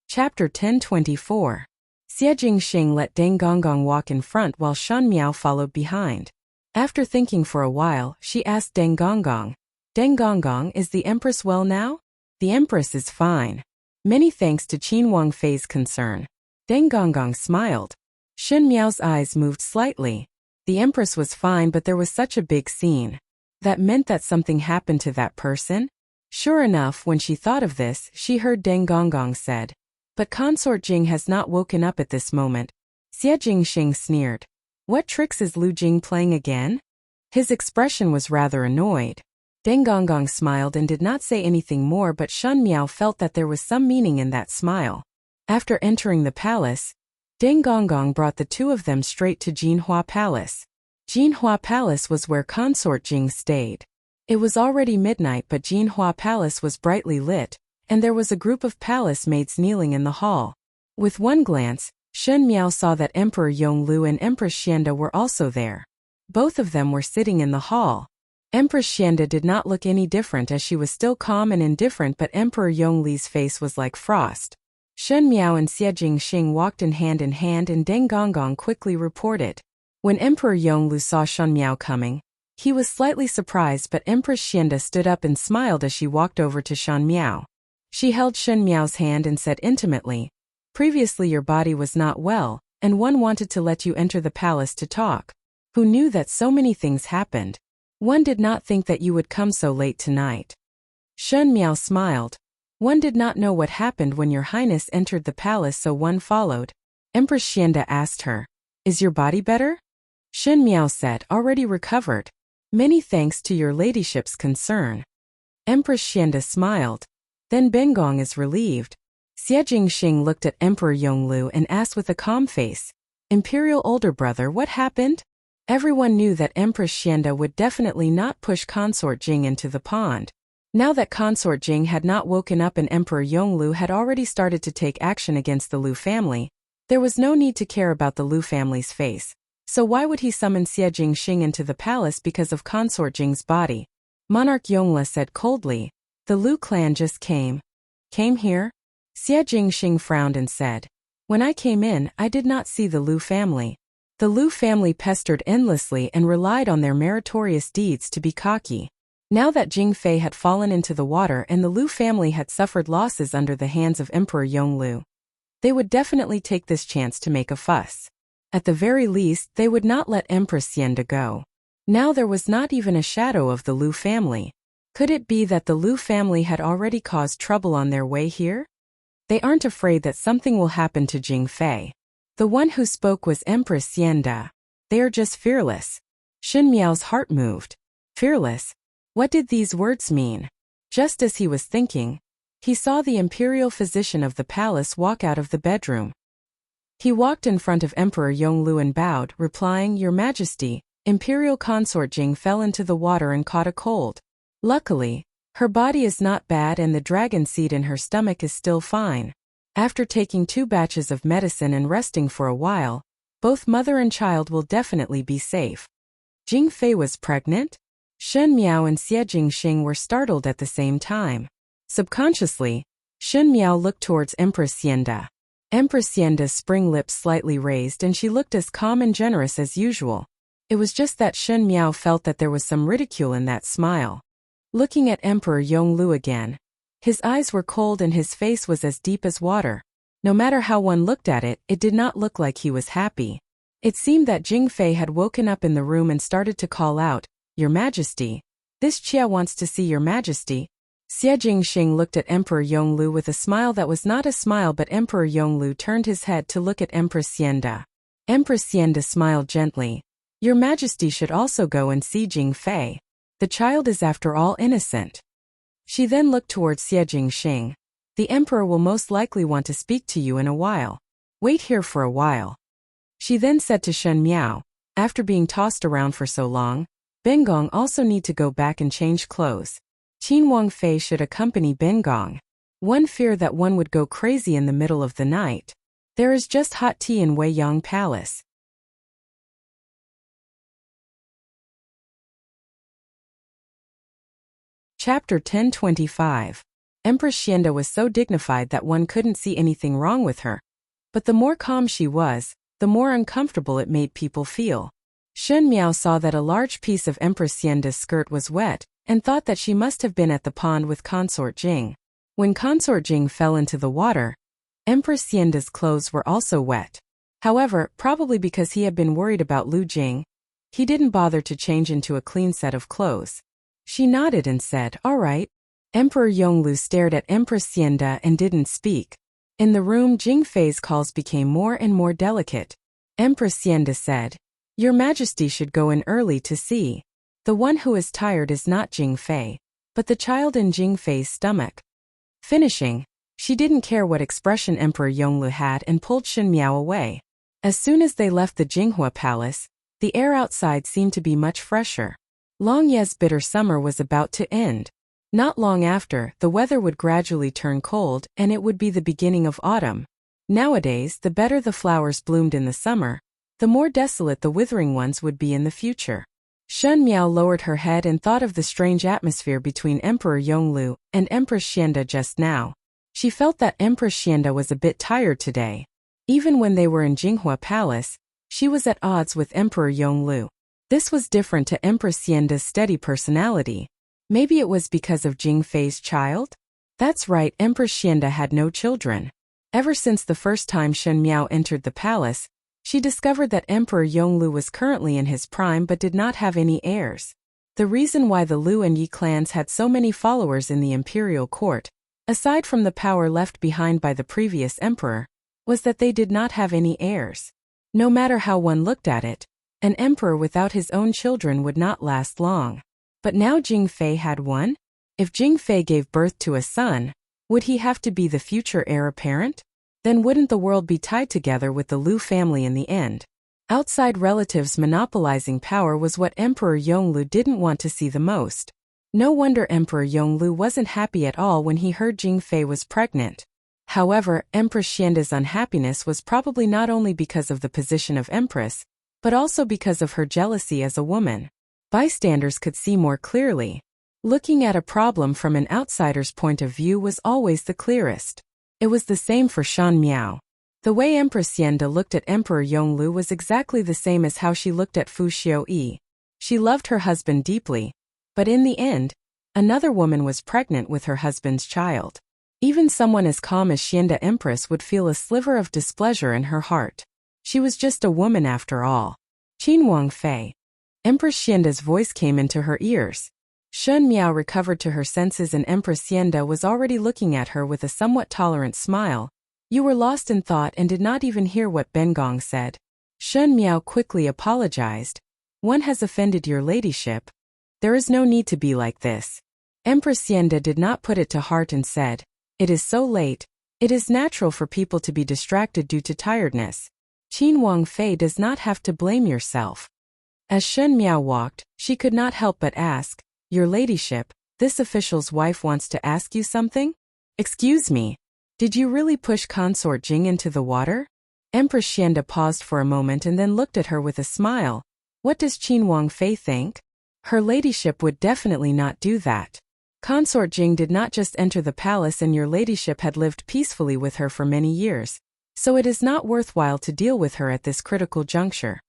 Chapter 1024. Xie Jingxing let Deng Gonggong walk in front while Shen Miao followed behind. After thinking for a while, she asked Deng Gonggong, Deng Gonggong, is the Empress well now? The Empress is fine. Many thanks to Qin Wangfei's concern. Deng Gonggong smiled. Shen Miao's eyes moved slightly. The Empress was fine, but there was such a big scene. That meant that something happened to that person? Sure enough, when she thought of this, she heard Deng Gonggong said, but Consort Jing has not woken up at this moment. Xie Jingxing sneered. What tricks is Lu Jing playing again? His expression was rather annoyed. Deng Gonggong smiled and did not say anything more, but Shen Miao felt that there was some meaning in that smile. After entering the palace, Deng Gonggong brought the two of them straight to Jinhua Palace. Jinhua Palace was where Consort Jing stayed. It was already midnight, but Jinhua Palace was brightly lit, and there was a group of palace maids kneeling in the hall. With one glance, Shen Miao saw that Emperor Yonglu and Empress Xianda were also there. Both of them were sitting in the hall. Empress Xianda did not look any different, as she was still calm and indifferent, but Emperor Yongli's face was like frost. Shen Miao and Xie Jingxing walked in hand, and Deng Gonggong quickly reported. When Emperor Yonglu saw Shen Miao coming, he was slightly surprised, but Empress Xianda stood up and smiled as she walked over to Shen Miao. She held Shen Miao's hand and said intimately, previously your body was not well, and one wanted to let you enter the palace to talk. Who knew that so many things happened? One did not think that you would come so late tonight. Shen Miao smiled. One did not know what happened when your Highness entered the palace, so one followed. Empress Xianda asked her, is your body better? Shen Miao said, already recovered. Many thanks to your ladyship's concern. Empress Xianda smiled. Then Bengong is relieved. Xie Jingxing looked at Emperor Yonglu and asked with a calm face, Imperial older brother, what happened? Everyone knew that Empress Xianda would definitely not push Consort Jing into the pond. Now that Consort Jing had not woken up and Emperor Yonglu had already started to take action against the Lu family, there was no need to care about the Lu family's face. So why would he summon Xie Jingxing into the palace because of Consort Jing's body? Monarch Yongla said coldly, "The Lu clan just came." "Came here?" Xie Jingxing frowned and said, "When I came in, I did not see the Lu family." The Lu family pestered endlessly and relied on their meritorious deeds to be cocky. Now that Jing Fei had fallen into the water and the Lu family had suffered losses under the hands of Emperor Yonglu, they would definitely take this chance to make a fuss. At the very least, they would not let Empress Xianda go. Now there was not even a shadow of the Lu family. Could it be that the Lu family had already caused trouble on their way here? They aren't afraid that something will happen to Jing Fei. The one who spoke was Empress Xianda. They are just fearless. Shen Miao's heart moved. Fearless? What did these words mean? Just as he was thinking, he saw the imperial physician of the palace walk out of the bedroom. He walked in front of Emperor Yonglu and bowed, replying, "Your Majesty, Imperial Consort Jing fell into the water and caught a cold. Luckily, her body is not bad and the dragon seed in her stomach is still fine. After taking 2 batches of medicine and resting for a while, both mother and child will definitely be safe." Jing Fei was pregnant? Shen Miao and Xie Jingxing were startled at the same time. Subconsciously, Shen Miao looked towards Empress Xianda. Empress Xianda's spring lips slightly raised and she looked as calm and generous as usual. It was just that Shen Miao felt that there was some ridicule in that smile. Looking at Emperor Yonglu again, his eyes were cold and his face was as deep as water. No matter how one looked at it, it did not look like he was happy. It seemed that Jing Fei had woken up in the room and started to call out, "Your Majesty, this Chia wants to see Your Majesty." Xie Jingxing looked at Emperor Yonglu with a smile that was not a smile, but Emperor Yonglu turned his head to look at Empress Xianda. Empress Xianda smiled gently. "Your Majesty should also go and see Jing Fei. The child is after all innocent." She then looked towards Xie Jingxing. "The Emperor will most likely want to speak to you in a while. Wait here for a while." She then said to Shen Miao, "After being tossed around for so long, Bengong also need to go back and change clothes. Qin Wang Fei should accompany Bengong. One fear that one would go crazy in the middle of the night. There is just hot tea in Weiyang Palace." Chapter 1025. Empress Xianda was so dignified that one couldn't see anything wrong with her. But the more calm she was, the more uncomfortable it made people feel. Shen Miao saw that a large piece of Empress Xianda's skirt was wet, and thought that she must have been at the pond with Consort Jing. When Consort Jing fell into the water, Empress Xianda's clothes were also wet. However, probably because he had been worried about Lu Jing, he didn't bother to change into a clean set of clothes. She nodded and said, "All right." Emperor Yonglu stared at Empress Xianda and didn't speak. In the room, Jing Fei's calls became more and more delicate. Empress Xianda said, "Your Majesty should go in early to see. The one who is tired is not Jing Fei, but the child in Jing Fei's stomach." Finishing, she didn't care what expression Emperor Yonglu had and pulled Shen Miao away. As soon as they left the Jinghua Palace, the air outside seemed to be much fresher. Long Ye's bitter summer was about to end. Not long after, the weather would gradually turn cold and it would be the beginning of autumn. Nowadays, the better the flowers bloomed in the summer, the more desolate the withering ones would be in the future. Shen Miao lowered her head and thought of the strange atmosphere between Emperor Yonglu and Empress Xianda just now. She felt that Empress Xianda was a bit tired today. Even when they were in Jinghua Palace, she was at odds with Emperor Yonglu. This was different to Empress Xianda's steady personality. Maybe it was because of Jing Fei's child? That's right, Empress Xianda had no children. Ever since the first time Shen Miao entered the palace, she discovered that Emperor Yonglu was currently in his prime but did not have any heirs. The reason why the Lu and Yi clans had so many followers in the imperial court, aside from the power left behind by the previous emperor, was that they did not have any heirs. No matter how one looked at it, an emperor without his own children would not last long. But now Jing Fei had one? If Jing Fei gave birth to a son, would he have to be the future heir apparent? Then wouldn't the world be tied together with the Lu family in the end? Outside relatives monopolizing power was what Emperor Yonglu didn't want to see the most. No wonder Emperor Yonglu wasn't happy at all when he heard Jing Fei was pregnant. However, Empress Xianda's unhappiness was probably not only because of the position of Empress, but also because of her jealousy as a woman. Bystanders could see more clearly. Looking at a problem from an outsider's point of view was always the clearest. It was the same for Shan Miao. The way Empress Xianda looked at Emperor Yonglu was exactly the same as how she looked at Fu Xiuyi. She loved her husband deeply, but in the end, another woman was pregnant with her husband's child. Even someone as calm as Xianda Empress would feel a sliver of displeasure in her heart. She was just a woman after all. Qin Wangfei. Empress Xianda's voice came into her ears. Shen Miao recovered to her senses and Empress Xianda was already looking at her with a somewhat tolerant smile. You were lost in thought and did not even hear what Ben Gong said. Shen Miao quickly apologized. One has offended your ladyship. There is no need to be like this. Empress Xianda did not put it to heart and said, It is so late. It is natural for people to be distracted due to tiredness. Qin Wangfei does not have to blame yourself. As Shen Miao walked, she could not help but ask, Your ladyship, this official's wife wants to ask you something? Excuse me. Did you really push Consort Jing into the water? Empress Xianda paused for a moment and then looked at her with a smile. What does Qin Wangfei think? Her ladyship would definitely not do that. Consort Jing did not just enter the palace and your ladyship had lived peacefully with her for many years, so it is not worthwhile to deal with her at this critical juncture.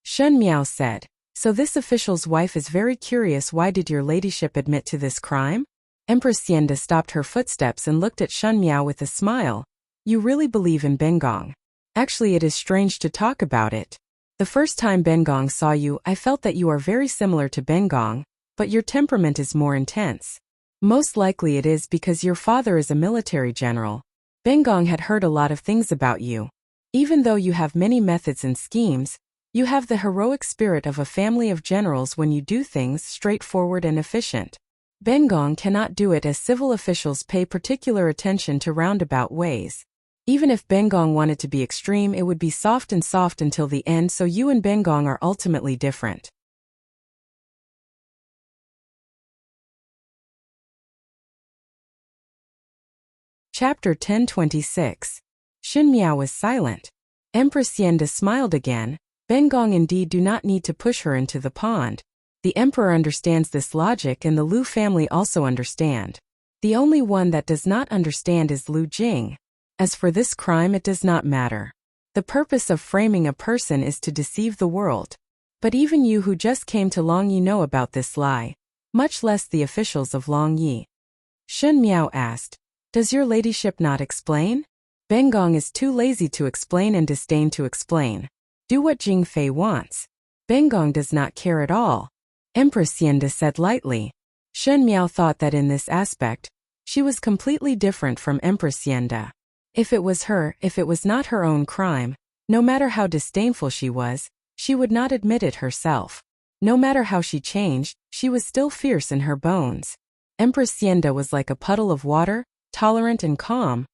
Shen Miao said, So this official's wife is very curious. Why did your ladyship admit to this crime? Empress Xianda stopped her footsteps and looked at Shen Miao with a smile. You really believe in Ben Gong? Actually, it is strange to talk about it. The first time Ben Gong saw you, I felt that you are very similar to Ben Gong, but your temperament is more intense. Most likely it is because your father is a military general. Ben Gong had heard a lot of things about you. Even though you have many methods and schemes, you have the heroic spirit of a family of generals when you do things straightforward and efficient. Ben Gong cannot do it as civil officials pay particular attention to roundabout ways. Even if Ben Gong wanted to be extreme, it would be soft and soft until the end, so you and Ben Gong are ultimately different. Chapter 1026. Shen Miao was silent. Empress Xianda smiled again. Ben Gong indeed do not need to push her into the pond. The emperor understands this logic and the Lu family also understand. The only one that does not understand is Lu Jing. As for this crime, it does not matter. The purpose of framing a person is to deceive the world. But even you who just came to Longyi know about this lie, much less the officials of Longyi. Shen Miao asked, Does your ladyship not explain? Ben Gong is too lazy to explain and disdain to explain. Do what Jing Fei wants. Ben Gong does not care at all. Empress Xianda said lightly. Shen Miao thought that in this aspect, she was completely different from Empress Xianda. If it was not her own crime, no matter how disdainful she would not admit it herself. No matter how she changed, she was still fierce in her bones. Empress Xianda was like a puddle of water, tolerant and calm,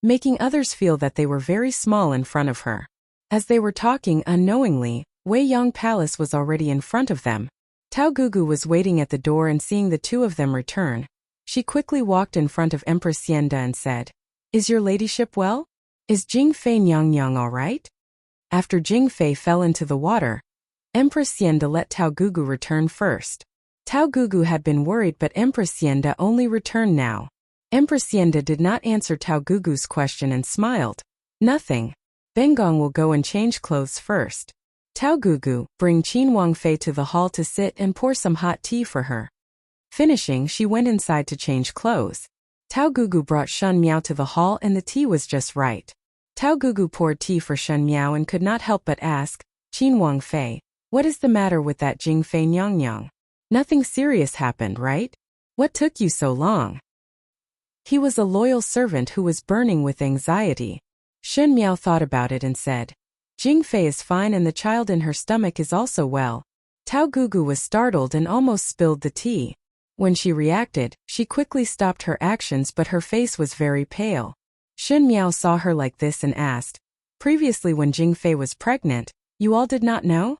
making others feel that they were very small in front of her. As they were talking unknowingly, Weiyang Palace was already in front of them. Tao Gugu was waiting at the door and seeing the two of them return, she quickly walked in front of Empress Xianda and said, Is your ladyship well? Is Jing Fei Nyang all right? After Jing Fei fell into the water, Empress Xianda let Tao Gugu return first. Tao Gugu had been worried, but Empress Xianda only returned now. Empress Xianda did not answer Tao Gugu's question and smiled. Nothing. Ben Gong will go and change clothes first. Tao Gugu, bring Qin Wangfei to the hall to sit and pour some hot tea for her. Finishing, she went inside to change clothes. Tao Gugu brought Shen Miao to the hall and the tea was just right. Tao Gugu poured tea for Shen Miao and could not help but ask, Qin Wangfei, what is the matter with that Jing Fei Nyang? Nothing serious happened, right? What took you so long? He was a loyal servant who was burning with anxiety. Shen Miao thought about it and said, Jing Fei is fine and the child in her stomach is also well. Tao Gugu was startled and almost spilled the tea. When she reacted, she quickly stopped her actions, but her face was very pale. Shen Miao saw her like this and asked, previously when Jing Fei was pregnant, you all did not know?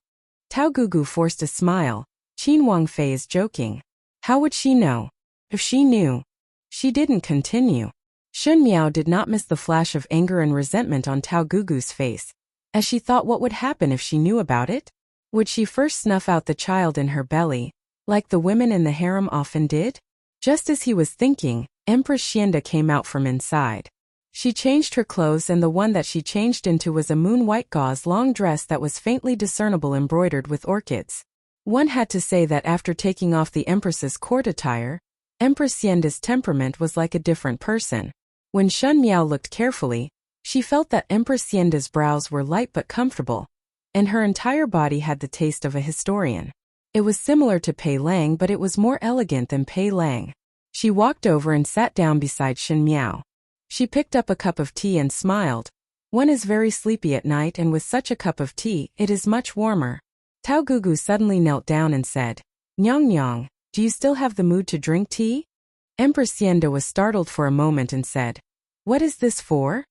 Tao Gugu forced a smile. Qin Wangfei is joking. How would she know? If she knew. She didn't continue. Shun Miao did not miss the flash of anger and resentment on Tao Gugu's face, as she thought what would happen if she knew about it. Would she first snuff out the child in her belly, like the women in the harem often did? Just as he was thinking, Empress Xianda came out from inside. She changed her clothes, and the one that she changed into was a moon-white gauze long dress that was faintly discernible, embroidered with orchids. One had to say that after taking off the Empress's court attire, Empress Xianda's temperament was like a different person. When Shun Miao looked carefully, she felt that Empress Xianda's brows were light but comfortable, and her entire body had the taste of a historian. It was similar to Pei Lang, but it was more elegant than Pei Lang. She walked over and sat down beside Shun Miao. She picked up a cup of tea and smiled. One is very sleepy at night, and with such a cup of tea, it is much warmer. Tao Gugu suddenly knelt down and said, "Nyang Nyang, do you still have the mood to drink tea?" Empress Xianda was startled for a moment and said, "What is this for?"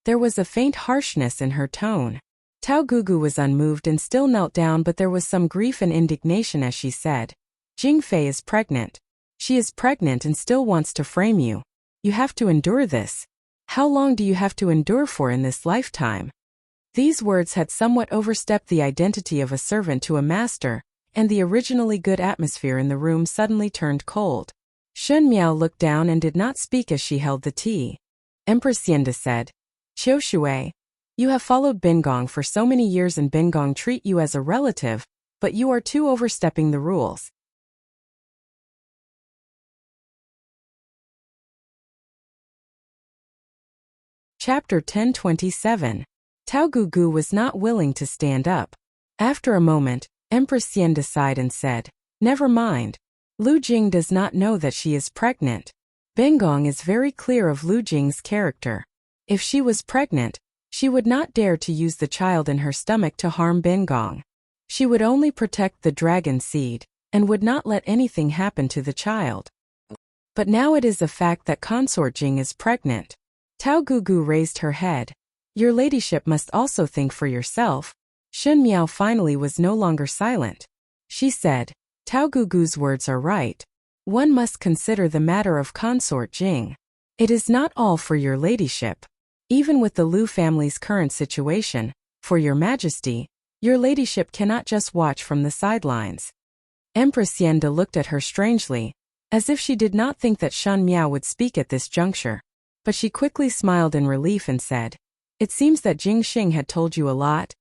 There was a faint harshness in her tone. Tao Gugu was unmoved and still knelt down, but there was some grief and indignation as she said, "Jing Fei is pregnant. She is pregnant and still wants to frame you. You have to endure this. How long do you have to endure for in this lifetime?" These words had somewhat overstepped the identity of a servant to a master, and the originally good atmosphere in the room suddenly turned cold. Shun Miao looked down and did not speak as she held the tea. Empress Xianda said, "Qiu Shui, you have followed Bingong for so many years and Bingong treat you as a relative, but you are too overstepping the rules." Chapter 1027. Tao Gugu was not willing to stand up. After a moment, Empress Xianda sighed and said, "Never mind. Lu Jing does not know that she is pregnant. Bingong is very clear of Lu Jing's character. If she was pregnant, she would not dare to use the child in her stomach to harm Bingong. She would only protect the dragon seed, and would not let anything happen to the child. But now it is a fact that Consort Jing is pregnant." Tao Gugu raised her head. "Your ladyship must also think for yourself." Shun Miao finally was no longer silent. She said, "Tao Gugu's words are right. One must consider the matter of Consort Jing. It is not all for your ladyship. Even with the Lu family's current situation, for your majesty, your ladyship cannot just watch from the sidelines." Empress Xianda looked at her strangely, as if she did not think that Shun Miao would speak at this juncture. But she quickly smiled in relief and said, "It seems that Jing Xing had told you a lot."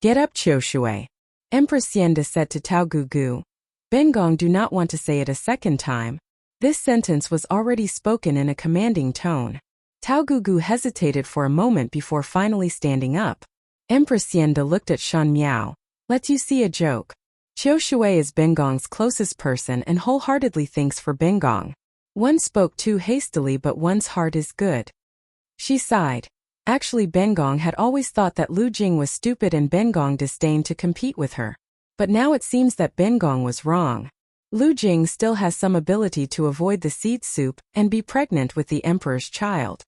"Get up, Qiu Shui," Empress Xianda said to Tao Gugu. "Bingong do not want to say it a second time." This sentence was already spoken in a commanding tone. Tao Gugu hesitated for a moment before finally standing up. Empress Xianda looked at Shun Miao. "Let you see a joke. Qiu Shui is Bingong's closest person and wholeheartedly thinks for Bingong. One spoke too hastily, but one's heart is good." She sighed. Actually, Bingong had always thought that Lu Jing was stupid and Bingong disdained to compete with her. But now it seems that Bingong was wrong. Lu Jing still has some ability to avoid the seed soup and be pregnant with the emperor's child.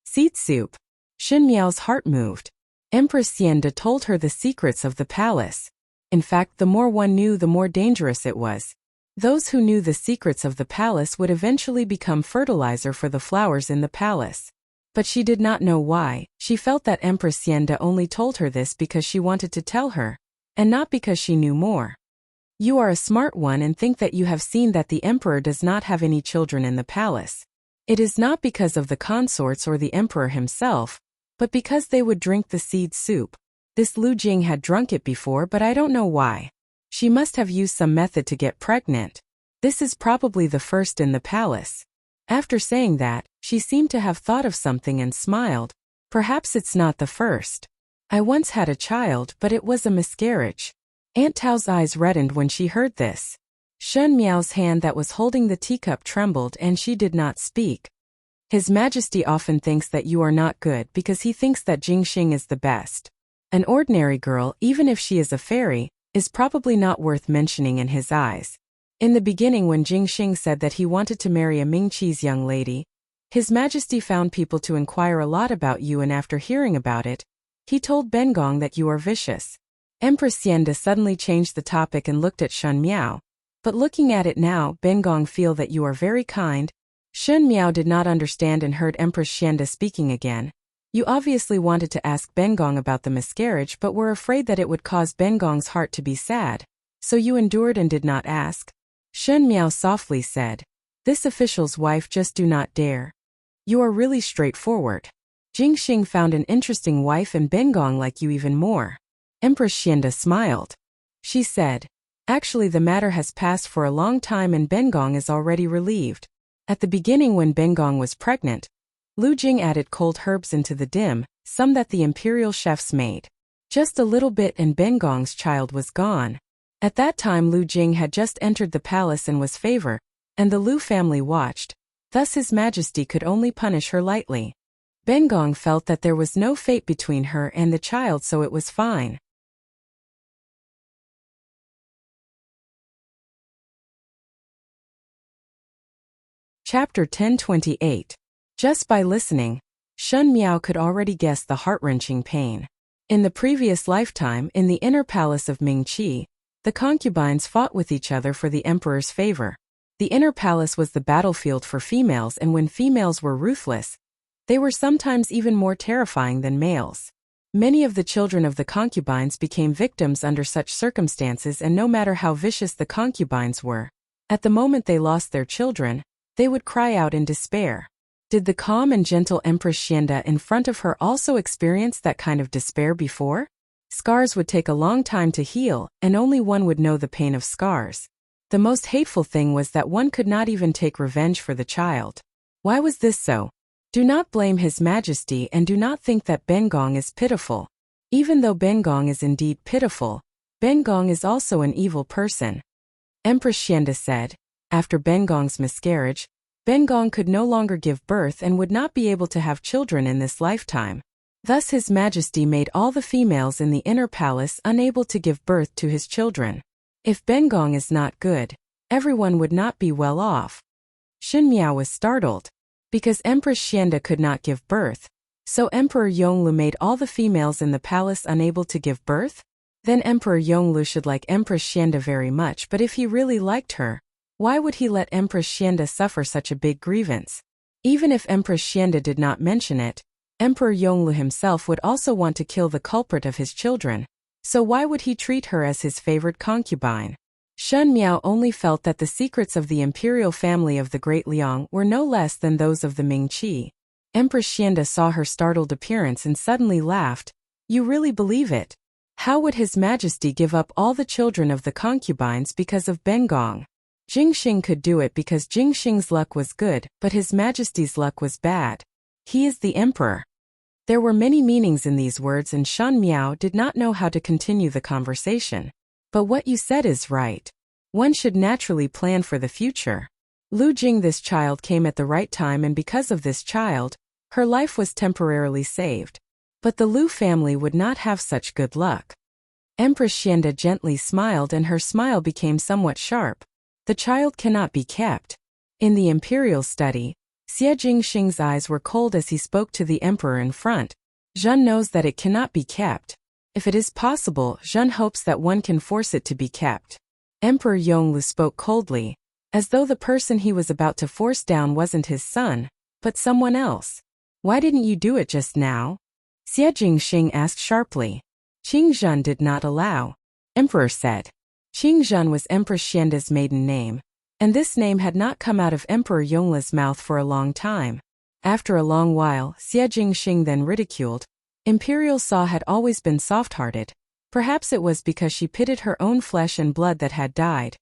Seed soup. Shun Miao's heart moved. Empress Xianda told her the secrets of the palace. In fact, the more one knew, the more dangerous it was. Those who knew the secrets of the palace would eventually become fertilizer for the flowers in the palace. But she did not know why. She felt that Empress Xianda only told her this because she wanted to tell her, and not because she knew more. "You are a smart one and think that you have seen that the emperor does not have any children in the palace. It is not because of the consorts or the emperor himself, but because they would drink the seed soup. This Lu Jing had drunk it before, but I don't know why. She must have used some method to get pregnant. This is probably the first in the palace." After saying that, she seemed to have thought of something and smiled. "Perhaps it's not the first. I once had a child, but it was a miscarriage." Aunt Tao's eyes reddened when she heard this. Shun Miao's hand that was holding the teacup trembled and she did not speak. "His Majesty often thinks that you are not good because he thinks that Jing Xing is the best. An ordinary girl, even if she is a fairy, is probably not worth mentioning in his eyes. In the beginning, when Jing Xing said that he wanted to marry a Mingqi's young lady, His Majesty found people to inquire a lot about you, and after hearing about it, he told Bengong that you are vicious." Empress Xianda suddenly changed the topic and looked at Shun Miao. But looking at it now, Bengong feel that you are very kind. Shen Miao did not understand and heard Empress Xianda speaking again. You obviously wanted to ask Bengong about the miscarriage but were afraid that it would cause Bengong's heart to be sad. So you endured and did not ask? Shen Miao softly said. This official's wife just do not dare. You are really straightforward. Jingxing found an interesting wife and Bengong like you even more. Empress Xianda smiled. She said, actually the matter has passed for a long time and Bengong is already relieved. At the beginning when Bengong was pregnant, Lu Jing added cold herbs into the dim, some that the imperial chefs made. Just a little bit and Bengong's child was gone. At that time Lu Jing had just entered the palace and was favor, and the Lu family watched, thus His Majesty could only punish her lightly. Bengong felt that there was no fate between her and the child so it was fine. Chapter 1028. Just by listening, Shen Miao could already guess the heart-wrenching pain. In the previous lifetime, in the inner palace of Mingqi, the concubines fought with each other for the emperor's favor. The inner palace was the battlefield for females, and when females were ruthless, they were sometimes even more terrifying than males. Many of the children of the concubines became victims under such circumstances, and no matter how vicious the concubines were, at the moment they lost their children, they would cry out in despair. Did the calm and gentle Empress Xianda in front of her also experience that kind of despair before? Scars would take a long time to heal, and only one would know the pain of scars. The most hateful thing was that one could not even take revenge for the child. Why was this so? Do not blame His Majesty and do not think that Bengong is pitiful. Even though Bengong is indeed pitiful, Bengong is also an evil person. Empress Xianda said, after Bengong's miscarriage, Bengong could no longer give birth and would not be able to have children in this lifetime. Thus His Majesty made all the females in the inner palace unable to give birth to his children. If Bengong is not good, everyone would not be well off. Shen Miao was startled. Because Empress Xianda could not give birth, so Emperor Yonglu made all the females in the palace unable to give birth? Then Emperor Yonglu should like Empress Xianda very much, but if he really liked her, why would he let Empress Xianda suffer such a big grievance? Even if Empress Xianda did not mention it, Emperor Yonglu himself would also want to kill the culprit of his children. So why would he treat her as his favored concubine? Shen Miao only felt that the secrets of the imperial family of the Great Liang were no less than those of the Mingqi. Empress Xianda saw her startled appearance and suddenly laughed. You really believe it? How would His Majesty give up all the children of the concubines because of Bengong? Jingxing could do it because Jingxing's luck was good, but His Majesty's luck was bad. He is the emperor. There were many meanings in these words and Shen Miao did not know how to continue the conversation. But what you said is right. One should naturally plan for the future. Lu Jing, this child came at the right time, and because of this child, her life was temporarily saved. But the Lu family would not have such good luck. Empress Xianda gently smiled and her smile became somewhat sharp. The child cannot be kept. In the imperial study, Xie Jingxing's eyes were cold as he spoke to the emperor in front. Zhen knows that it cannot be kept. If it is possible, Zhen hopes that one can force it to be kept. Emperor Yonglu spoke coldly, as though the person he was about to force down wasn't his son, but someone else. Why didn't you do it just now? Xie Jingxing asked sharply. Qingzhen did not allow. Emperor said. Qingzhen was Empress Xianda's maiden name, and this name had not come out of Emperor Yonglu's mouth for a long time. After a long while, Xie Jingxing then ridiculed. Imperial Saw had always been soft-hearted. Perhaps it was because she pitied her own flesh and blood that had died.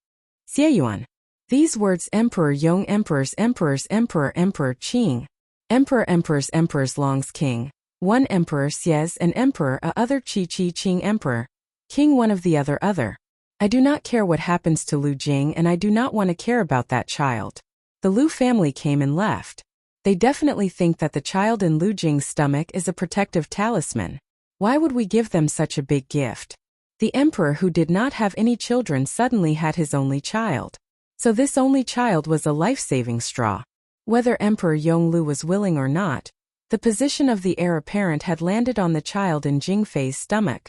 Xieyuan. These words Emperor Yong, Emperors, Emperors, Emperor, Emperor Qing. Emperor, Emperors, Emperors, Long's King. One Emperor Xies and Emperor a other Qi Qi Qing Emperor. King one of the other. I do not care what happens to Lu Jing and I do not want to care about that child. The Lu family came and left. They definitely think that the child in Lu Jing's stomach is a protective talisman. Why would we give them such a big gift? The emperor who did not have any children suddenly had his only child. So this only child was a life-saving straw. Whether Emperor Yonglu was willing or not, the position of the heir apparent had landed on the child in Jingfei's stomach.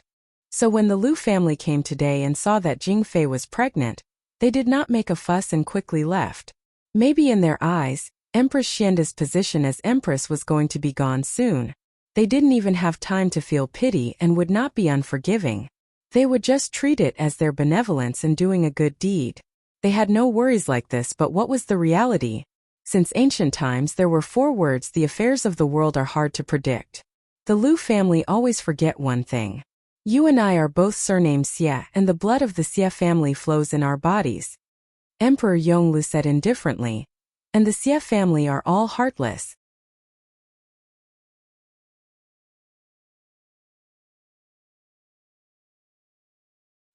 So when the Lu family came today and saw that Jingfei was pregnant, They did not make a fuss and quickly left. Maybe in their eyes, Empress Xianda's position as Empress was going to be gone soon. They didn't even have time to feel pity and would not be unforgiving. They would just treat it as their benevolence in doing a good deed. They had no worries like this, but what was the reality? Since ancient times there were 4 words: the affairs of the world are hard to predict. The Lu family always forget one thing. You and I are both surnamed Xie, and the blood of the Xie family flows in our bodies. Emperor Yonglu said indifferently. And the Xie family are all heartless.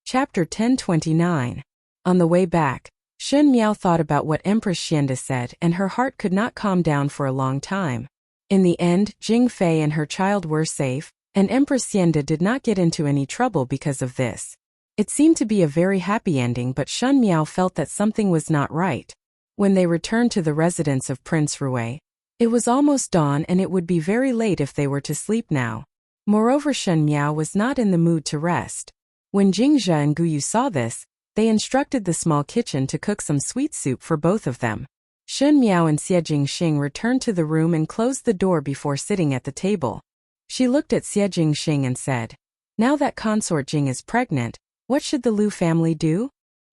Chapter 1029. On the way back, Shun Miao thought about what Empress Xianda said, and her heart could not calm down for a long time. In the end, Jing Fei and her child were safe, and Empress Xianda did not get into any trouble because of this. It seemed to be a very happy ending, but Shun Miao felt that something was not right. When they returned to the residence of Prince Rui, it was almost dawn and it would be very late if they were to sleep now. Moreover, Shun Miao was not in the mood to rest. When Jingzhe and Guyu saw this, they instructed the small kitchen to cook some sweet soup for both of them. Shun Miao and Xie Jingxing returned to the room and closed the door before sitting at the table. She looked at Xie Jingxing and said, "Now that consort Jing is pregnant, what should the Lu family do?"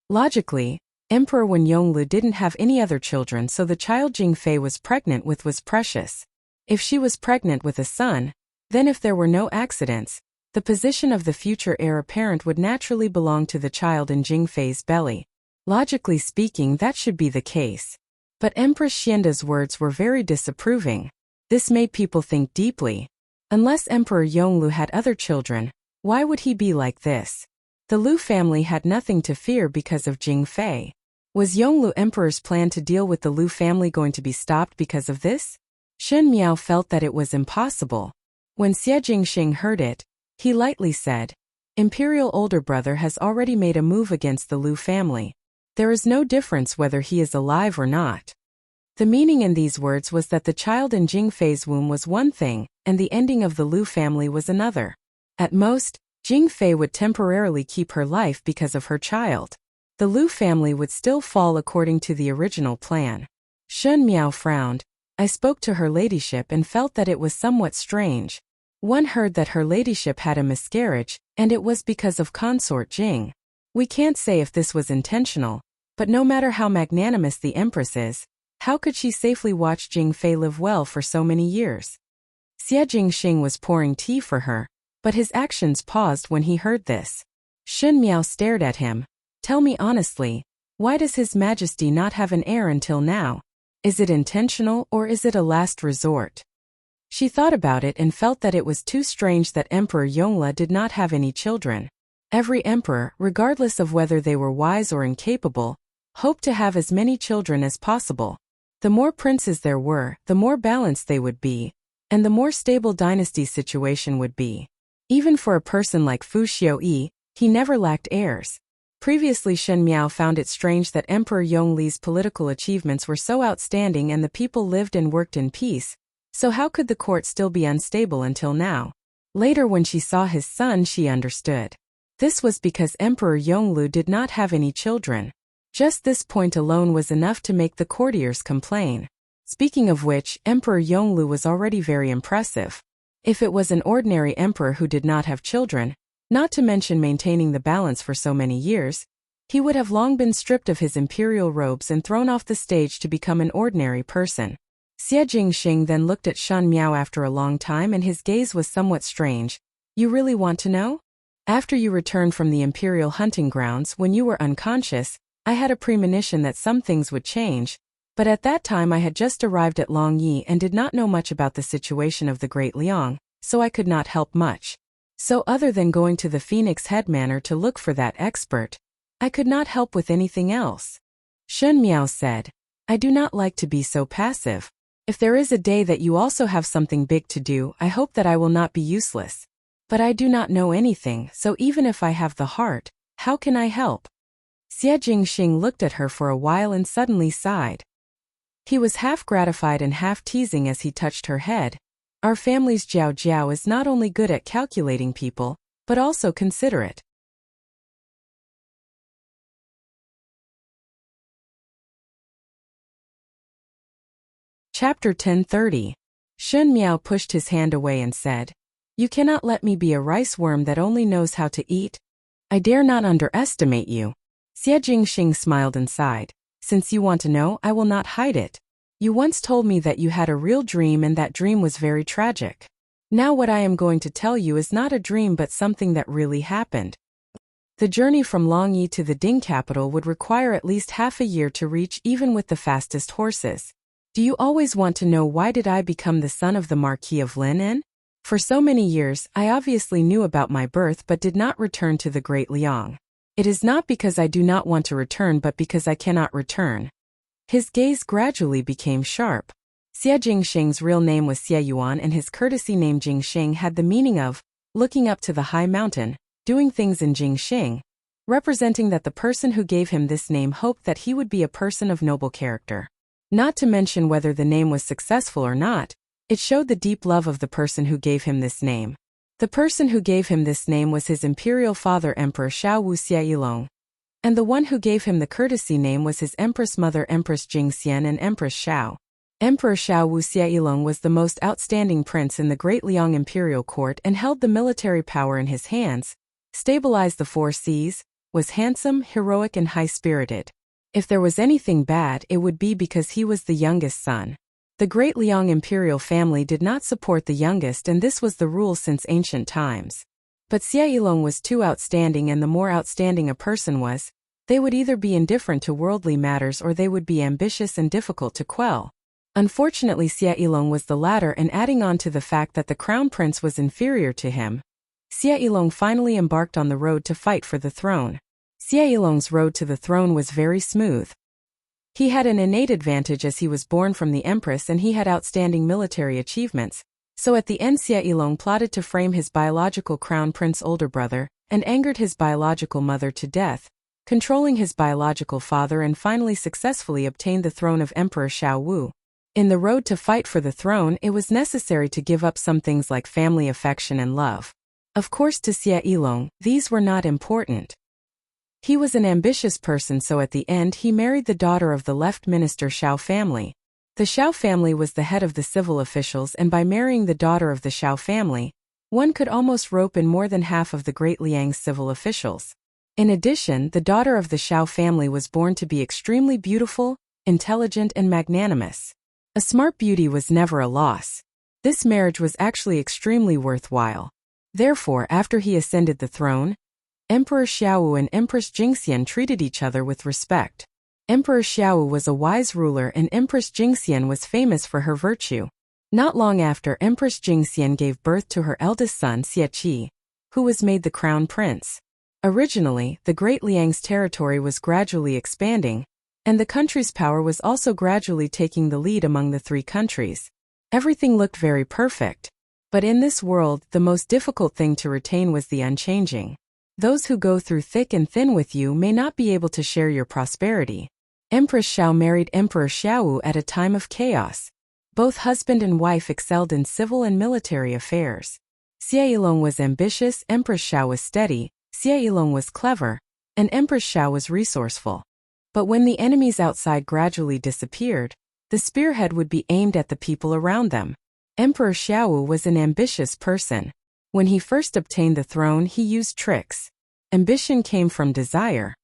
Logically, Emperor Wen Yonglu didn't have any other children, so the child Jing Fei was pregnant with was precious. If she was pregnant with a son, then if there were no accidents, the position of the future heir apparent would naturally belong to the child in Jing Fei's belly. Logically speaking, that should be the case. But Empress Xianda's words were very disapproving. This made people think deeply. Unless Emperor Yonglu had other children, why would he be like this? The Lu family had nothing to fear because of Jing Fei. Was Yonglu Emperor's plan to deal with the Lu family going to be stopped because of this? Shun Miao felt that it was impossible. When Xie Jingxing heard it, he lightly said, "Imperial older brother has already made a move against the Lu family. There is no difference whether he is alive or not." The meaning in these words was that the child in Jing Fei's womb was one thing, and the ending of the Lu family was another. At most, Jing Fei would temporarily keep her life because of her child. The Lu family would still fall according to the original plan. Shun Miao frowned. "I spoke to her ladyship and felt that it was somewhat strange. One heard that her ladyship had a miscarriage, and it was because of consort Jing. We can't say if this was intentional, but no matter how magnanimous the Empress is, how could she safely watch Jing Fei live well for so many years?" Xie Jingxing was pouring tea for her, but his actions paused when he heard this. Shun Miao stared at him. "Tell me honestly, why does His Majesty not have an heir until now? Is it intentional or is it a last resort?" She thought about it and felt that it was too strange that Emperor Yongla did not have any children. Every emperor, regardless of whether they were wise or incapable, hoped to have as many children as possible. The more princes there were, the more balanced they would be, and the more stable dynasty situation would be. Even for a person like Fu Xiuyi, he never lacked heirs. Previously, Shun Miao found it strange that Emperor Yongli's political achievements were so outstanding and the people lived and worked in peace, so how could the court still be unstable until now? Later, when she saw his son, she understood. This was because Emperor Yonglu did not have any children. Just this point alone was enough to make the courtiers complain. Speaking of which, Emperor Yonglu was already very impressive. If it was an ordinary emperor who did not have children, not to mention maintaining the balance for so many years, he would have long been stripped of his imperial robes and thrown off the stage to become an ordinary person. Xie Jingxing then looked at Shun Miao after a long time, and his gaze was somewhat strange. "You really want to know? After you returned from the imperial hunting grounds, when you were unconscious, I had a premonition that some things would change, but at that time I had just arrived at Longyi and did not know much about the situation of the Great Liang, so I could not help much. So other than going to the Phoenix Head Manor to look for that expert, I could not help with anything else." Shun Miao said, "I do not like to be so passive. If there is a day that you also have something big to do, I hope that I will not be useless. But I do not know anything, so even if I have the heart, how can I help?" Xie Jingxing looked at her for a while and suddenly sighed. He was half gratified and half teasing as he touched her head. "Our family's Jiao Jiao is not only good at calculating people, but also considerate. Chapter 1030. Shun Miao pushed his hand away and said, "You cannot let me be a rice worm that only knows how to eat. I dare not underestimate you." Xie Jingxing smiled and sighed. "Since you want to know, I will not hide it. You once told me that you had a real dream and that dream was very tragic. Now what I am going to tell you is not a dream but something that really happened. The journey from Longyi to the Ding capital would require at least half a year to reach even with the fastest horses. Do you always want to know why did I become the son of the Marquis of Linan? For so many years, I obviously knew about my birth but did not return to the Great Liang. It is not because I do not want to return but because I cannot return." His gaze gradually became sharp. Xie Jingxing's real name was Xie Yuan and his courtesy name Jingxing had the meaning of looking up to the high mountain, doing things in Jingxing, representing that the person who gave him this name hoped that he would be a person of noble character. Not to mention whether the name was successful or not, it showed the deep love of the person who gave him this name. The person who gave him this name was his imperial father Emperor Xiao Wuxia Yilong. And the one who gave him the courtesy name was his empress mother Empress Jingxian and Empress Xiao. Emperor Xiao Wuxia Yilong was the most outstanding prince in the Great Liang imperial court and held the military power in his hands, stabilized the four seas, was handsome, heroic and high-spirited. If there was anything bad, it would be because he was the youngest son. The Great Liang imperial family did not support the youngest and this was the rule since ancient times. But Xie Yilong was too outstanding and the more outstanding a person was, they would either be indifferent to worldly matters or they would be ambitious and difficult to quell. Unfortunately Xie Yilong was the latter and adding on to the fact that the crown prince was inferior to him, Xie Yilong finally embarked on the road to fight for the throne. Xie Yilong's road to the throne was very smooth. He had an innate advantage as he was born from the Empress and he had outstanding military achievements, so at the end Xie Yilong plotted to frame his biological crown prince older brother, and angered his biological mother to death, controlling his biological father and finally successfully obtained the throne of Emperor Xiao Wu. In the road to fight for the throne it was necessary to give up some things like family affection and love. Of course to Xie Yilong, these were not important. He was an ambitious person so at the end he married the daughter of the left minister Xiao family. The Xiao family was the head of the civil officials and by marrying the daughter of the Xiao family, one could almost rope in more than half of the Great Liang's civil officials. In addition, the daughter of the Xiao family was born to be extremely beautiful, intelligent and magnanimous. A smart beauty was never a loss. This marriage was actually extremely worthwhile. Therefore, after he ascended the throne, Emperor Xiaowu and Empress Jingxian treated each other with respect. Emperor Xiaowu was a wise ruler and Empress Jingxian was famous for her virtue. Not long after, Empress Jingxian gave birth to her eldest son Xieqi, who was made the crown prince. Originally, the Great Liang's territory was gradually expanding, and the country's power was also gradually taking the lead among the three countries. Everything looked very perfect. But in this world, the most difficult thing to retain was the unchanging. Those who go through thick and thin with you may not be able to share your prosperity. Empress Xiao married Emperor Xiaowu at a time of chaos. Both husband and wife excelled in civil and military affairs. Xie Yilong was ambitious, Empress Xiao was steady, Xie Yilong was clever, and Empress Xiao was resourceful. But when the enemies outside gradually disappeared, the spearhead would be aimed at the people around them. Emperor Xiaowu was an ambitious person. When he first obtained the throne, he used tricks. Ambition came from desire.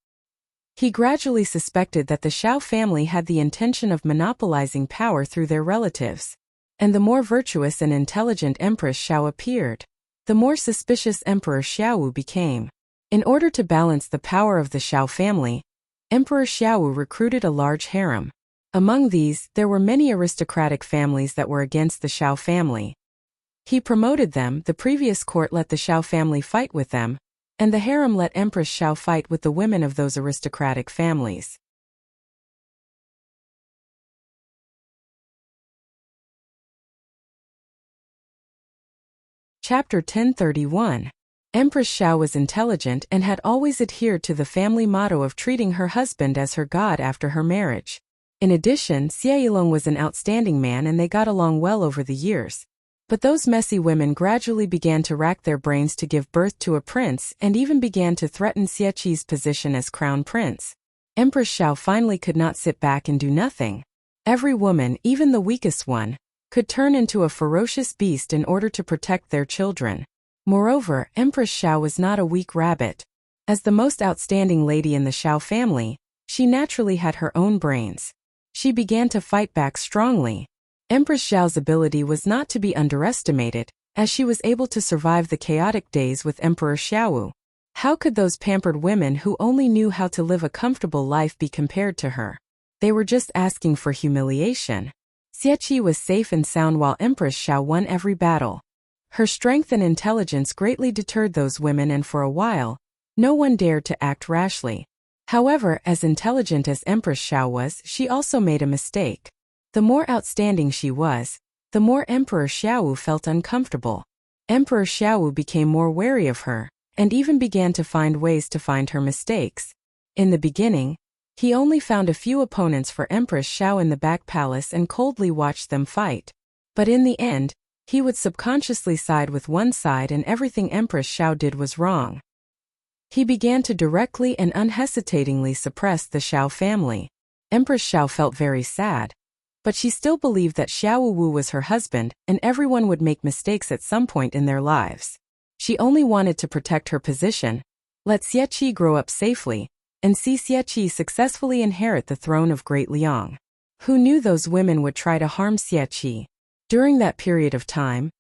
He gradually suspected that the Xiao family had the intention of monopolizing power through their relatives. And the more virtuous and intelligent Empress Xiao appeared, the more suspicious Emperor Xiaowu became. In order to balance the power of the Xiao family, Emperor Xiaowu recruited a large harem. Among these, there were many aristocratic families that were against the Xiao family. He promoted them, the previous court let the Xiao family fight with them, and the harem let Empress Xiao fight with the women of those aristocratic families. Chapter 1031. Empress Xiao was intelligent and had always adhered to the family motto of treating her husband as her god after her marriage. In addition, Xie Yilong was an outstanding man and they got along well over the years. But those messy women gradually began to rack their brains to give birth to a prince and even began to threaten Xieqi's position as crown prince. Empress Xiao finally could not sit back and do nothing. Every woman, even the weakest one, could turn into a ferocious beast in order to protect their children. Moreover, Empress Xiao was not a weak rabbit. As the most outstanding lady in the Xiao family, she naturally had her own brains. She began to fight back strongly. Empress Xiao's ability was not to be underestimated, as she was able to survive the chaotic days with Emperor Xiaowu. How could those pampered women who only knew how to live a comfortable life be compared to her? They were just asking for humiliation. Xieqi was safe and sound while Empress Xiao won every battle. Her strength and intelligence greatly deterred those women, and for a while, no one dared to act rashly. However, as intelligent as Empress Xiao was, she also made a mistake. The more outstanding she was, the more Emperor Xiaowu felt uncomfortable. Emperor Xiaowu became more wary of her, and even began to find ways to find her mistakes. In the beginning, he only found a few opponents for Empress Xiao in the back palace and coldly watched them fight. But in the end, he would subconsciously side with one side, and everything Empress Xiao did was wrong. He began to directly and unhesitatingly suppress the Xiao family. Empress Xiao felt very sad. But she still believed that Xiao Wu was her husband, and everyone would make mistakes at some point in their lives. She only wanted to protect her position, let Xieqi grow up safely, and see Xieqi successfully inherit the throne of Great Liang. Who knew those women would try to harm Xieqi? During that period of time,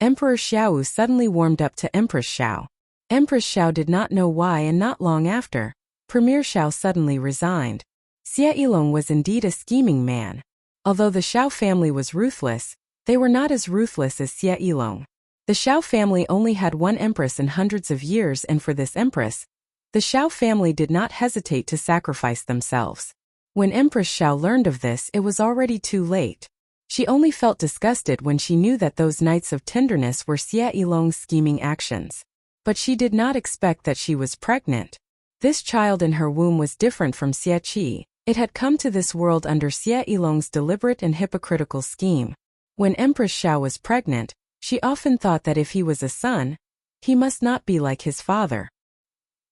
Emperor Xiaowu suddenly warmed up to Empress Xiao. Empress Xiao did not know why, and not long after, Premier Xiao suddenly resigned. Xie Yilong was indeed a scheming man. Although the Xiao family was ruthless, they were not as ruthless as Xie Yilong. The Xiao family only had one empress in hundreds of years, and for this empress, the Xiao family did not hesitate to sacrifice themselves. When Empress Xiao learned of this, it was already too late. She only felt disgusted when she knew that those nights of tenderness were Xie Yilong's scheming actions. But she did not expect that she was pregnant. This child in her womb was different from Xieqi. It had come to this world under Xie Yilong's deliberate and hypocritical scheme. When Empress Xiao was pregnant, she often thought that if he was a son, he must not be like his father.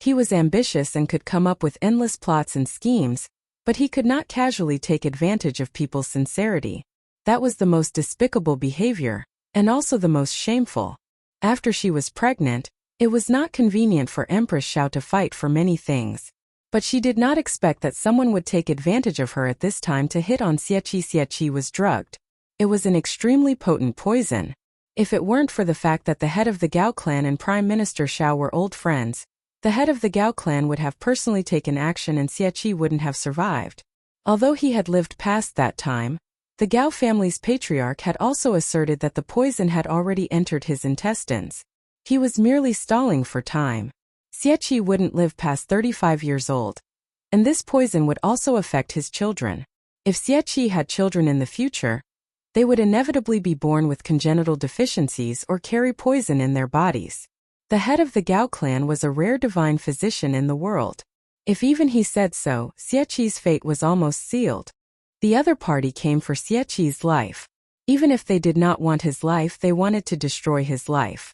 He was ambitious and could come up with endless plots and schemes, but he could not casually take advantage of people's sincerity. That was the most despicable behavior, and also the most shameful. After she was pregnant, it was not convenient for Empress Xiao to fight for many things. But she did not expect that someone would take advantage of her at this time to hit on Xieqi. Xieqi was drugged. It was an extremely potent poison. If it weren't for the fact that the head of the Gao clan and Prime Minister Xiao were old friends, the head of the Gao clan would have personally taken action and Xieqi wouldn't have survived. Although he had lived past that time, the Gao family's patriarch had also asserted that the poison had already entered his intestines. He was merely stalling for time. Xieqi wouldn't live past 35 years old. And this poison would also affect his children. If Xieqi had children in the future, they would inevitably be born with congenital deficiencies or carry poison in their bodies. The head of the Gao clan was a rare divine physician in the world. If even he said so, Xieqi's fate was almost sealed. The other party came for Xieqi's life. Even if they did not want his life, they wanted to destroy his life.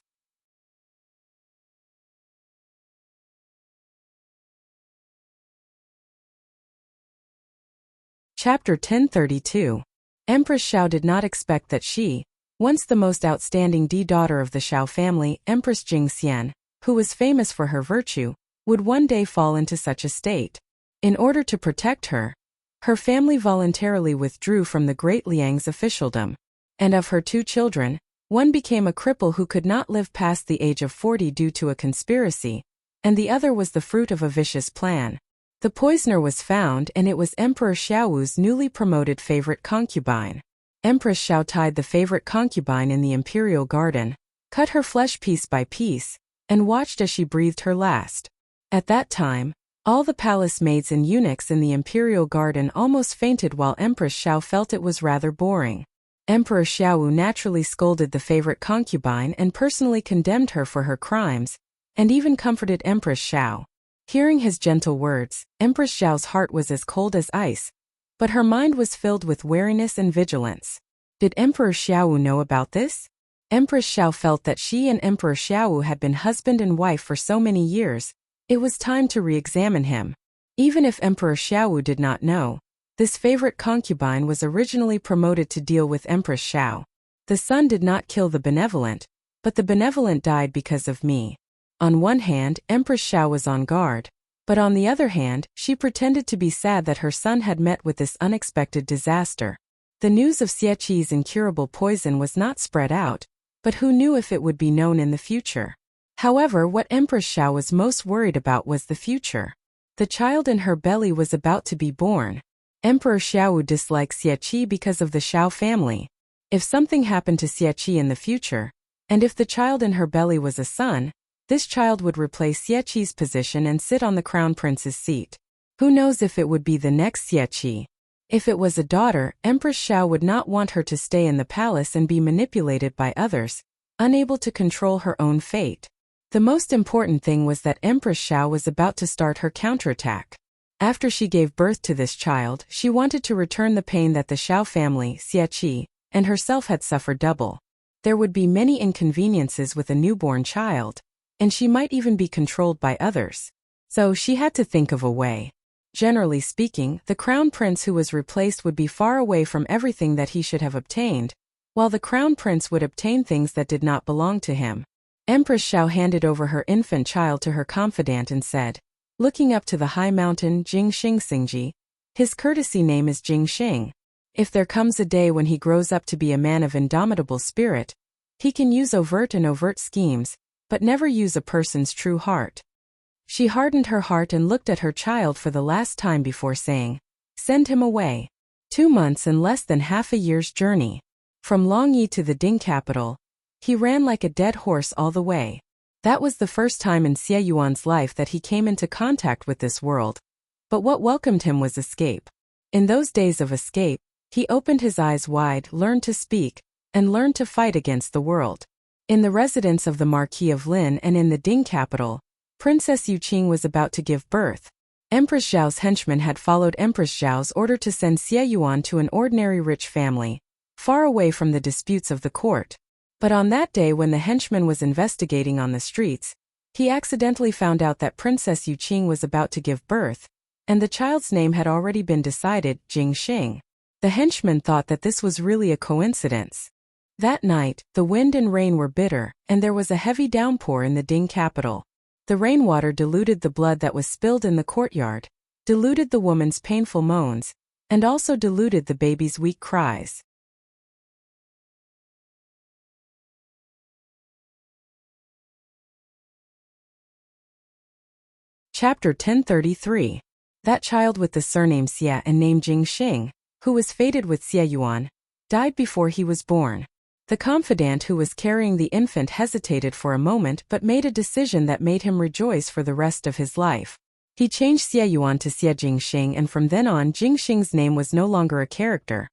Chapter 1032. Empress Xiao did not expect that she, once the most outstanding daughter of the Xiao family, Empress Jingxian, who was famous for her virtue, would one day fall into such a state. In order to protect her, her family voluntarily withdrew from the Great Liang's officialdom. And of her two children, one became a cripple who could not live past the age of 40 due to a conspiracy, and the other was the fruit of a vicious plan. The poisoner was found, and it was Emperor Xiaowu's newly promoted favorite concubine. Empress Xiao tied the favorite concubine in the imperial garden, cut her flesh piece by piece, and watched as she breathed her last. At that time, all the palace maids and eunuchs in the imperial garden almost fainted, while Empress Xiao felt it was rather boring. Emperor Xiaowu naturally scolded the favorite concubine and personally condemned her for her crimes, and even comforted Empress Xiao. Hearing his gentle words, Empress Xiao's heart was as cold as ice, but her mind was filled with wariness and vigilance. Did Emperor Xiaowu know about this? Empress Xiao felt that she and Emperor Xiaowu had been husband and wife for so many years. It was time to re-examine him. Even if Emperor Xiaowu did not know, This favorite concubine was originally promoted to deal with Empress Xiao. The son did not kill the benevolent, but the benevolent died because of me. On one hand, Empress Xiao was on guard, but on the other hand, she pretended to be sad that her son had met with this unexpected disaster. The news of Xie Qi's incurable poison was not spread out, but who knew if it would be known in the future? However, what Empress Xiao was most worried about was the future. The child in her belly was about to be born. Emperor Xiao disliked Xie Qi because of the Xiao family. If something happened to Xie Qi in the future, and if the child in her belly was a son, this child would replace Xie Qi's position and sit on the crown prince's seat. Who knows if it would be the next Xie Qi? If it was a daughter, Empress Xiao would not want her to stay in the palace and be manipulated by others, unable to control her own fate. The most important thing was that Empress Xiao was about to start her counterattack. After she gave birth to this child, she wanted to return the pain that the Xiao family, Xie Qi, and herself had suffered double. There would be many inconveniences with a newborn child, and she might even be controlled by others. So she had to think of a way. Generally speaking, the crown prince who was replaced would be far away from everything that he should have obtained, while the crown prince would obtain things that did not belong to him. Empress Xiao handed over her infant child to her confidant and said, looking up to the high mountain Jingxing Xingji, his courtesy name is Jingxing. If there comes a day when he grows up to be a man of indomitable spirit, he can use overt and overt schemes, but never use a person's true heart. She hardened her heart and looked at her child for the last time before saying, send him away. 2 months and less than half a year's journey. From Longyi to the Ding capital, he ran like a dead horse all the way. That was the first time in Xie Yuan's life that he came into contact with this world. But what welcomed him was escape. In those days of escape, he opened his eyes wide, learned to speak, and learned to fight against the world. In the residence of the Marquis of Lin and in the Ding capital, Princess Yuqing was about to give birth. Empress Zhao's henchmen had followed Empress Zhao's order to send Xie Yuan to an ordinary rich family, far away from the disputes of the court. But on that day when the henchman was investigating on the streets, he accidentally found out that Princess Yuqing was about to give birth, and the child's name had already been decided, Jingxing. The henchman thought that this was really a coincidence. That night, the wind and rain were bitter, and there was a heavy downpour in the Ding capital. The rainwater diluted the blood that was spilled in the courtyard, diluted the woman's painful moans, and also diluted the baby's weak cries. Chapter 1033. That child with the surname Xie and name Jingxing, who was fated with Xie Yuan, died before he was born. The confidant who was carrying the infant hesitated for a moment but made a decision that made him rejoice for the rest of his life. He changed Xie Yuan to Xie Jingxing, and from then on Jingxing's name was no longer a character.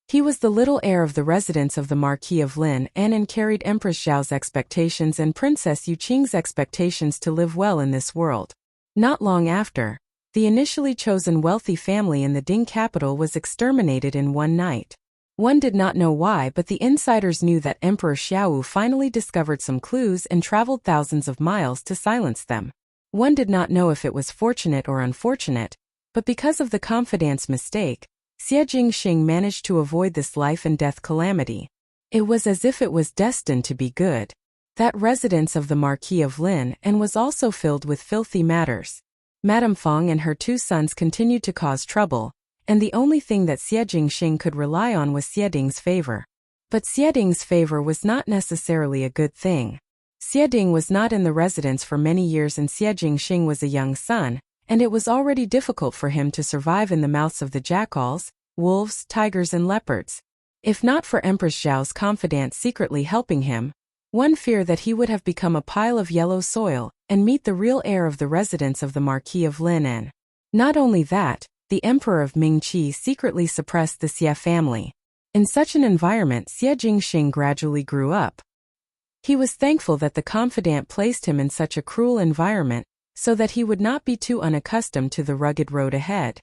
He was the little heir of the residence of the Marquis of Lin and carried Empress Zhao's expectations and Princess Yuqing's expectations to live well in this world. Not long after, the initially chosen wealthy family in the Ding capital was exterminated in one night. One did not know why, but the insiders knew that Emperor Xiao finally discovered some clues and traveled thousands of miles to silence them. One did not know if it was fortunate or unfortunate, but because of the confidant's mistake, Xie Jingxing managed to avoid this life and death calamity. It was as if it was destined to be good. That residence of the Marquis of Lin and was also filled with filthy matters. Madame Fong and her 2 sons continued to cause trouble, and the only thing that Xie Jingxing could rely on was Xie Ding's favor. But Xie Ding's favor was not necessarily a good thing. Xie Ding was not in the residence for many years and Xie Jingxing was a young son, and it was already difficult for him to survive in the mouths of the jackals, wolves, tigers and leopards. If not for Empress Zhao's confidant secretly helping him, one feared that he would have become a pile of yellow soil and meet the real heir of the residence of the Marquis of Lin and. Not only that, the Emperor of Mingqi secretly suppressed the Xie family. In such an environment, Xie Jingxing gradually grew up. He was thankful that the confidant placed him in such a cruel environment, so that he would not be too unaccustomed to the rugged road ahead.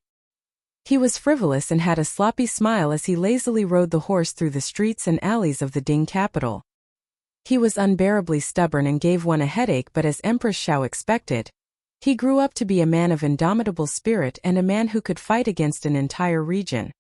He was frivolous and had a sloppy smile as he lazily rode the horse through the streets and alleys of the Ding capital. He was unbearably stubborn and gave one a headache, but as Empress Xiao expected, He grew up to be a man of indomitable spirit and a man who could fight against an entire region.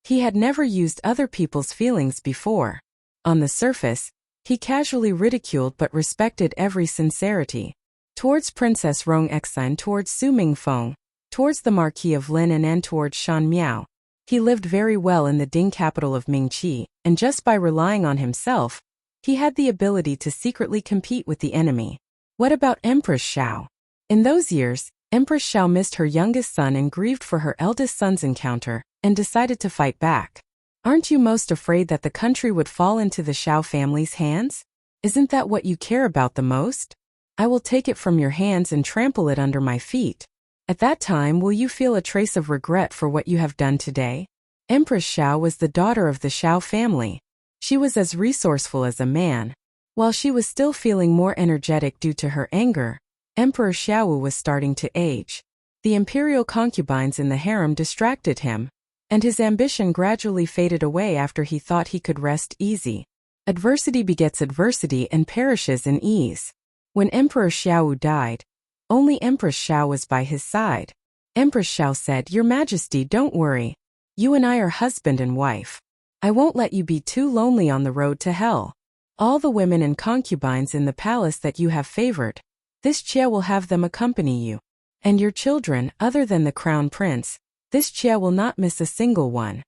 He had never used other people's feelings before. On the surface, he casually ridiculed but respected every sincerity. Towards Princess Rong Exin, towards Su Mingfeng, towards the Marquis of Lin and towards Shan Miao. He lived very well in the Ding capital of Mingqi, and just by relying on himself, he had the ability to secretly compete with the enemy. What about Empress Xiao? In those years, Empress Xiao missed her youngest son and grieved for her eldest son's encounter, and decided to fight back. Aren't you most afraid that the country would fall into the Xiao family's hands? Isn't that what you care about the most? I will take it from your hands and trample it under my feet. At that time, will you feel a trace of regret for what you have done today? Empress Xiao was the daughter of the Xiao family. She was as resourceful as a man. While she was still feeling more energetic due to her anger, Emperor Xiaowu was starting to age. The imperial concubines in the harem distracted him, and his ambition gradually faded away after he thought he could rest easy. Adversity begets adversity and perishes in ease. When Emperor Xiaowu died, only Empress Xiao was by his side. Empress Xiao said, "Your Majesty, don't worry. You and I are husband and wife. I won't let you be too lonely on the road to hell. All the women and concubines in the palace that you have favored, this Jia will have them accompany you. And your children, other than the crown prince, this Jia will not miss a single one."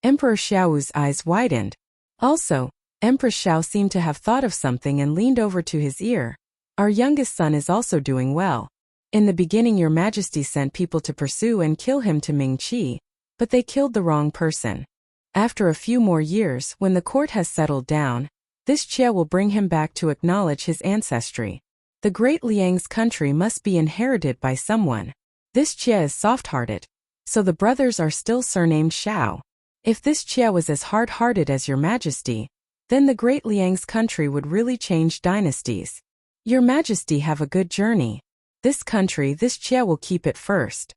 Emperor Xiaowu's eyes widened. Also, Empress Xiao seemed to have thought of something and leaned over to his ear. "Our youngest son is also doing well. In the beginning your Majesty sent people to pursue and kill him to Mingqi, but they killed the wrong person. After a few more years, when the court has settled down, this Jia will bring him back to acknowledge his ancestry. The great Liang's country must be inherited by someone. This Jia is soft-hearted, so the brothers are still surnamed Xiao. If this Jia was as hard-hearted as your Majesty, then the great Liang's country would really change dynasties. Your Majesty, have a good journey. This country, this Jia will keep it first."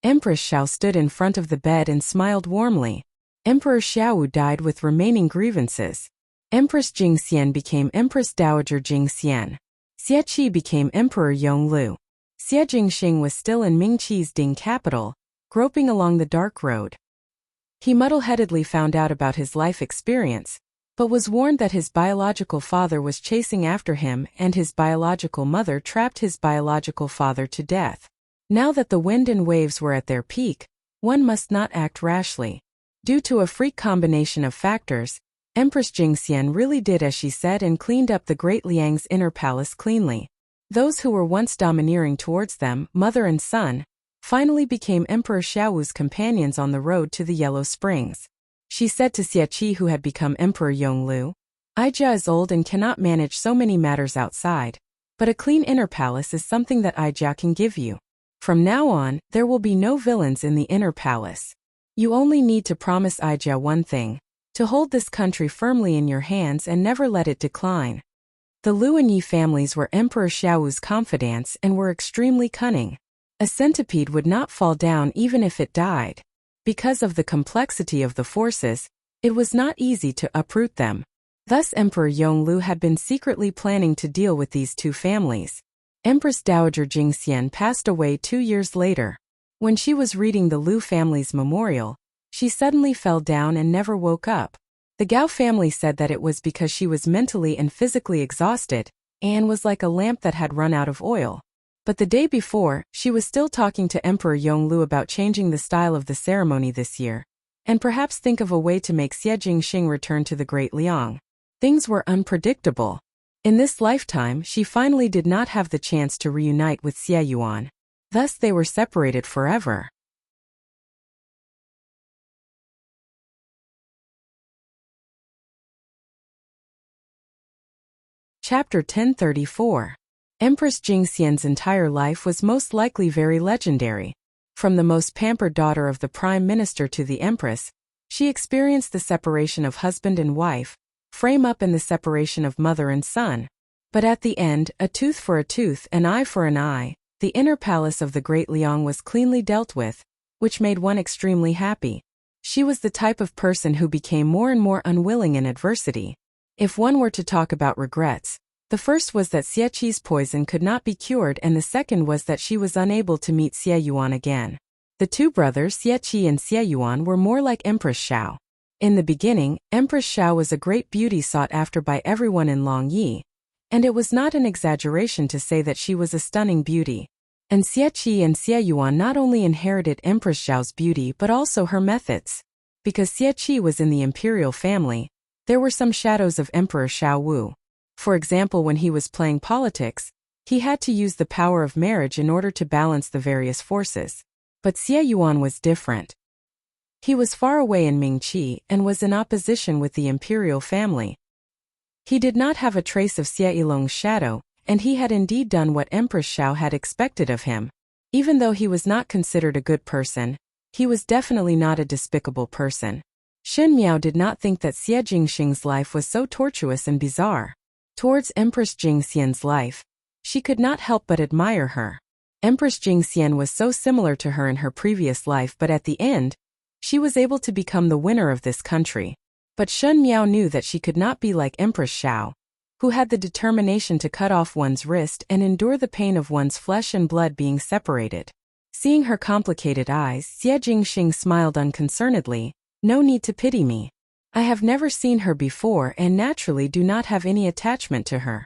Empress Xiao stood in front of the bed and smiled warmly. Emperor Xiaowu died with remaining grievances. Empress Jingxian became Empress Dowager Jingxian. Xie Qi became Emperor Yonglu. Xie Jingxing was still in Mingqi's Ding capital, groping along the dark road. He muddle-headedly found out about his life experience, but was warned that his biological father was chasing after him and his biological mother trapped his biological father to death. Now that the wind and waves were at their peak, one must not act rashly. Due to a freak combination of factors, Empress Jingxian really did as she said and cleaned up the great Liang's inner palace cleanly. Those who were once domineering towards them, mother and son, finally became Emperor Xiaowu's companions on the road to the Yellow Springs. She said to Xie Qi, who had become Emperor Yonglu, "Ijia is old and cannot manage so many matters outside, but a clean inner palace is something that Ijia can give you. From now on, there will be no villains in the inner palace. You only need to promise Ijia one thing, to hold this country firmly in your hands and never let it decline." The Lu and Yi families were Emperor Xiaowu's confidants and were extremely cunning. A centipede would not fall down even if it died. Because of the complexity of the forces, it was not easy to uproot them. Thus Emperor Yonglu had been secretly planning to deal with these two families. Empress Dowager Jingxian passed away 2 years later. When she was reading the Lu family's memorial, she suddenly fell down and never woke up. The Gao family said that it was because she was mentally and physically exhausted, and was like a lamp that had run out of oil. But the day before, she was still talking to Emperor Yonglu about changing the style of the ceremony this year, and perhaps think of a way to make Xie Jingxing return to the Great Liang. Things were unpredictable. In this lifetime, she finally did not have the chance to reunite with Xie Yuan. Thus they were separated forever. Chapter 1034. Empress Jingxian's entire life was most likely very legendary. From the most pampered daughter of the Prime Minister to the Empress, she experienced the separation of husband and wife, frame up in the separation of mother and son. But at the end, a tooth for a tooth, an eye for an eye, the inner palace of the Great Liang was cleanly dealt with, which made one extremely happy. She was the type of person who became more and more unwilling in adversity. If one were to talk about regrets, The first was that Xie Qi's poison could not be cured, and the second was that she was unable to meet Xie Yuan again. The two brothers Xie Qi and Xie Yuan were more like Empress Xiao. In the beginning, Empress Xiao was a great beauty sought after by everyone in Longyi, and it was not an exaggeration to say that she was a stunning beauty. And Xie Qi and Xie Yuan not only inherited Empress Xiao's beauty but also her methods. Because Xie Qi was in the imperial family, there were some shadows of Emperor Xiao Wu. For example, when he was playing politics, he had to use the power of marriage in order to balance the various forces. But Xie Yuan was different. He was far away in Mingqi and was in opposition with the imperial family. He did not have a trace of Xie Yilong's shadow, and he had indeed done what Empress Xiao had expected of him. Even though he was not considered a good person, he was definitely not a despicable person. Shen Miao did not think that Xie Jingxing's life was so tortuous and bizarre. Towards Empress Jingxian's life, she could not help but admire her. Empress Jingxian was so similar to her in her previous life, but at the end, she was able to become the winner of this country. But Shen Miao knew that she could not be like Empress Xiao, who had the determination to cut off one's wrist and endure the pain of one's flesh and blood being separated. Seeing her complicated eyes, Xie Jingxing smiled unconcernedly. No need to pity me. I have never seen her before and naturally do not have any attachment to her.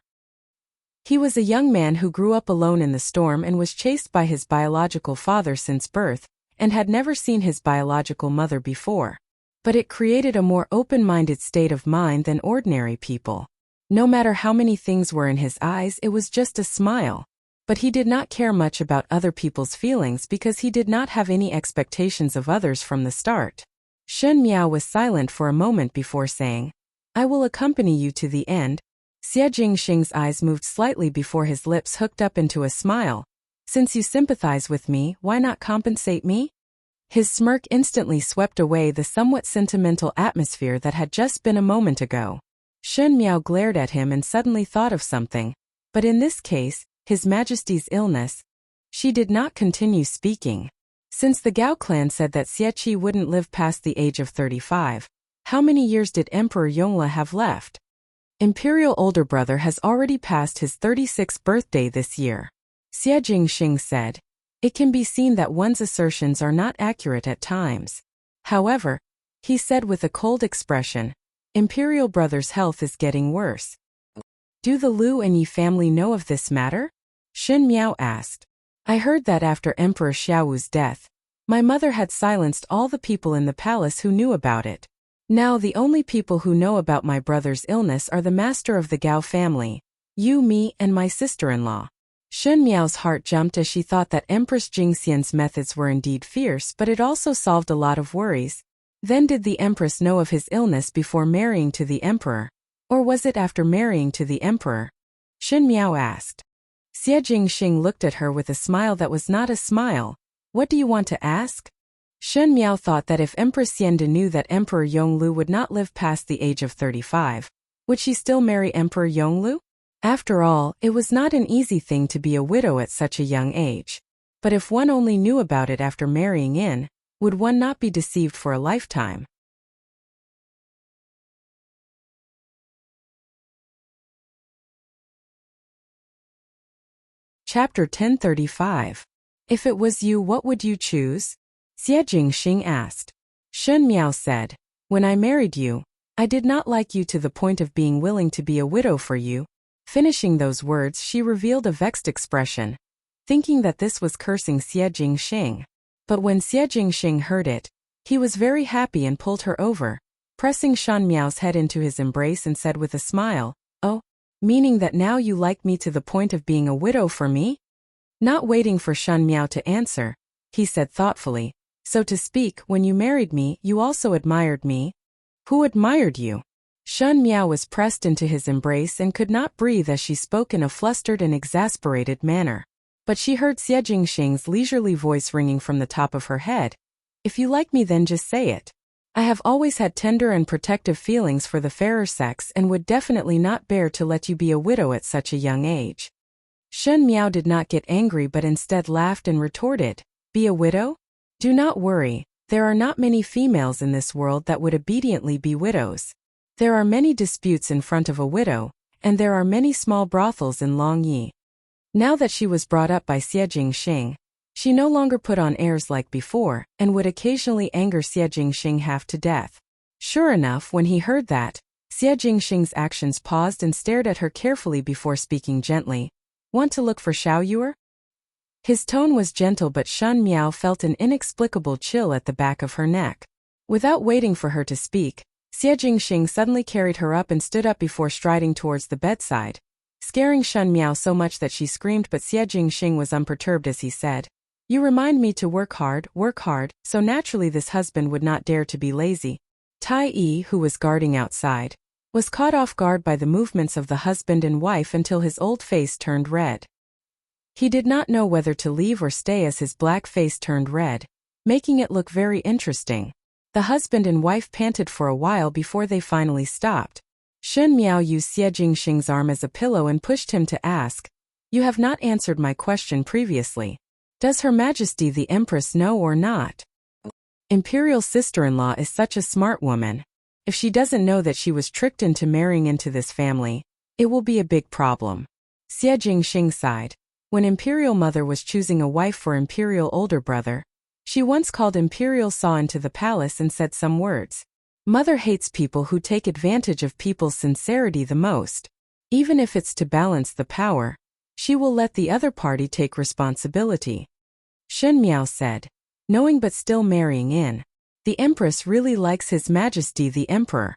He was a young man who grew up alone in the storm and was chased by his biological father since birth, and had never seen his biological mother before. But it created a more open-minded state of mind than ordinary people. No matter how many things were in his eyes, it was just a smile. But he did not care much about other people's feelings because he did not have any expectations of others from the start. Shen Miao was silent for a moment before saying, I will accompany you to the end. Xie Jingxing's eyes moved slightly before his lips hooked up into a smile. Since you sympathize with me, why not compensate me? His smirk instantly swept away the somewhat sentimental atmosphere that had just been a moment ago. Shen Miao glared at him and suddenly thought of something. But in this case, His Majesty's illness. She did not continue speaking. Since the Gao clan said that Xie Qi wouldn't live past the age of 35, how many years did Emperor Yongle have left? Imperial older brother has already passed his 36th birthday this year. Xie Jingxing said. It can be seen that one's assertions are not accurate at times. However, he said with a cold expression, Imperial brother's health is getting worse. Do the Liu and Yi family know of this matter? Shen Miao asked. I heard that after Emperor Xiaowu's death, my mother had silenced all the people in the palace who knew about it. Now the only people who know about my brother's illness are the master of the Gao family, you, me, and my sister-in-law. Shen Miao's heart jumped as she thought that Empress Jingxian's methods were indeed fierce, but it also solved a lot of worries. Then did the Empress know of his illness before marrying to the Emperor? Or was it after marrying to the Emperor? Shen Miao asked. Xie Jingxing looked at her with a smile that was not a smile. What do you want to ask? Shen Miao thought that if Empress Xiande knew that Emperor Yongle would not live past the age of 35, would she still marry Emperor Yongle? After all, it was not an easy thing to be a widow at such a young age. But if one only knew about it after marrying in, would one not be deceived for a lifetime? Chapter 1035. If it was you, what would you choose? Xie Jingxing asked. Shen Miao said, when I married you, I did not like you to the point of being willing to be a widow for you. Finishing those words, she revealed a vexed expression, thinking that this was cursing Xie Jingxing. But when Xie Jingxing heard it, he was very happy and pulled her over, pressing Shen Miao's head into his embrace and said with a smile, oh, meaning that now you like me to the point of being a widow for me? Not waiting for Shen Miao to answer, he said thoughtfully, so to speak, when you married me, you also admired me? Who admired you? Shen Miao was pressed into his embrace and could not breathe as she spoke in a flustered and exasperated manner. But she heard Xie Jingxing's leisurely voice ringing from the top of her head. If you like me, then just say it. I have always had tender and protective feelings for the fairer sex and would definitely not bear to let you be a widow at such a young age. Shen Miao did not get angry but instead laughed and retorted, be a widow? Do not worry, there are not many females in this world that would obediently be widows. There are many disputes in front of a widow, and there are many small brothels in Longyi. Now that she was brought up by Xie Jingxing, she no longer put on airs like before, and would occasionally anger Xie Jingxing half to death. Sure enough, when he heard that, Xie Jingxing's actions paused and stared at her carefully before speaking gently. Want to look for Xiaoyuer? His tone was gentle, but Shen Miao felt an inexplicable chill at the back of her neck. Without waiting for her to speak, Xie Jingxing suddenly carried her up and stood up before striding towards the bedside, scaring Shen Miao so much that she screamed, but Xie Jingxing was unperturbed as he said, "You remind me to work hard, so naturally this husband would not dare to be lazy." Tai Yi, who was guarding outside, was caught off guard by the movements of the husband and wife until his old face turned red. He did not know whether to leave or stay as his black face turned red, making it look very interesting. The husband and wife panted for a while before they finally stopped. Shen Miao used Xie Jingxing's arm as a pillow and pushed him to ask, "You have not answered my question previously. Does Her Majesty the Empress know or not?" Imperial sister-in-law is such a smart woman. If she doesn't know that she was tricked into marrying into this family, it will be a big problem. Xie Jingxing sighed. When Imperial Mother was choosing a wife for Imperial older brother, she once called Imperial Saw into the palace and said some words. Mother hates people who take advantage of people's sincerity the most. Even if it's to balance the power, she will let the other party take responsibility. Shen Miao said, knowing but still marrying in. The Empress really likes His Majesty the Emperor.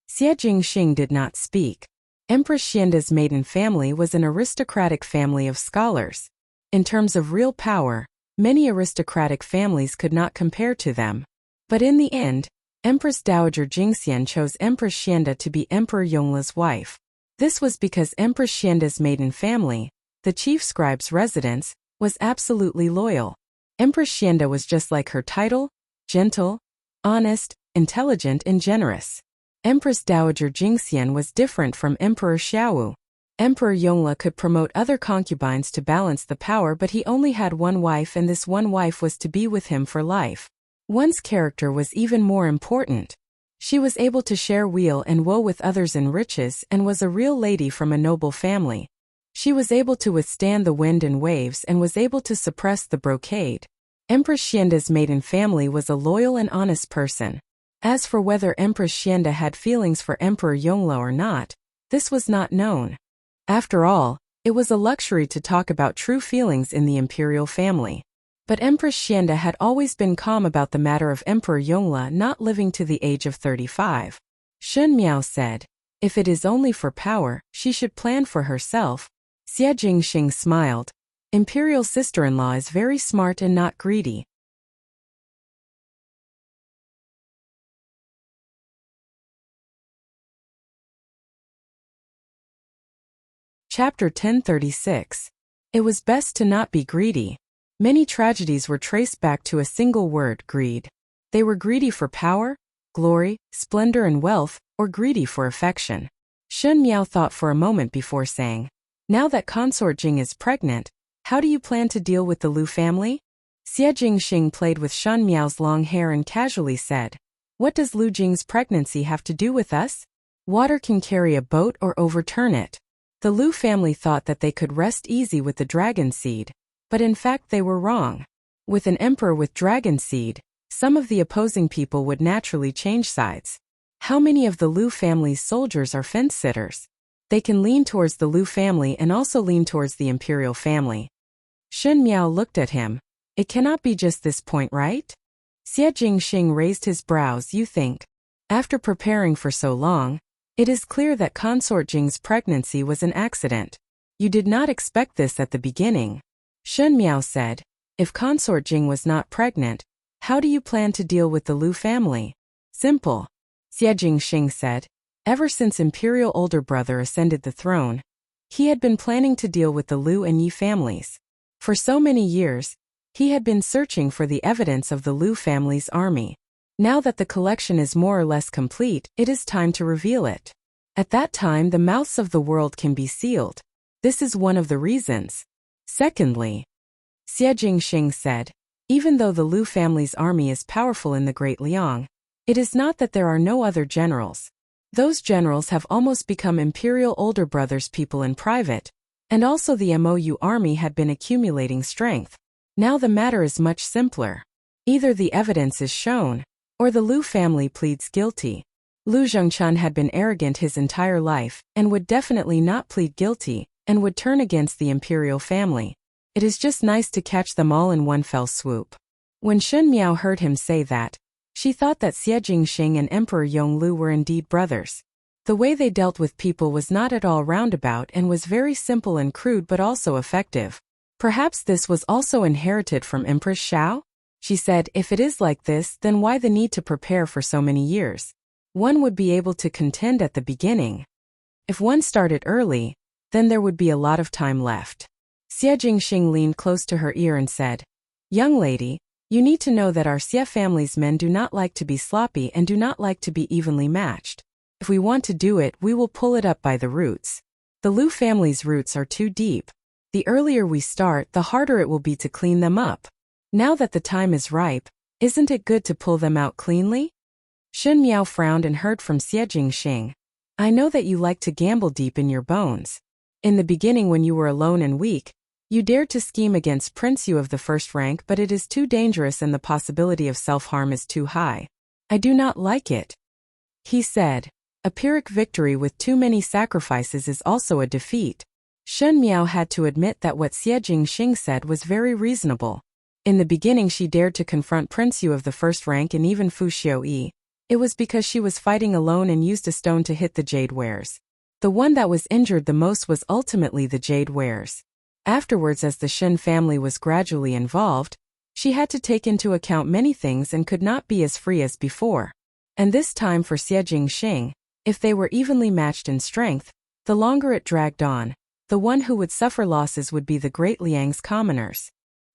Xie Jingxing did not speak. Empress Xianda's maiden family was an aristocratic family of scholars. In terms of real power, many aristocratic families could not compare to them. But in the end, Empress Dowager Jingxian chose Empress Xianda to be Emperor Yongla's wife. This was because Empress Xianda's maiden family, the chief scribe's residence, was absolutely loyal. Empress Xianda was just like her title, gentle, honest, intelligent and generous. Empress Dowager Jingxian was different from Emperor Xiaowu. Emperor Yongla could promote other concubines to balance the power, but he only had one wife, and this one wife was to be with him for life. One's character was even more important. She was able to share weal and woe with others in riches and was a real lady from a noble family. She was able to withstand the wind and waves and was able to suppress the brocade. Empress Xianda's maiden family was a loyal and honest person. As for whether Empress Xianda had feelings for Emperor Yongla or not, this was not known. After all, it was a luxury to talk about true feelings in the imperial family. But Empress Xianda had always been calm about the matter of Emperor Yongla not living to the age of 35. Shen Miao said, if it is only for power, she should plan for herself. Xie Jingxing smiled. Imperial sister-in-law is very smart and not greedy. Chapter 1036. It was best to not be greedy. Many tragedies were traced back to a single word, greed. They were greedy for power, glory, splendor and wealth, or greedy for affection. Shen Miao thought for a moment before saying, now that Consort Jing is pregnant, how do you plan to deal with the Lu family? Xie Jingxing played with Shen Miao's long hair and casually said, what does Lu Jing's pregnancy have to do with us? Water can carry a boat or overturn it. The Lu family thought that they could rest easy with the dragon seed, but in fact they were wrong. With an emperor with dragon seed, some of the opposing people would naturally change sides. How many of the Lu family's soldiers are fence-sitters? They can lean towards the Lu family and also lean towards the imperial family. Shen Miao looked at him. It cannot be just this point, right? Xie Jingxing raised his brows. You think? After preparing for so long, it is clear that Consort Jing's pregnancy was an accident. You did not expect this at the beginning. Shen Miao said, if Consort Jing was not pregnant, how do you plan to deal with the Lu family? Simple. Xie Jingxing said, ever since imperial older brother ascended the throne, he had been planning to deal with the Lu and Yi families. For so many years, he had been searching for the evidence of the Lu family's army. Now that the collection is more or less complete, it is time to reveal it. At that time, the mouths of the world can be sealed. This is one of the reasons. Secondly, Xie Jingxing said, even though the Lu family's army is powerful in the Great Liang, it is not that there are no other generals. Those generals have almost become imperial older brothers people in private, and also the MOU army had been accumulating strength. Now the matter is much simpler. Either the evidence is shown, or the Liu family pleads guilty. Liu Zhengchun had been arrogant his entire life, and would definitely not plead guilty, and would turn against the imperial family. It is just nice to catch them all in one fell swoop. When Shen Miao heard him say that, she thought that Xie Jingxing and Emperor Yonglu were indeed brothers. The way they dealt with people was not at all roundabout and was very simple and crude but also effective. Perhaps this was also inherited from Empress Xiao? She said, if it is like this, then why the need to prepare for so many years? One would be able to contend at the beginning. If one started early, then there would be a lot of time left. Xie Jingxing leaned close to her ear and said, Young lady, you need to know that our Xie family's men do not like to be sloppy and do not like to be evenly matched. If we want to do it, we will pull it up by the roots. The Liu family's roots are too deep. The earlier we start, the harder it will be to clean them up. Now that the time is ripe, isn't it good to pull them out cleanly? Shen Miao frowned and heard from Xie Jingxing. I know that you like to gamble deep in your bones. In the beginning when you were alone and weak, you dared to scheme against Prince Yu of the first rank, but it is too dangerous and the possibility of self-harm is too high. I do not like it. He said, a Pyrrhic victory with too many sacrifices is also a defeat. Shen Miao had to admit that what Xie Jingxing said was very reasonable. In the beginning she dared to confront Prince Yu of the first rank and even Fu Xiuyi. It was because she was fighting alone and used a stone to hit the jade wares. The one that was injured the most was ultimately the jade wares. Afterwards, as the Shen family was gradually involved, she had to take into account many things and could not be as free as before. And this time for Xie Jingxing, if they were evenly matched in strength, the longer it dragged on, the one who would suffer losses would be the Great Liang's commoners.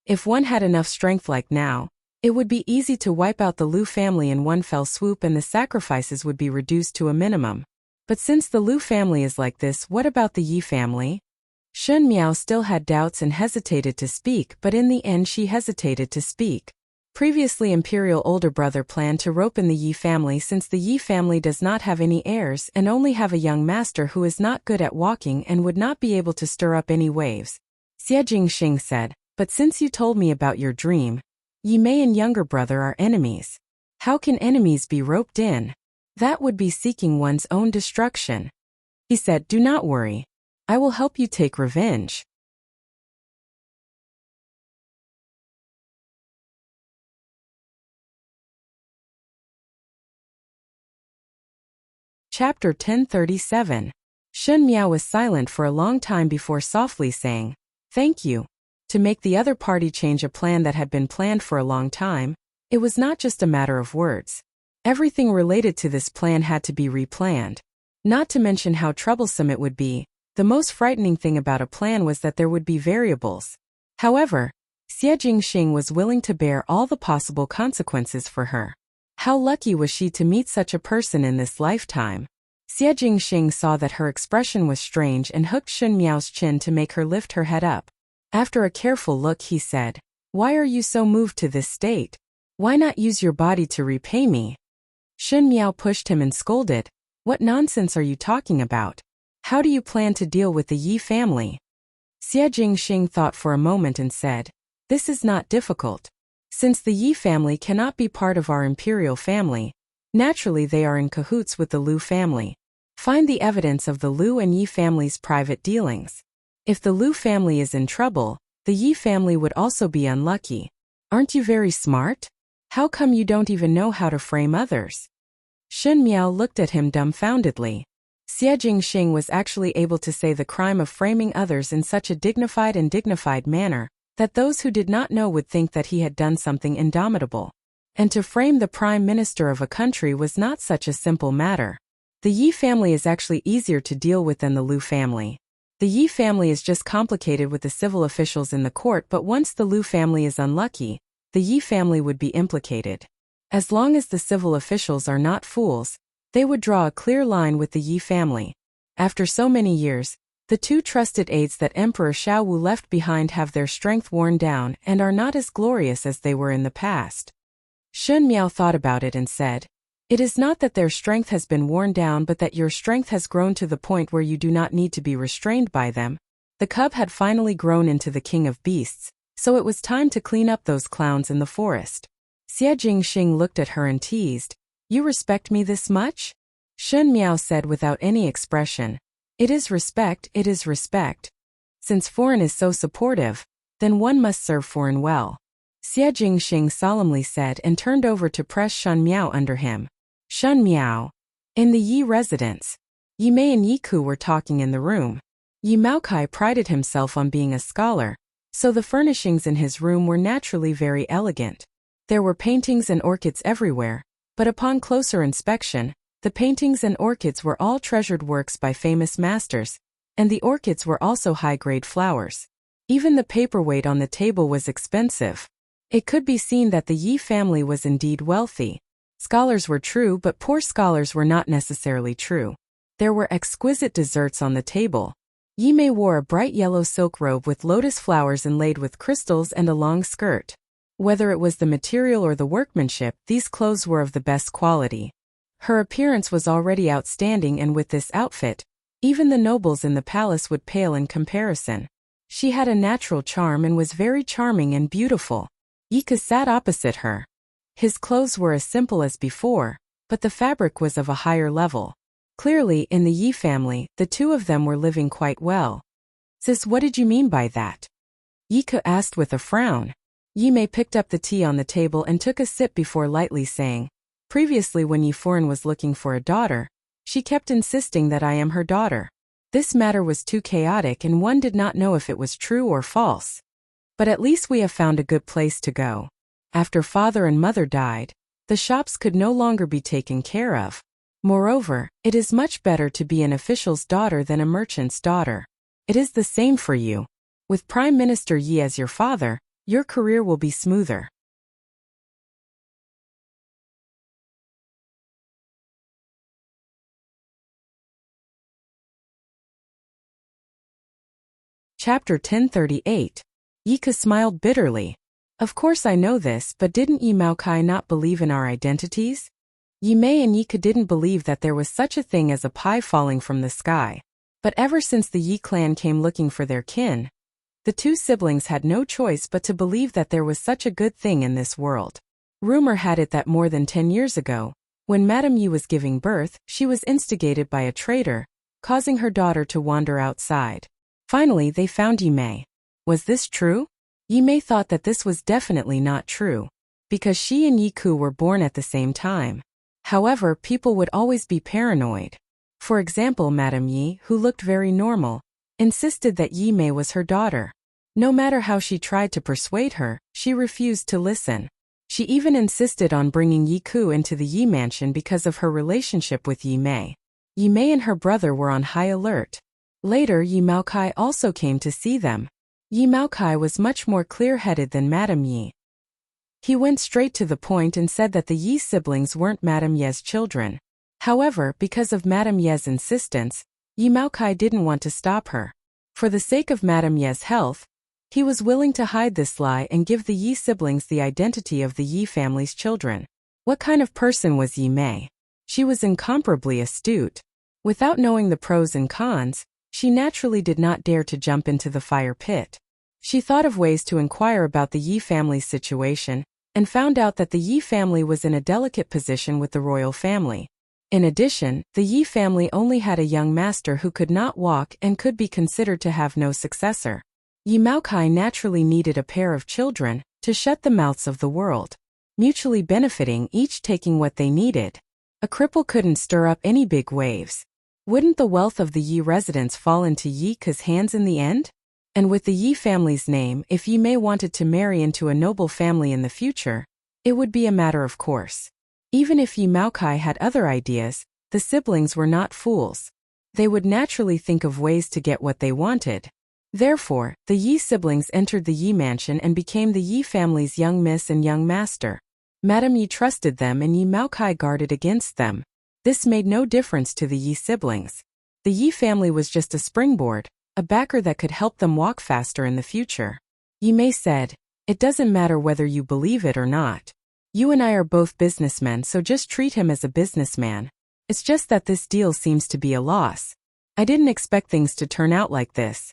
If one had enough strength like now, it would be easy to wipe out the Liu family in one fell swoop and the sacrifices would be reduced to a minimum. But since the Liu family is like this, what about the Yi family? Shen Miao still had doubts and hesitated to speak, but in the end she hesitated to speak. Previously imperial older brother planned to rope in the Yi family since the Yi family does not have any heirs and only have a young master who is not good at walking and would not be able to stir up any waves. Xie Jingxing said, but since you told me about your dream, Yi Mei and younger brother are enemies. How can enemies be roped in? That would be seeking one's own destruction. He said, do not worry. I will help you take revenge. Chapter 1037. Shen Miao was silent for a long time before softly saying, thank you. To make the other party change a plan that had been planned for a long time, it was not just a matter of words. Everything related to this plan had to be replanned. Not to mention how troublesome it would be. The most frightening thing about a plan was that there would be variables. However, Xie Jingxing was willing to bear all the possible consequences for her. How lucky was she to meet such a person in this lifetime? Xie Jingxing saw that her expression was strange and hooked Shen Miao's chin to make her lift her head up. After a careful look he said, why are you so moved to this state? Why not use your body to repay me? Shen Miao pushed him and scolded, what nonsense are you talking about? How do you plan to deal with the Yi family? Xie Jingxing thought for a moment and said, this is not difficult. Since the Yi family cannot be part of our imperial family, naturally they are in cahoots with the Liu family. Find the evidence of the Liu and Yi family's private dealings. If the Liu family is in trouble, the Yi family would also be unlucky. Aren't you very smart? How come you don't even know how to frame others? Shen Miao looked at him dumbfoundedly. Xie Jingxing was actually able to say the crime of framing others in such a dignified manner, that those who did not know would think that he had done something indomitable. And to frame the prime minister of a country was not such a simple matter. The Yi family is actually easier to deal with than the Liu family. The Yi family is just complicated with the civil officials in the court, but once the Liu family is unlucky, the Yi family would be implicated. As long as the civil officials are not fools, they would draw a clear line with the Yi family. After so many years, the two trusted aides that Emperor Xiaowu left behind have their strength worn down and are not as glorious as they were in the past. Shen Miao thought about it and said, It is not that their strength has been worn down but that your strength has grown to the point where you do not need to be restrained by them. The cub had finally grown into the king of beasts, so it was time to clean up those clowns in the forest. Xie Jingxing looked at her and teased, "You respect me this much?" Shen Miao said without any expression, "It is respect, it is respect. Since foreign is so supportive, then one must serve foreign well." Xie Jingxing solemnly said and turned over to press Shen Miao under him. Shen Miao. In the Yi residence, Yi Mei and Yi Ku were talking in the room. Yi Maokai prided himself on being a scholar, so the furnishings in his room were naturally very elegant. There were paintings and orchids everywhere, but upon closer inspection, the paintings and orchids were all treasured works by famous masters, and the orchids were also high-grade flowers. Even the paperweight on the table was expensive. It could be seen that the Yi family was indeed wealthy. Scholars were true, but poor scholars were not necessarily true. There were exquisite desserts on the table. Yi Mei wore a bright yellow silk robe with lotus flowers inlaid with crystals and a long skirt. Whether it was the material or the workmanship, these clothes were of the best quality. Her appearance was already outstanding, and with this outfit, even the nobles in the palace would pale in comparison. She had a natural charm and was very charming and beautiful. Yi Ke sat opposite her. His clothes were as simple as before, but the fabric was of a higher level. Clearly, in the Yi family, the two of them were living quite well. "Sis, what did you mean by that?" Yi Ke asked with a frown. Yi Mei picked up the tea on the table and took a sip before lightly saying, "Previously when Yi Foreign was looking for a daughter, she kept insisting that I am her daughter. This matter was too chaotic and one did not know if it was true or false. But at least we have found a good place to go. After father and mother died, the shops could no longer be taken care of. Moreover, it is much better to be an official's daughter than a merchant's daughter. It is the same for you. With Prime Minister Yi as your father, your career will be smoother." Chapter 1038. Yi Ke smiled bitterly. "Of course I know this, but didn't Yi Maokai not believe in our identities?" Yi Mei and Yi Ke didn't believe that there was such a thing as a pie falling from the sky. But ever since the Yi clan came looking for their kin, the two siblings had no choice but to believe that there was such a good thing in this world. Rumor had it that more than 10 years ago, when Madame Yi was giving birth, she was instigated by a traitor, causing her daughter to wander outside. Finally, they found Yi Mei. Was this true? Yi Mei thought that this was definitely not true, because she and Yi Ku were born at the same time. However, people would always be paranoid. For example, Madame Yi, who looked very normal, insisted that Yi Mei was her daughter. No matter how she tried to persuade her, she refused to listen. She even insisted on bringing Yi Ku into the Yi mansion because of her relationship with Yi Mei. Yi Mei and her brother were on high alert. Later, Yi Maokai also came to see them. Yi Maokai was much more clear-headed than Madame Yi. He went straight to the point and said that the Yi siblings weren't Madame Ye's children. However, because of Madame Ye's insistence, Yi Maokai didn't want to stop her. For the sake of Madame Ye's health, he was willing to hide this lie and give the Yi siblings the identity of the Yi family's children. What kind of person was Yi Mei? She was incomparably astute. Without knowing the pros and cons, she naturally did not dare to jump into the fire pit. She thought of ways to inquire about the Yi family's situation, and found out that the Yi family was in a delicate position with the royal family. In addition, the Yi family only had a young master who could not walk and could be considered to have no successor. Yi Maokai naturally needed a pair of children to shut the mouths of the world, mutually benefiting, each taking what they needed. A cripple couldn't stir up any big waves. Wouldn't the wealth of the Yi residents fall into Yi Ke's hands in the end? And with the Yi family's name, if Yi Mei wanted to marry into a noble family in the future, it would be a matter of course. Even if Yi Maokai had other ideas, the siblings were not fools. They would naturally think of ways to get what they wanted. Therefore, the Yi siblings entered the Yi mansion and became the Yi family's young miss and young master. Madame Yi trusted them and Yi Maokai guarded against them. This made no difference to the Yi siblings. The Yi family was just a springboard, a backer that could help them walk faster in the future. Yi Mei said, "It doesn't matter whether you believe it or not. You and I are both businessmen, so just treat him as a businessman. It's just that this deal seems to be a loss. I didn't expect things to turn out like this.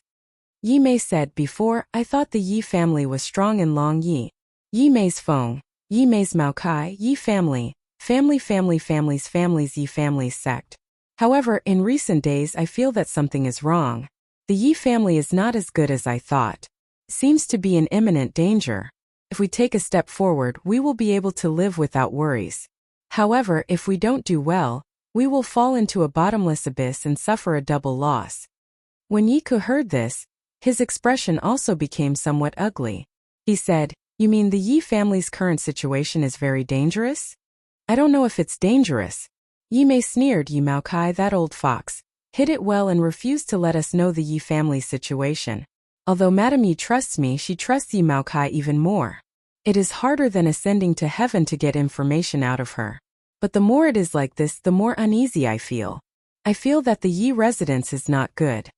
Yi Mei said, before, I thought the Yi family was strong in Long Yi. Yi Mei's Feng, Yi Mei's Mao Kai, Yi family, families, Yi family's sect. However, in recent days I feel that something is wrong. The Yi family is not as good as I thought. Seems to be in imminent danger. If we take a step forward, we will be able to live without worries. However, if we don't do well, we will fall into a bottomless abyss and suffer a double loss. When Yi Ke heard this, his expression also became somewhat ugly. He said, you mean the Yi family's current situation is very dangerous? I don't know if it's dangerous. Yi Mei sneered. Yi Mao Kai, that old fox, hid it well and refused to let us know the Yi family's situation. Although Madame Yi trusts me, she trusts Yi Mao Kai even more. It is harder than ascending to heaven to get information out of her. But the more it is like this, the more uneasy I feel. I feel that the Yi residence is not good.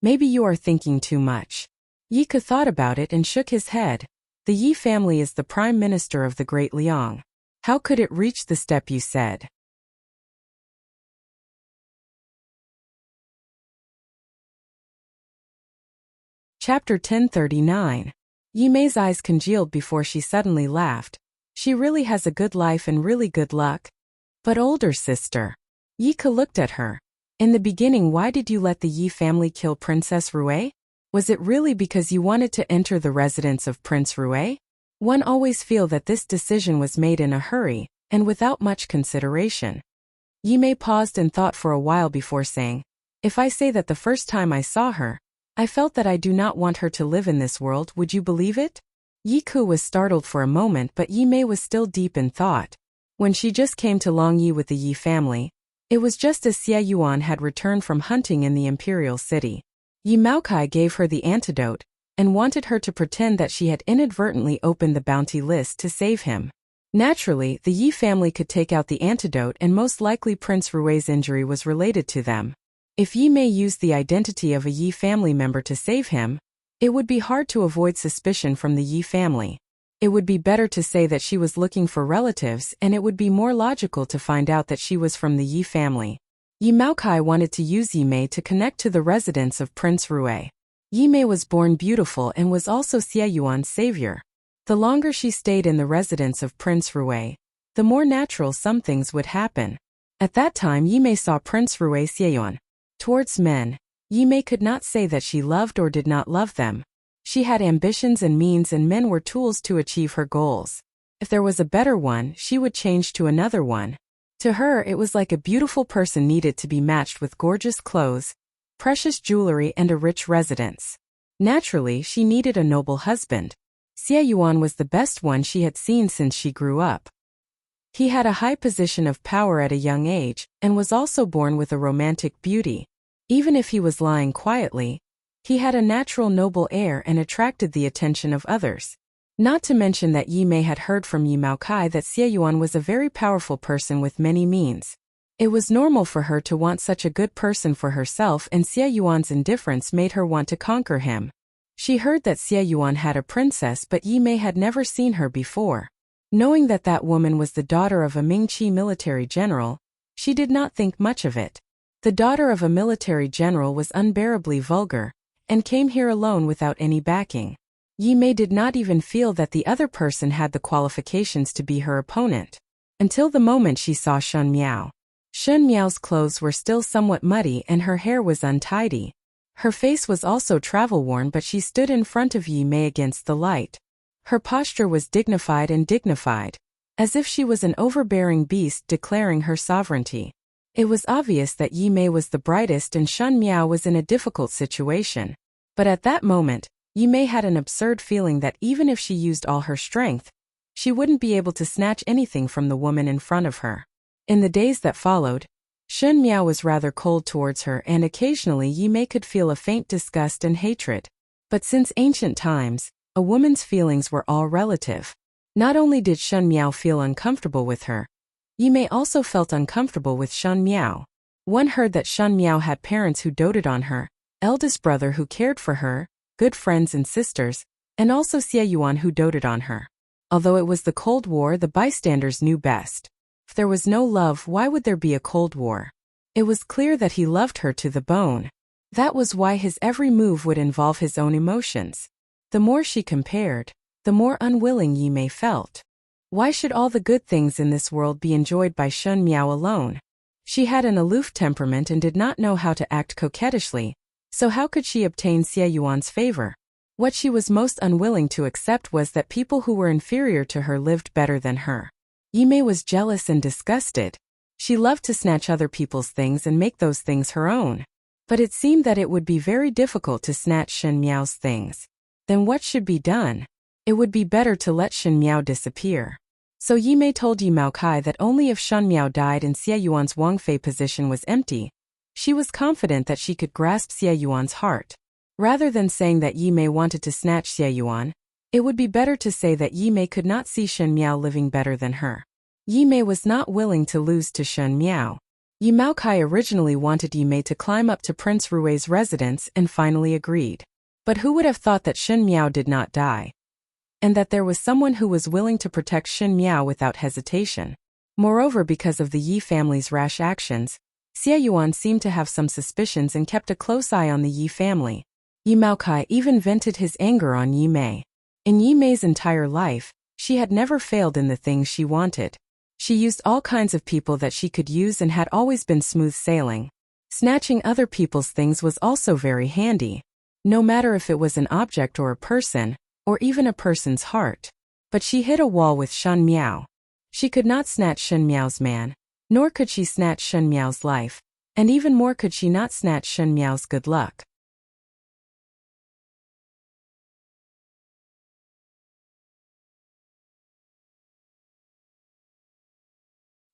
Maybe you are thinking too much. Yi Ke thought about it and shook his head. The Yi family is the prime minister of the Great Liang. How could it reach the step you said? Chapter 1039. Yi Mei's eyes congealed before she suddenly laughed. She really has a good life and really good luck. But older sister. Yi Ke looked at her. In the beginning, why did you let the Yi family kill Princess Rue? Was it really because you wanted to enter the residence of Prince Rue? One always feels that this decision was made in a hurry, and without much consideration. Yi Mei paused and thought for a while before saying, if I say that the first time I saw her, I felt that I do not want her to live in this world, would you believe it? Yi Ke was startled for a moment, but Yi Mei was still deep in thought. When she just came to Long Yi with the Yi family, it was just as Xie Yuan had returned from hunting in the imperial city. Yi Mao Kai gave her the antidote, and wanted her to pretend that she had inadvertently opened the bounty list to save him. Naturally, the Yi family could take out the antidote, and most likely Prince Rue's injury was related to them. If Yi Mei used the identity of a Yi family member to save him, it would be hard to avoid suspicion from the Yi family. It would be better to say that she was looking for relatives, and it would be more logical to find out that she was from the Yi family. Yi Mao Kai wanted to use Yi Mei to connect to the residence of Prince Rue. Yi Mei was born beautiful and was also Xie Yuan's savior. The longer she stayed in the residence of Prince Rue, the more natural some things would happen. At that time, Yi Mei saw Prince Rue Xie Yuan. Towards men, Yi Mei could not say that she loved or did not love them. She had ambitions and means, and men were tools to achieve her goals. If there was a better one, she would change to another one. To her, it was like a beautiful person needed to be matched with gorgeous clothes, precious jewelry, and a rich residence. Naturally, she needed a noble husband. Xie Yuan was the best one she had seen since she grew up. He had a high position of power at a young age, and was also born with a romantic beauty. Even if he was lying quietly, he had a natural noble air and attracted the attention of others. Not to mention that Yi Mei had heard from Yi Mao Kai that Xie Yuan was a very powerful person with many means. It was normal for her to want such a good person for herself, and Xie Yuan's indifference made her want to conquer him. She heard that Xie Yuan had a princess, but Yi Mei had never seen her before. Knowing that that woman was the daughter of a Mingqi military general, she did not think much of it. The daughter of a military general was unbearably vulgar, and came here alone without any backing. Yi Mei did not even feel that the other person had the qualifications to be her opponent. Until the moment she saw Shun Miao. Shun Miao's clothes were still somewhat muddy and her hair was untidy. Her face was also travel-worn, but she stood in front of Yi Mei against the light. Her posture was dignified, as if she was an overbearing beast declaring her sovereignty. It was obvious that Yi Mei was the brightest and Shun Miao was in a difficult situation. But at that moment, Yi Mei had an absurd feeling that even if she used all her strength, she wouldn't be able to snatch anything from the woman in front of her. In the days that followed, Shun Miao was rather cold towards her, and occasionally Yi Mei could feel a faint disgust and hatred. But since ancient times, a woman's feelings were all relative. Not only did Shun Miao feel uncomfortable with her, Yi Mei also felt uncomfortable with Shun Miao. One heard that Shun Miao had parents who doted on her, eldest brother who cared for her, good friends and sisters, and also Xie Yuan who doted on her. Although it was the Cold War, the bystanders knew best. If there was no love, why would there be a Cold War? It was clear that he loved her to the bone. That was why his every move would involve his own emotions. The more she compared, the more unwilling Yi Mei felt. Why should all the good things in this world be enjoyed by Shen Miao alone? She had an aloof temperament and did not know how to act coquettishly, so how could she obtain Xie Yuan's favor? What she was most unwilling to accept was that people who were inferior to her lived better than her. Yi Mei was jealous and disgusted. She loved to snatch other people's things and make those things her own. But it seemed that it would be very difficult to snatch Shen Miao's things. Then what should be done? It would be better to let Shen Miao disappear. So Yi Mei told Yi Maokai that only if Shen Miao died and Xie Yuan's Wangfei position was empty, she was confident that she could grasp Xie Yuan's heart. Rather than saying that Yi Mei wanted to snatch Xie Yuan, it would be better to say that Yi Mei could not see Shen Miao living better than her. Yi Mei was not willing to lose to Shen Miao. Yi Maokai originally wanted Yi Mei to climb up to Prince Rui's residence and finally agreed. But who would have thought that Shen Miao did not die? And that there was someone who was willing to protect Shen Miao without hesitation. Moreover, because of the Yi family's rash actions, Xie Yuan seemed to have some suspicions and kept a close eye on the Yi family. Yi Maokai even vented his anger on Yi Mei. In Yi Mei's entire life, she had never failed in the things she wanted. She used all kinds of people that she could use and had always been smooth sailing. Snatching other people's things was also very handy. No matter if it was an object or a person, or even a person's heart. But she hit a wall with Shen Miao. She could not snatch Shen Miao's man, nor could she snatch Shen Miao's life, and even more could she not snatch Shen Miao's good luck.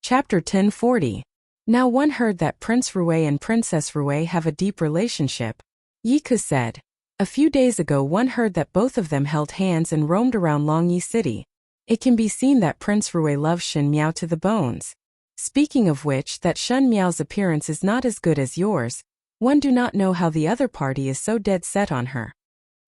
Chapter 1040. Now one heard that Prince Rui and Princess Rui have a deep relationship. Yi Ke said. A few days ago one heard that both of them held hands and roamed around Longyi City. It can be seen that Prince Rui loves Shen Miao to the bones. Speaking of which, that Shen Miao's appearance is not as good as yours. One do not know how the other party is so dead set on her.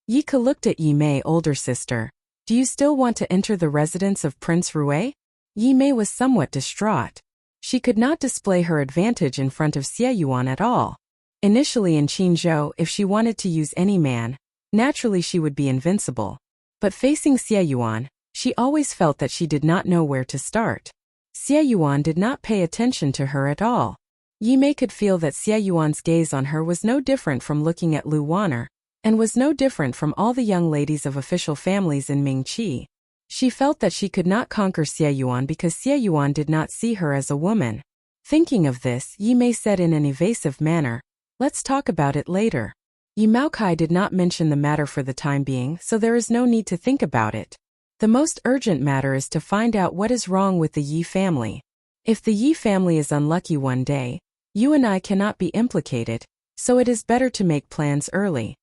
Yi Ke looked at Yi Mei, older sister. Do you still want to enter the residence of Prince Rui? Yi Mei was somewhat distraught. She could not display her advantage in front of Xie Yuan at all. Initially in Qinzhou, if she wanted to use any man, naturally she would be invincible. But facing Xie Yuan, she always felt that she did not know where to start. Xie Yuan did not pay attention to her at all. Yi Mei could feel that Xie Yuan's gaze on her was no different from looking at Lu Wanner, and was no different from all the young ladies of official families in Mingqi. She felt that she could not conquer Xie Yuan because Xie Yuan did not see her as a woman. Thinking of this, Yi Mei said in an evasive manner, "Let's talk about it later." Yi Maokai did not mention the matter for the time being, so there is no need to think about it. The most urgent matter is to find out what is wrong with the Yi family. If the Yi family is unlucky one day, you and I cannot be implicated, so it is better to make plans early.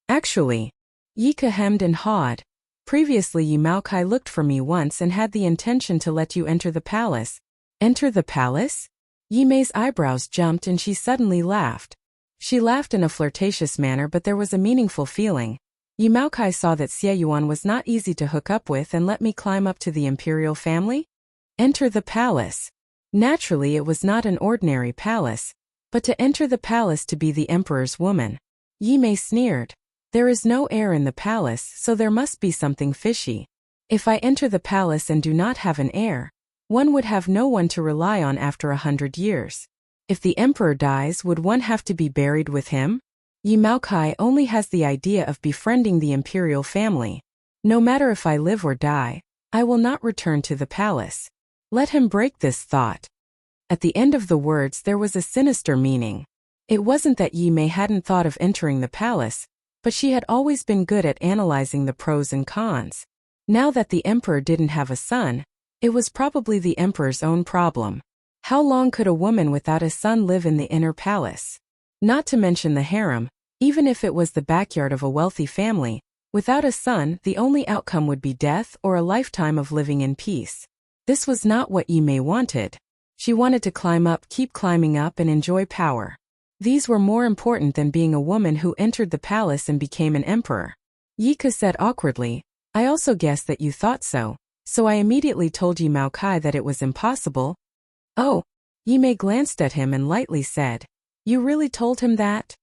Actually, Yi Ke hemmed and hawed. Previously Yi Maokai looked for me once and had the intention to let you enter the palace. Enter the palace? Yi Mei's eyebrows jumped and she suddenly laughed. She laughed in a flirtatious manner, but there was a meaningful feeling. Yi Maokai saw that Xie Yuan was not easy to hook up with and let me climb up to the imperial family? Enter the palace. Naturally it was not an ordinary palace, but to enter the palace to be the emperor's woman. Yi Mei sneered. There is no air in the palace, so there must be something fishy. If I enter the palace and do not have an heir, one would have no one to rely on after 100 years. If the emperor dies, would one have to be buried with him? Yi Maokai only has the idea of befriending the imperial family. No matter if I live or die, I will not return to the palace. Let him break this thought. At the end of the words there was a sinister meaning. It wasn't that Yi Mei hadn't thought of entering the palace, but she had always been good at analyzing the pros and cons. Now that the emperor didn't have a son, it was probably the emperor's own problem. How long could a woman without a son live in the inner palace? Not to mention the harem, even if it was the backyard of a wealthy family, without a son the only outcome would be death or a lifetime of living in peace. This was not what Yi Mei wanted. She wanted to climb up, keep climbing up and enjoy power. These were more important than being a woman who entered the palace and became an emperor. Yi Ke said awkwardly, I also guessed that you thought so. So I immediately told Yi Mao Kai that it was impossible. Oh. Yi Mei glanced at him and lightly said, "You really told him that?"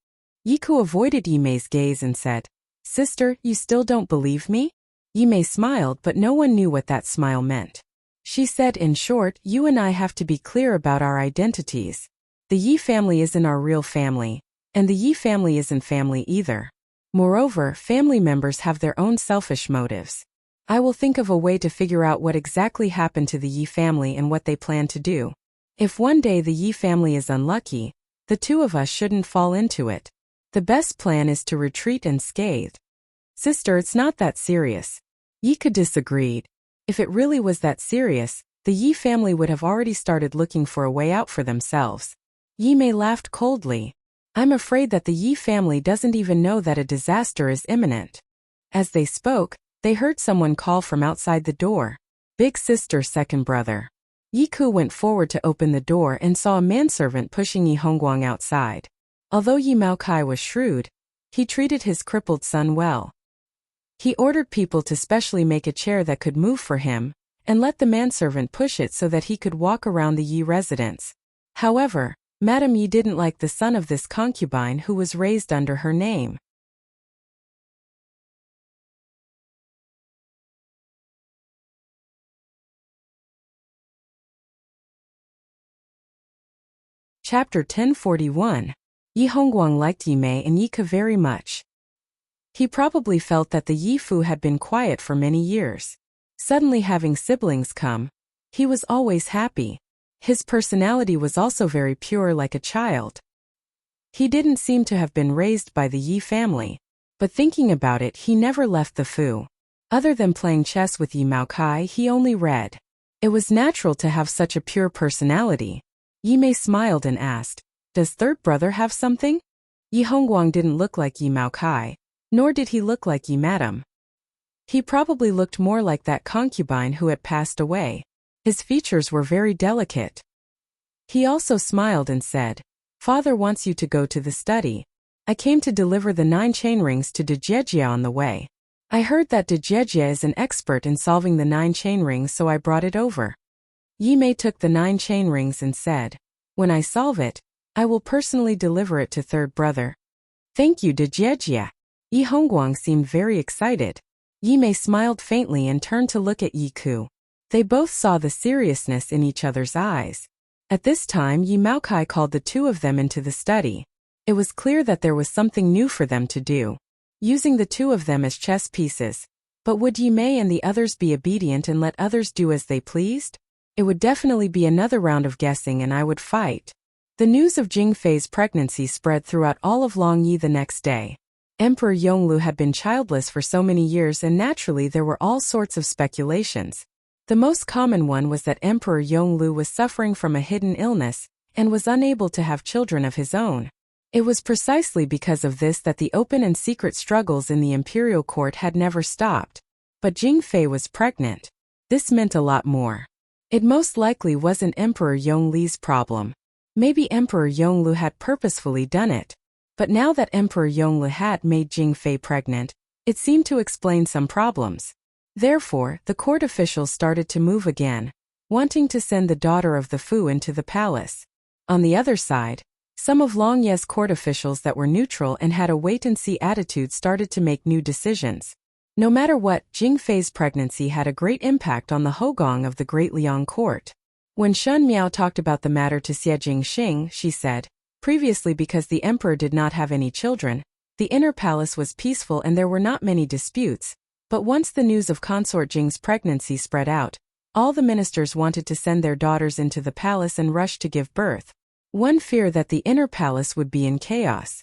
Yi Ku avoided Yi Mei's gaze and said, "Sister, you still don't believe me?" Yi Mei smiled, but no one knew what that smile meant. She said, "In short, you and I have to be clear about our identities. The Yi family isn't our real family, and the Yi family isn't family either. Moreover, family members have their own selfish motives. I will think of a way to figure out what exactly happened to the Yi family and what they plan to do. If one day the Yi family is unlucky, the two of us shouldn't fall into it. The best plan is to retreat unscathed." "Sister, it's not that serious." Yi Ku disagreed. If it really was that serious, the Yi family would have already started looking for a way out for themselves. Yi Mei laughed coldly. "I'm afraid that the Yi family doesn't even know that a disaster is imminent." As they spoke, they heard someone call from outside the door. "Big sister, second brother." Yi Ku went forward to open the door and saw a manservant pushing Yi Hongguang outside. Although Yi Mao Kai was shrewd, he treated his crippled son well. He ordered people to specially make a chair that could move for him, and let the manservant push it so that he could walk around the Yi residence. However, Madame Yi didn't like the son of this concubine who was raised under her name. Chapter 1041. Yi Hongguang liked Yi Mei and Yi Ke very much. He probably felt that the Yi Fu had been quiet for many years. Suddenly having siblings come, he was always happy. His personality was also very pure like a child. He didn't seem to have been raised by the Yi family, but thinking about it, he never left the Fu. Other than playing chess with Yi Mao Kai, he only read. It was natural to have such a pure personality. Yi Mei smiled and asked, "Does third brother have something?" Yi Hongguang didn't look like Yi Mao Kai, nor did he look like Yi Madam. He probably looked more like that concubine who had passed away. His features were very delicate. He also smiled and said, "Father wants you to go to the study. I came to deliver the 9 chain rings to Dejejia on the way. I heard that Dejejia is an expert in solving the 9 chain rings, so I brought it over." Yi Mei took the 9 chain rings and said, "When I solve it, I will personally deliver it to third brother." "Thank you, Dejejia." Yi Hongguang seemed very excited. Yi Mei smiled faintly and turned to look at Yi Ku. They both saw the seriousness in each other's eyes. At this time, Yi Mao Kai called the two of them into the study. It was clear that there was something new for them to do, using the two of them as chess pieces. But would Yi Mei and the others be obedient and let others do as they pleased? It would definitely be another round of guessing, and I would fight. The news of Jing Fei's pregnancy spread throughout all of Longyi the next day. Emperor Yonglu had been childless for so many years, and naturally there were all sorts of speculations. The most common one was that Emperor Yonglu was suffering from a hidden illness and was unable to have children of his own. It was precisely because of this that the open and secret struggles in the imperial court had never stopped. But Jing Fei was pregnant. This meant a lot more. It most likely wasn't Emperor Yongli's problem. Maybe Emperor Yonglu had purposefully done it. But now that Emperor Yonglu had made Jing Fei pregnant, it seemed to explain some problems. Therefore, the court officials started to move again, wanting to send the daughter of the Fu into the palace. On the other side, some of Longye's court officials that were neutral and had a wait-and-see attitude started to make new decisions. No matter what, Jing Fei's pregnancy had a great impact on the Hogong of the Great Liang court. When Shen Miao talked about the matter to Xie Jingxing, she said, "Previously, because the emperor did not have any children, the inner palace was peaceful and there were not many disputes. But once the news of consort Jing's pregnancy spread out, all the ministers wanted to send their daughters into the palace and rush to give birth. One fear that the inner palace would be in chaos.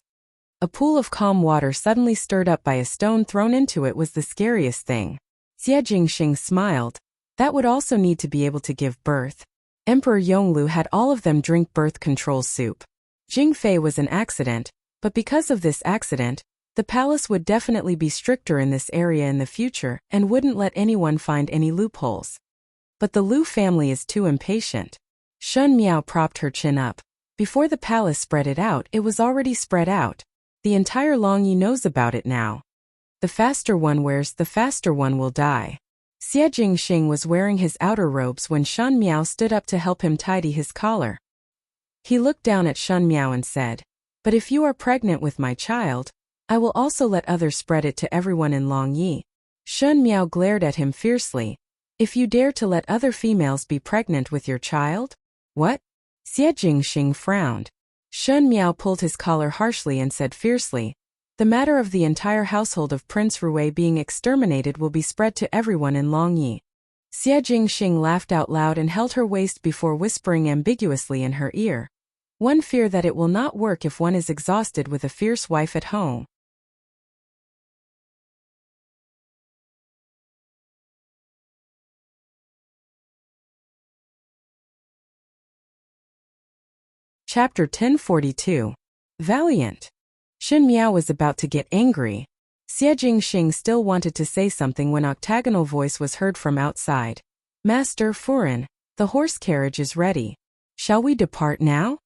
A pool of calm water suddenly stirred up by a stone thrown into it was the scariest thing." Xie Jingxing smiled. That would also need to be able to give birth. Emperor Yonglu had all of them drink birth control soup. Jing Fei was an accident, but because of this accident, the palace would definitely be stricter in this area in the future and wouldn't let anyone find any loopholes. But the Lu family is too impatient. Shen Miao propped her chin up. Before the palace spread it out, it was already spread out. The entire Longyi knows about it now. The faster one wears, the faster one will die. Xie Jingxing was wearing his outer robes when Shen Miao stood up to help him tidy his collar. He looked down at Shen Miao and said, "But if you are pregnant with my child, I will also let others spread it to everyone in Longyi." Shen Miao glared at him fiercely. "If you dare to let other females be pregnant with your child? What?" Xie Jingxing frowned. Shen Miao pulled his collar harshly and said fiercely, "The matter of the entire household of Prince Rui being exterminated will be spread to everyone in Longyi." Xie Jingxing laughed out loud and held her waist before whispering ambiguously in her ear, "One fear that it will not work if one is exhausted with a fierce wife at home." Chapter 1042. Valiant. Shen Miao was about to get angry. Xie Jingxing still wanted to say something when octagonal voice was heard from outside. "Master Furen, the horse carriage is ready. Shall we depart now?"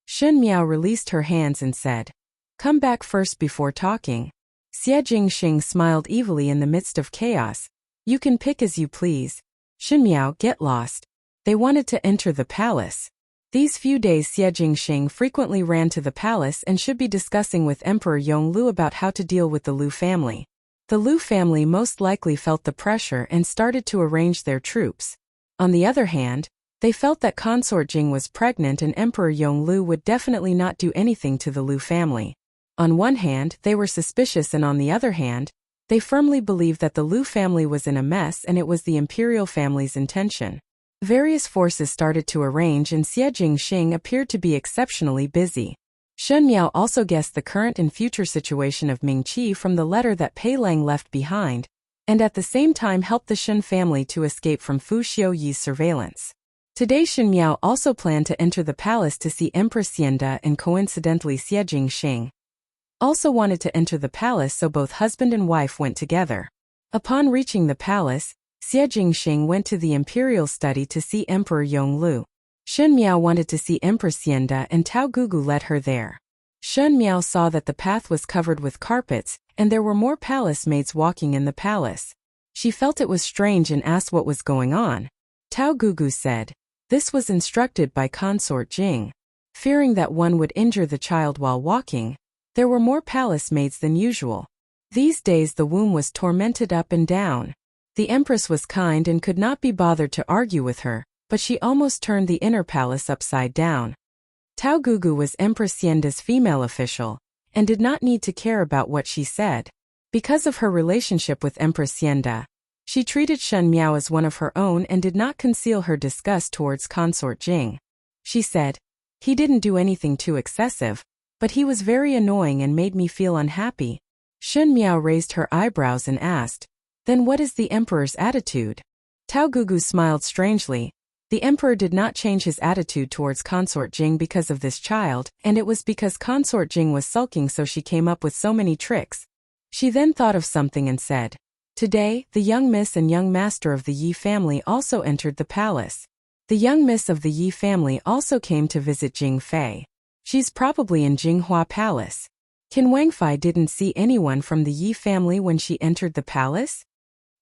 Shen Miao released her hands and said, "Come back first before talking." Xie Jingxing smiled evilly in the midst of chaos. "You can pick as you please. Shen Miao, get lost." They wanted to enter the palace. These few days Xie Jingxing frequently ran to the palace and should be discussing with Emperor Yonglu about how to deal with the Lu family. The Lu family most likely felt the pressure and started to arrange their troops. On the other hand, they felt that Consort Jing was pregnant and Emperor Yonglu would definitely not do anything to the Lu family. On one hand, they were suspicious and on the other hand, they firmly believed that the Lu family was in a mess and it was the imperial family's intention. Various forces started to arrange and Xie Jingxing appeared to be exceptionally busy. Shen Miao also guessed the current and future situation of Ming Qi from the letter that Pei Lang left behind, and at the same time helped the Shen family to escape from Fu Xiuyi's surveillance. Today Shen Miao also planned to enter the palace to see Empress Xianda and coincidentally Xie Jingxing also wanted to enter the palace, so both husband and wife went together. Upon reaching the palace, Xie Jingxing went to the imperial study to see Emperor Yonglu. Shen Miao wanted to see Empress Xianda and Tao Gugu led her there. Shen Miao saw that the path was covered with carpets, and there were more palace maids walking in the palace. She felt it was strange and asked what was going on. Tao Gugu said, "This was instructed by Consort Jing." Fearing that one would injure the child while walking, there were more palace maids than usual. These days the womb was tormented up and down. The Empress was kind and could not be bothered to argue with her, but she almost turned the inner palace upside down. Tao Gugu was Empress Xianda's female official, and did not need to care about what she said. Because of her relationship with Empress Xianda, she treated Shen Miao as one of her own and did not conceal her disgust towards Consort Jing. She said, "He didn't do anything too excessive, but he was very annoying and made me feel unhappy." Shen Miao raised her eyebrows and asked, "Then what is the emperor's attitude?" Tao Gugu smiled strangely. The emperor did not change his attitude towards Consort Jing because of this child, and it was because Consort Jing was sulking so she came up with so many tricks. She then thought of something and said, "Today, the young miss and young master of the Yi family also entered the palace. The young miss of the Yi family also came to visit Jing Fei. She's probably in Jinghua Palace." Qin Wangfei didn't see anyone from the Yi family when she entered the palace?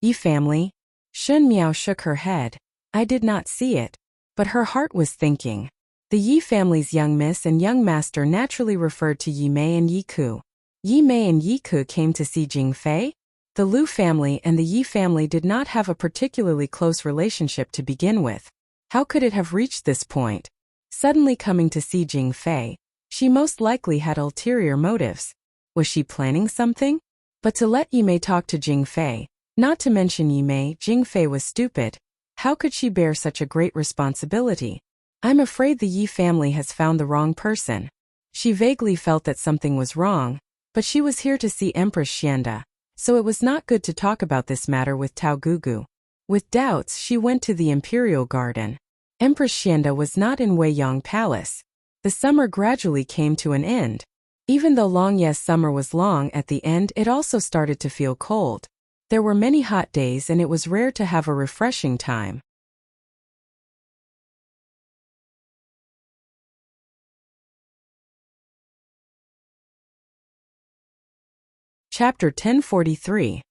Yi family? Shen Miao shook her head. "I did not see it." But her heart was thinking. The Yi family's young miss and young master naturally referred to Yi Mei and Yi Ku. Yi Mei and Yi Ku came to see Jing Fei? The Lu family and the Yi family did not have a particularly close relationship to begin with. How could it have reached this point? Suddenly coming to see Jing Fei, she most likely had ulterior motives. Was she planning something? But to let Yi Mei talk to Jing Fei, not to mention Yi Mei, Jing Fei was stupid. How could she bear such a great responsibility? "I'm afraid the Yi family has found the wrong person." She vaguely felt that something was wrong, but she was here to see Empress Xianda, so it was not good to talk about this matter with Tao Gugu. With doubts, she went to the imperial garden. Empress Xianda was not in Weiyang Palace. The summer gradually came to an end. Even though Longye's summer was long, at the end it also started to feel cold. There were many hot days and it was rare to have a refreshing time. Chapter 1043.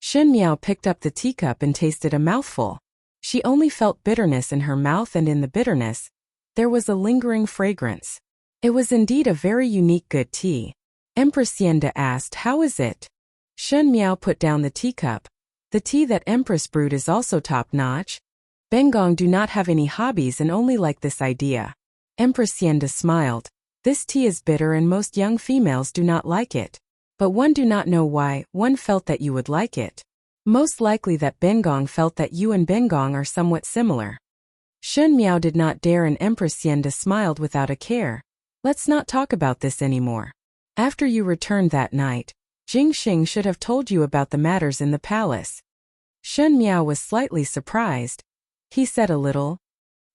Shen Miao picked up the teacup and tasted a mouthful. She only felt bitterness in her mouth, and in the bitterness, there was a lingering fragrance. It was indeed a very unique good tea. Empress Yenda asked, "How is it?" Shen Miao put down the teacup. "The tea that Empress brewed is also top-notch. Bengong do not have any hobbies and only like this idea." Empress Yenda smiled. "This tea is bitter and most young females do not like it. But one do not know why. One felt that you would like it. Most likely that Bengong felt that you and Bengong are somewhat similar." Shen Miao did not dare, and Empress Yenda smiled without a care. "Let's not talk about this anymore. After you returned that night, Jing Xing should have told you about the matters in the palace." Shen Miao was slightly surprised. He said a little,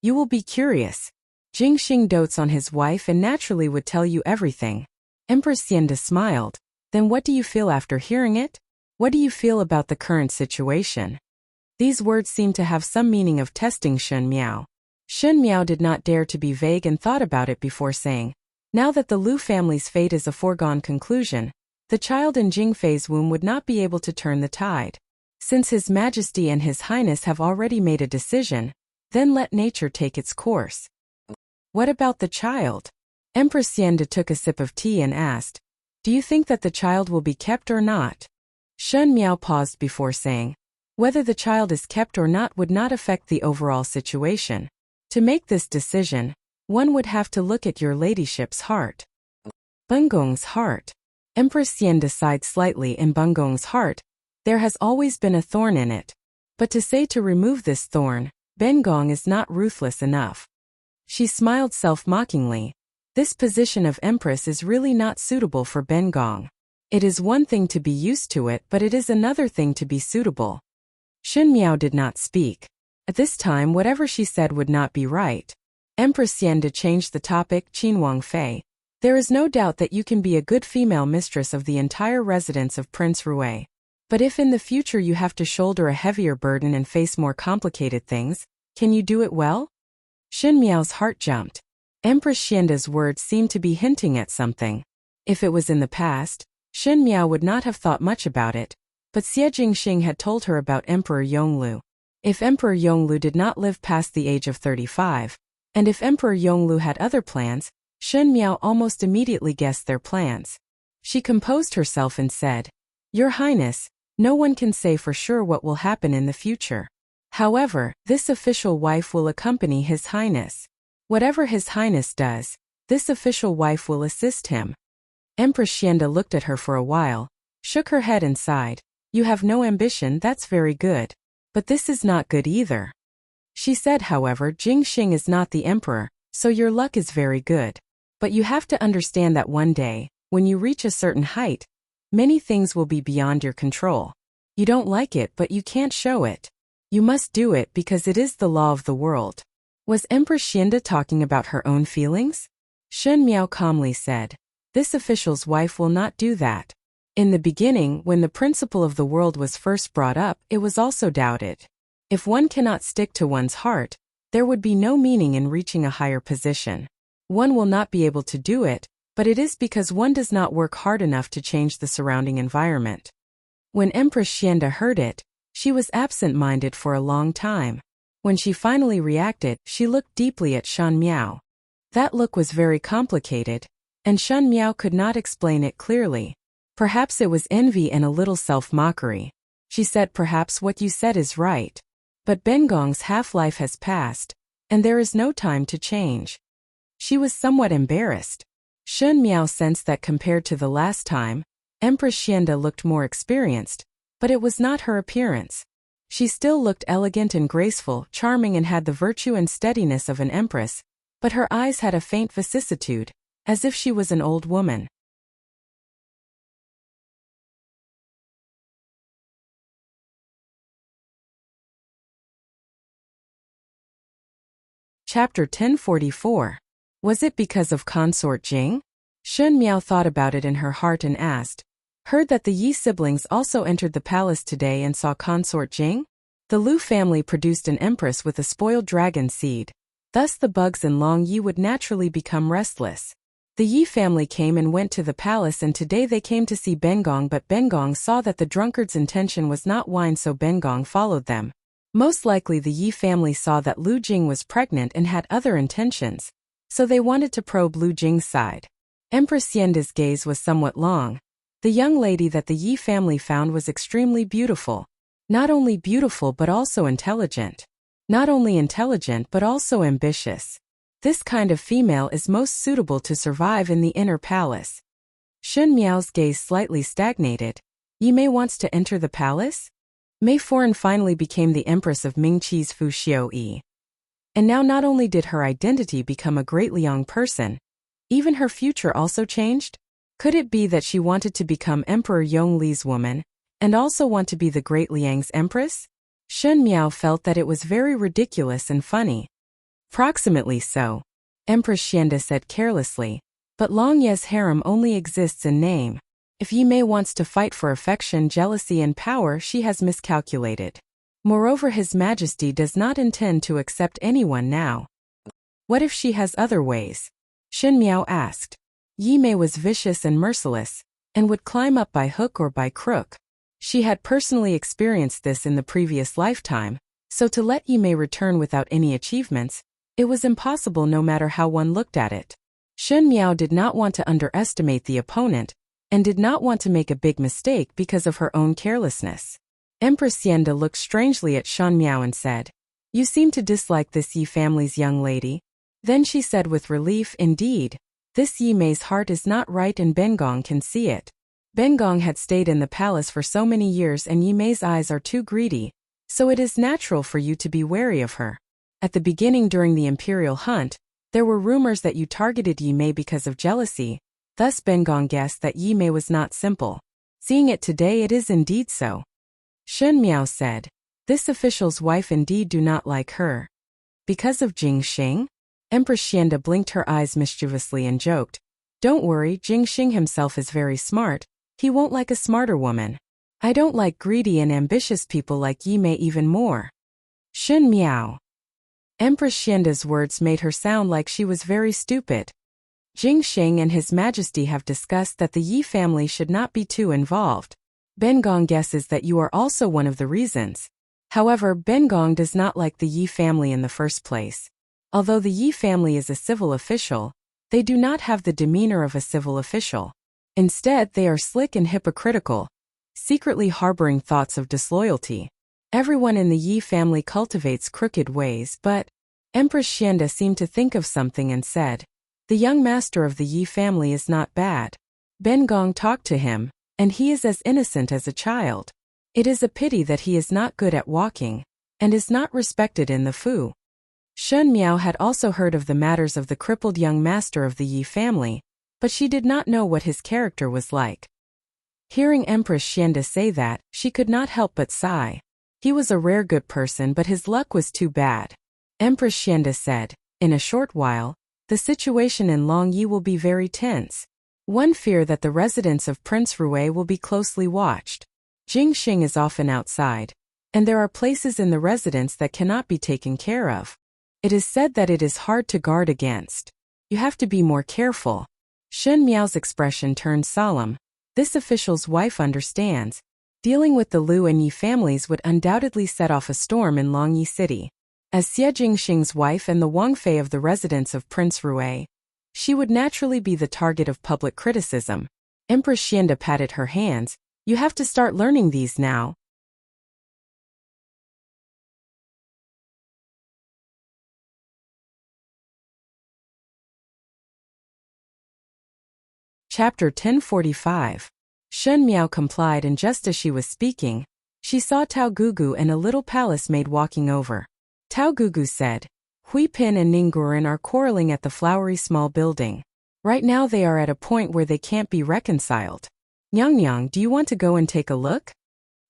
"You will be curious. Jing Xing dotes on his wife and naturally would tell you everything." Empress Yenda smiled. "Then what do you feel after hearing it? What do you feel about the current situation?" These words seemed to have some meaning of testing Shen Miao. Shen Miao did not dare to be vague and thought about it before saying, "Now that the Lu family's fate is a foregone conclusion, the child in Jing Fei's womb would not be able to turn the tide. Since His Majesty and His Highness have already made a decision, then let nature take its course." "What about the child?" Empress Yenda took a sip of tea and asked, "Do you think that the child will be kept or not?" Shen Miao paused before saying, "Whether the child is kept or not would not affect the overall situation. To make this decision, one would have to look at your ladyship's heart." Bengong's heart. Empress Yenda sighed slightly. "In Bengong's heart, there has always been a thorn in it. But to say to remove this thorn, Bengong is not ruthless enough." She smiled self-mockingly. "This position of Empress is really not suitable for Bengong. It is one thing to be used to it, but it is another thing to be suitable." Shen Miao did not speak. At this time, whatever she said would not be right. Empress Yenda changed the topic. "Qin Wang Fei, there is no doubt that you can be a good female mistress of the entire residence of Prince Rui. But if in the future you have to shoulder a heavier burden and face more complicated things, can you do it well?" Shen Miao's heart jumped. Empress Yenda's words seemed to be hinting at something. If it was in the past, Shen Miao would not have thought much about it, but Xie Jingxing had told her about Emperor Yonglu. If Emperor Yonglu did not live past the age of 35, and if Emperor Yonglu had other plans, Shen Miao almost immediately guessed their plans. She composed herself and said, "Your Highness, no one can say for sure what will happen in the future. However, this official wife will accompany His Highness. Whatever His Highness does, this official wife will assist him." Empress Yenda looked at her for a while, shook her head and sighed. "You have no ambition, that's very good. But this is not good either." She said, "However, Jing Xing is not the emperor, so your luck is very good. But you have to understand that one day, when you reach a certain height, many things will be beyond your control. You don't like it, but you can't show it. You must do it because it is the law of the world." Was Empress Yenda talking about her own feelings? Shen Miao calmly said, "This official's wife will not do that. In the beginning, when the principle of the world was first brought up, it was also doubted. If one cannot stick to one's heart, there would be no meaning in reaching a higher position. One will not be able to do it, but it is because one does not work hard enough to change the surrounding environment." When Empress Yenda heard it, she was absent-minded for a long time. When she finally reacted, she looked deeply at Shen Miao. That look was very complicated, and Shen Miao could not explain it clearly. Perhaps it was envy and a little self-mockery. She said, "Perhaps what you said is right. But Bengong's half-life has passed, and there is no time to change." She was somewhat embarrassed. Shen Miao sensed that compared to the last time, Empress Yenda looked more experienced, but it was not her appearance. She still looked elegant and graceful, charming, and had the virtue and steadiness of an empress, but her eyes had a faint vicissitude, as if she was an old woman. Chapter 1044. Was it because of Consort Jing? Shen Miao thought about it in her heart and asked, "Heard that the Yi siblings also entered the palace today and saw Consort Jing? The Lu family produced an empress with a spoiled dragon seed. Thus the bugs in Long Yi would naturally become restless. The Yi family came and went to the palace, and today they came to see Bengong, but Bengong saw that the drunkard's intention was not wine, so Bengong followed them. Most likely the Yi family saw that Lu Jing was pregnant and had other intentions, so they wanted to probe Lu Jing's side. Empress Yenda's gaze was somewhat long. The young lady that the Yi family found was extremely beautiful. Not only beautiful but also intelligent. Not only intelligent but also ambitious. This kind of female is most suitable to survive in the inner palace. Shun Miao's gaze slightly stagnated. Yi Mei wants to enter the palace? Mei Foran finally became the Empress of Mingqi's Fu Xiuyi. And now not only did her identity become a great Liang person, even her future also changed? Could it be that she wanted to become Emperor Yongli's woman, and also want to be the great Liang's empress? Shun Miao felt that it was very ridiculous and funny. Approximately so, Empress Xianda said carelessly, but Long Ye's harem only exists in name. If Yi Mei wants to fight for affection, jealousy and power, she has miscalculated. Moreover, His Majesty does not intend to accept anyone now. What if she has other ways? Shun Miao asked. Yi Mei was vicious and merciless, and would climb up by hook or by crook. She had personally experienced this in the previous lifetime, so to let Yi Mei return without any achievements, it was impossible no matter how one looked at it. Shun Miao did not want to underestimate the opponent, and did not want to make a big mistake because of her own carelessness. Empress Yenda looked strangely at Shun Miao and said, "You seem to dislike this Yi family's young lady?" Then she said with relief, "Indeed, this Yi Mei's heart is not right and Bengong can see it." Bengong had stayed in the palace for so many years and Yi Mei's eyes are too greedy, so it is natural for you to be wary of her. At the beginning during the imperial hunt, there were rumors that you targeted Yi Mei because of jealousy, thus Bengong guessed that Yi Mei was not simple. Seeing it today, it is indeed so. Shun Miao said, "This official's wife indeed do not like her." Because of Jing Xing? Empress Xianda blinked her eyes mischievously and joked, "Don't worry, Jing Xing himself is very smart. He won't like a smarter woman. I don't like greedy and ambitious people like Yi Mei even more." Shun Miao. Empress Xianda's words made her sound like she was very stupid. Jing Xing and His Majesty have discussed that the Yi family should not be too involved. Bengong guesses that you are also one of the reasons. However, Bengong does not like the Yi family in the first place. Although the Yi family is a civil official, they do not have the demeanor of a civil official. Instead, they are slick and hypocritical, secretly harboring thoughts of disloyalty. Everyone in the Yi family cultivates crooked ways, but Empress Xianda seemed to think of something and said, "The young master of the Yi family is not bad. Bengong talked to him, and he is as innocent as a child. It is a pity that he is not good at walking, and is not respected in the Fu." Shun Miao had also heard of the matters of the crippled young master of the Yi family, but she did not know what his character was like. Hearing Empress Xianda say that, she could not help but sigh. He was a rare good person, but his luck was too bad. Empress Xianda said, "In a short while, the situation in Longyi will be very tense. One fear that the residence of Prince Rui will be closely watched. Jing Xing is often outside, and there are places in the residence that cannot be taken care of. It is said that it is hard to guard against. You have to be more careful." Shun Miao's expression turned solemn. This official's wife understands. Dealing with the Lu and Yi families would undoubtedly set off a storm in Longyi City. As Xie Jingxing's wife and the Wang Fei of the residence of Prince Rui, she would naturally be the target of public criticism. Empress Xianda patted her hands. "You have to start learning these now." Chapter 1045. Shun Miao complied, and just as she was speaking, she saw Tao Gugu and a little palace maid walking over. Tao Gugu said, "Hui Pin and Ningguren are quarreling at the flowery small building. Right now they are at a point where they can't be reconciled. Nyang, do you want to go and take a look?"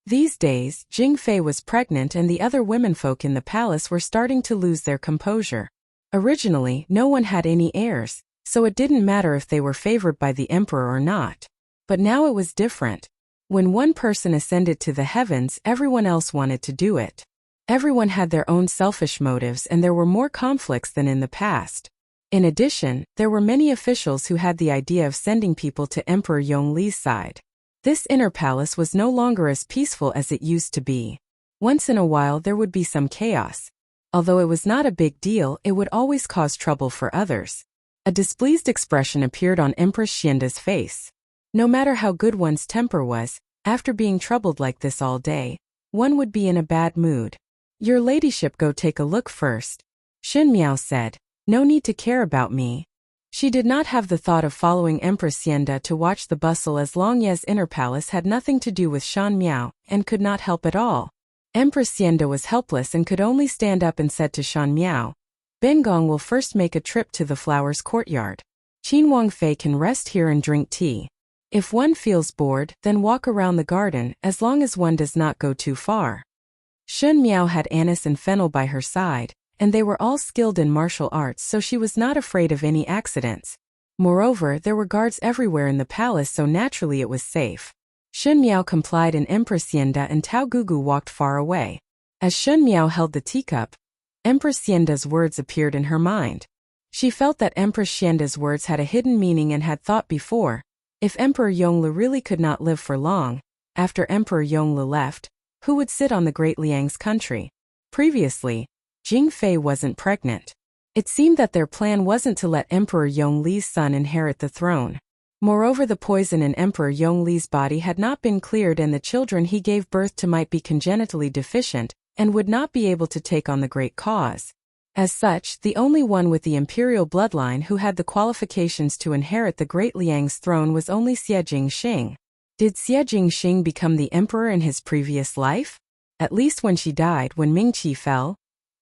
These days, Jing Fei was pregnant and the other womenfolk in the palace were starting to lose their composure. Originally, no one had any heirs, so it didn't matter if they were favored by the emperor or not. But now it was different. When one person ascended to the heavens, everyone else wanted to do it. Everyone had their own selfish motives and there were more conflicts than in the past. In addition, there were many officials who had the idea of sending people to Emperor Yongli's side. This inner palace was no longer as peaceful as it used to be. Once in a while there would be some chaos. Although it was not a big deal, it would always cause trouble for others. A displeased expression appeared on Empress Xianda's face. No matter how good one's temper was, after being troubled like this all day, one would be in a bad mood. Your ladyship, go take a look first, Shen Miao said. No need to care about me. She did not have the thought of following Empress Xianda to watch the bustle, as Long Ye's inner palace had nothing to do with Shan Miao, and could not help at all. Empress Xianda was helpless and could only stand up and said to Shan Miao, Bengong will first make a trip to the flowers courtyard. Qin Wangfei can rest here and drink tea. If one feels bored, then walk around the garden, as long as one does not go too far. Shen Miao had anise and fennel by her side, and they were all skilled in martial arts, so she was not afraid of any accidents. Moreover, there were guards everywhere in the palace, so naturally it was safe. Shen Miao complied, and Empress Xianda and Tao Gugu walked far away. As Shen Miao held the teacup, Empress Xianda's words appeared in her mind. She felt that Empress Xianda's words had a hidden meaning and had thought before, if Emperor Yongle really could not live for long, after Emperor Yongle left, who would sit on the Great Liang's country? Previously, Jing Fei wasn't pregnant. It seemed that their plan wasn't to let Emperor Yongli's son inherit the throne. Moreover, the poison in Emperor Yongli's body had not been cleared, and the children he gave birth to might be congenitally deficient, and would not be able to take on the great cause. As such, the only one with the imperial bloodline who had the qualifications to inherit the Great Liang's throne was only Xie Jingxing. Did Xie Jingxing become the emperor in his previous life? At least when she died, when Mingqi fell,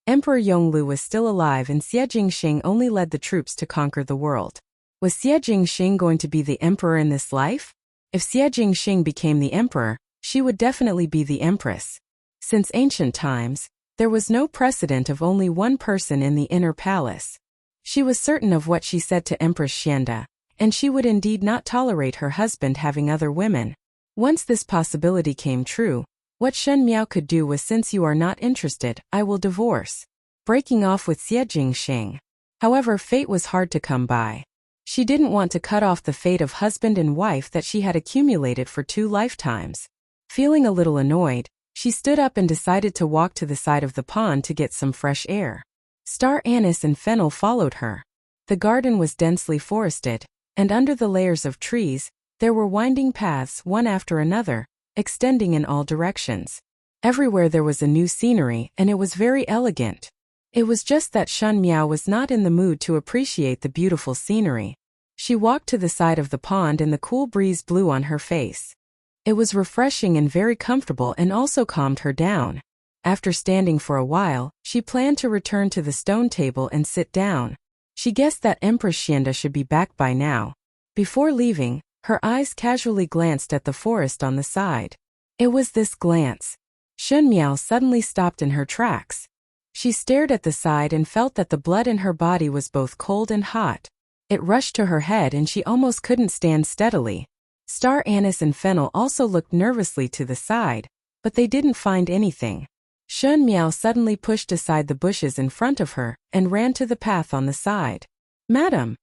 Emperor Yonglu was still alive, and Xie Jingxing only led the troops to conquer the world. Was Xie Jingxing going to be the emperor in this life? If Xie Jingxing became the emperor, she would definitely be the empress. Since ancient times, there was no precedent of only one person in the inner palace. She was certain of what she said to Empress Xianda, and she would indeed not tolerate her husband having other women. Once this possibility came true, what Shen Miao could do was, since you are not interested, I will divorce. Breaking off with Xie Jingxing. However, fate was hard to come by. She didn't want to cut off the fate of husband and wife that she had accumulated for 2 lifetimes. Feeling a little annoyed, she stood up and decided to walk to the side of the pond to get some fresh air. Star Anise and Fennel followed her. The garden was densely forested, and under the layers of trees, there were winding paths, one after another, extending in all directions. Everywhere there was a new scenery, and it was very elegant. It was just that Shen Miao was not in the mood to appreciate the beautiful scenery. She walked to the side of the pond, and the cool breeze blew on her face. It was refreshing and very comfortable, and also calmed her down. After standing for a while, she planned to return to the stone table and sit down. She guessed that Empress Xianda should be back by now. Before leaving, her eyes casually glanced at the forest on the side. It was this glance. Shen Miao suddenly stopped in her tracks. She stared at the side and felt that the blood in her body was both cold and hot. It rushed to her head, and she almost couldn't stand steadily. Star Anise and Fennel also looked nervously to the side, but they didn't find anything. Shen Miao suddenly pushed aside the bushes in front of her and ran to the path on the side. Madam!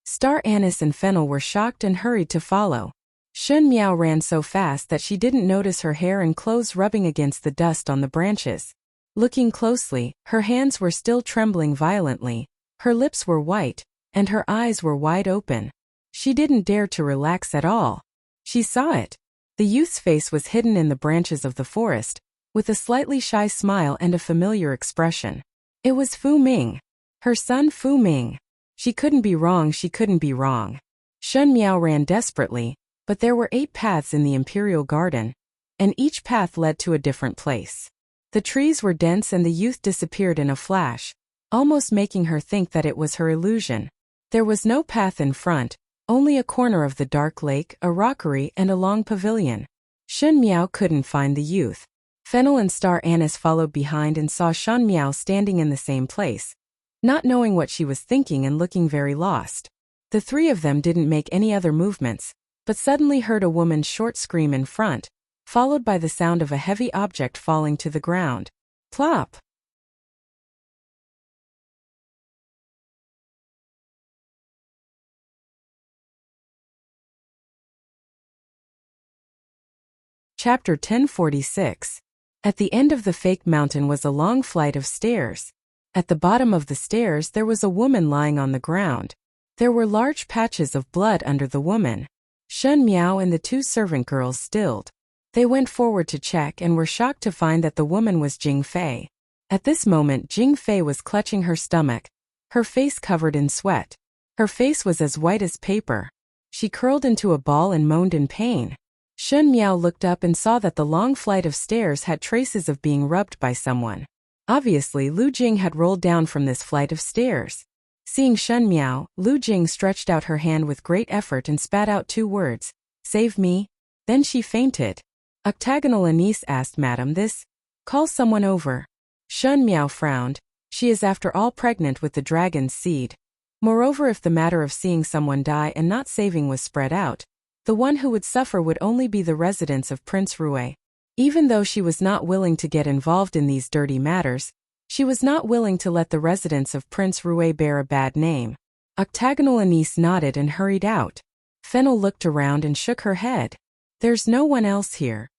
Star Anise and Fennel were shocked and hurried to follow. Shen Miao ran so fast that she didn't notice her hair and clothes rubbing against the dust on the branches. Looking closely, her hands were still trembling violently, her lips were white, and her eyes were wide open. She didn't dare to relax at all. She saw it. The youth's face was hidden in the branches of the forest, with a slightly shy smile and a familiar expression. It was Fu Ming. Her son Fu Ming. She couldn't be wrong, she couldn't be wrong. Shen Miao ran desperately, but there were 8 paths in the imperial garden, and each path led to a different place. The trees were dense, and the youth disappeared in a flash, almost making her think that it was her illusion. There was no path in front, only a corner of the dark lake, a rockery, and a long pavilion. Shen Miao couldn't find the youth. Fennel and Star Anise followed behind and saw Shen Miao standing in the same place, not knowing what she was thinking and looking very lost. The 3 of them didn't make any other movements, but suddenly heard a woman's short scream in front, followed by the sound of a heavy object falling to the ground. Plop! Chapter 1046. At the end of the fake mountain was a long flight of stairs. At the bottom of the stairs there was a woman lying on the ground. There were large patches of blood under the woman. Shen Miao and the two servant girls stilled. They went forward to check and were shocked to find that the woman was Jing Fei. At this moment Jing Fei was clutching her stomach, her face covered in sweat. Her face was as white as paper. She curled into a ball and moaned in pain. Shen Miao looked up and saw that the long flight of stairs had traces of being rubbed by someone. Obviously, Lu Jing had rolled down from this flight of stairs. Seeing Shen Miao, Lu Jing stretched out her hand with great effort and spat out 2 words, "Save me." Then she fainted. Octagonal Anise asked, "Madam, this? Call someone over." Shen Miao frowned. She is after all pregnant with the dragon's seed. Moreover, if the matter of seeing someone die and not saving was spread out, the one who would suffer would only be the residents of Prince Rui. Even though she was not willing to get involved in these dirty matters, she was not willing to let the residents of Prince Rui bear a bad name. Octagonal Anise nodded and hurried out. Fennel looked around and shook her head. There's no one else here.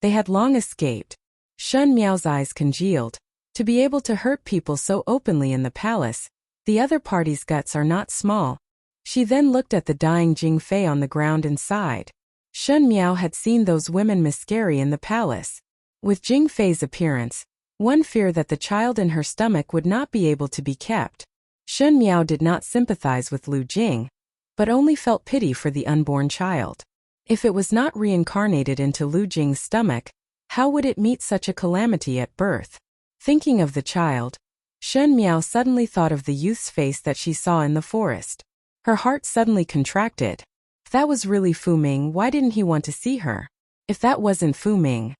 They had long escaped. Shen Miao's eyes congealed. To be able to hurt people so openly in the palace, the other party's guts are not small. She then looked at the dying Jing Fei on the ground and sighed. Shen Miao had seen those women miscarry in the palace. With Jing Fei's appearance, one feared that the child in her stomach would not be able to be kept. Shen Miao did not sympathize with Lu Jing, but only felt pity for the unborn child. If it was not reincarnated into Lu Jing's stomach, how would it meet such a calamity at birth? Thinking of the child, Shen Miao suddenly thought of the youth's face that she saw in the forest. Her heart suddenly contracted. If that was really Fu Ming, why didn't he want to see her? If that wasn't Fu Ming,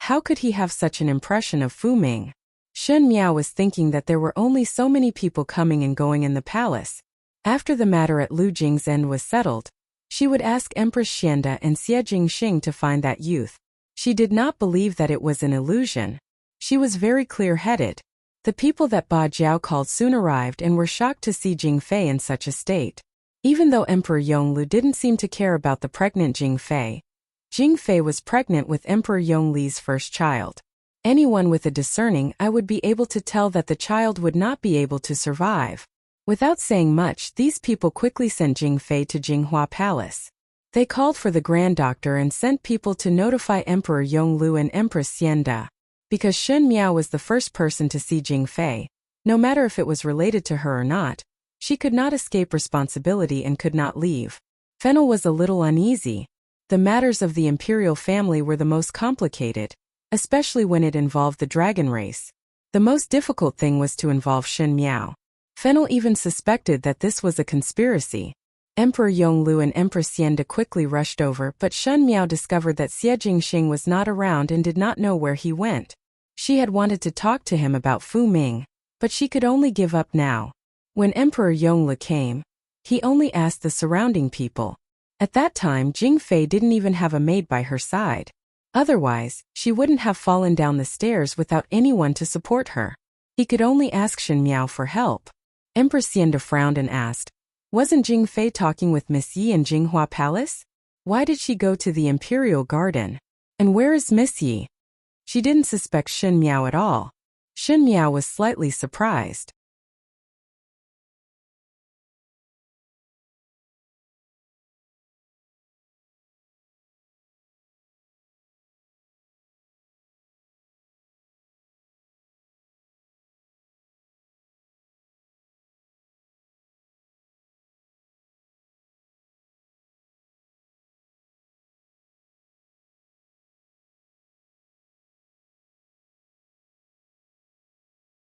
how could he have such an impression of Fu Ming? Shen Miao was thinking that there were only so many people coming and going in the palace. After the matter at Lu Jing's end was settled, she would ask Empress Xianda and Xie Jingxing to find that youth. She did not believe that it was an illusion. She was very clear-headed. The people that Ba Jiao called soon arrived and were shocked to see Jing Fei in such a state. Even though Emperor Yonglu didn't seem to care about the pregnant Jing Fei was pregnant with Emperor Yongli's first child. Anyone with a discerning eye would be able to tell that the child would not be able to survive. Without saying much, these people quickly sent Jing Fei to Jinghua Palace. They called for the Grand Doctor and sent people to notify Emperor Yonglu and Empress Xianda. Because Shen Miao was the first person to see Jing Fei, no matter if it was related to her or not, she could not escape responsibility and could not leave. Fennel was a little uneasy. The matters of the imperial family were the most complicated, especially when it involved the dragon race. The most difficult thing was to involve Shen Miao. Fennel even suspected that this was a conspiracy. Emperor Yonglu and Empress Xianda quickly rushed over, but Shen Miao discovered that Xie Jingxing was not around and did not know where he went. She had wanted to talk to him about Fu Ming, but she could only give up now. When Emperor Yonglu came, he only asked the surrounding people. At that time, Jing Fei didn't even have a maid by her side. Otherwise, she wouldn't have fallen down the stairs without anyone to support her. He could only ask Shen Miao for help. Empress Xianda frowned and asked, "Wasn't Jing Fei talking with Miss Yi in Jinghua Palace? Why did she go to the Imperial Garden? And where is Miss Yi?" She didn't suspect Shen Miao at all. Shen Miao was slightly surprised.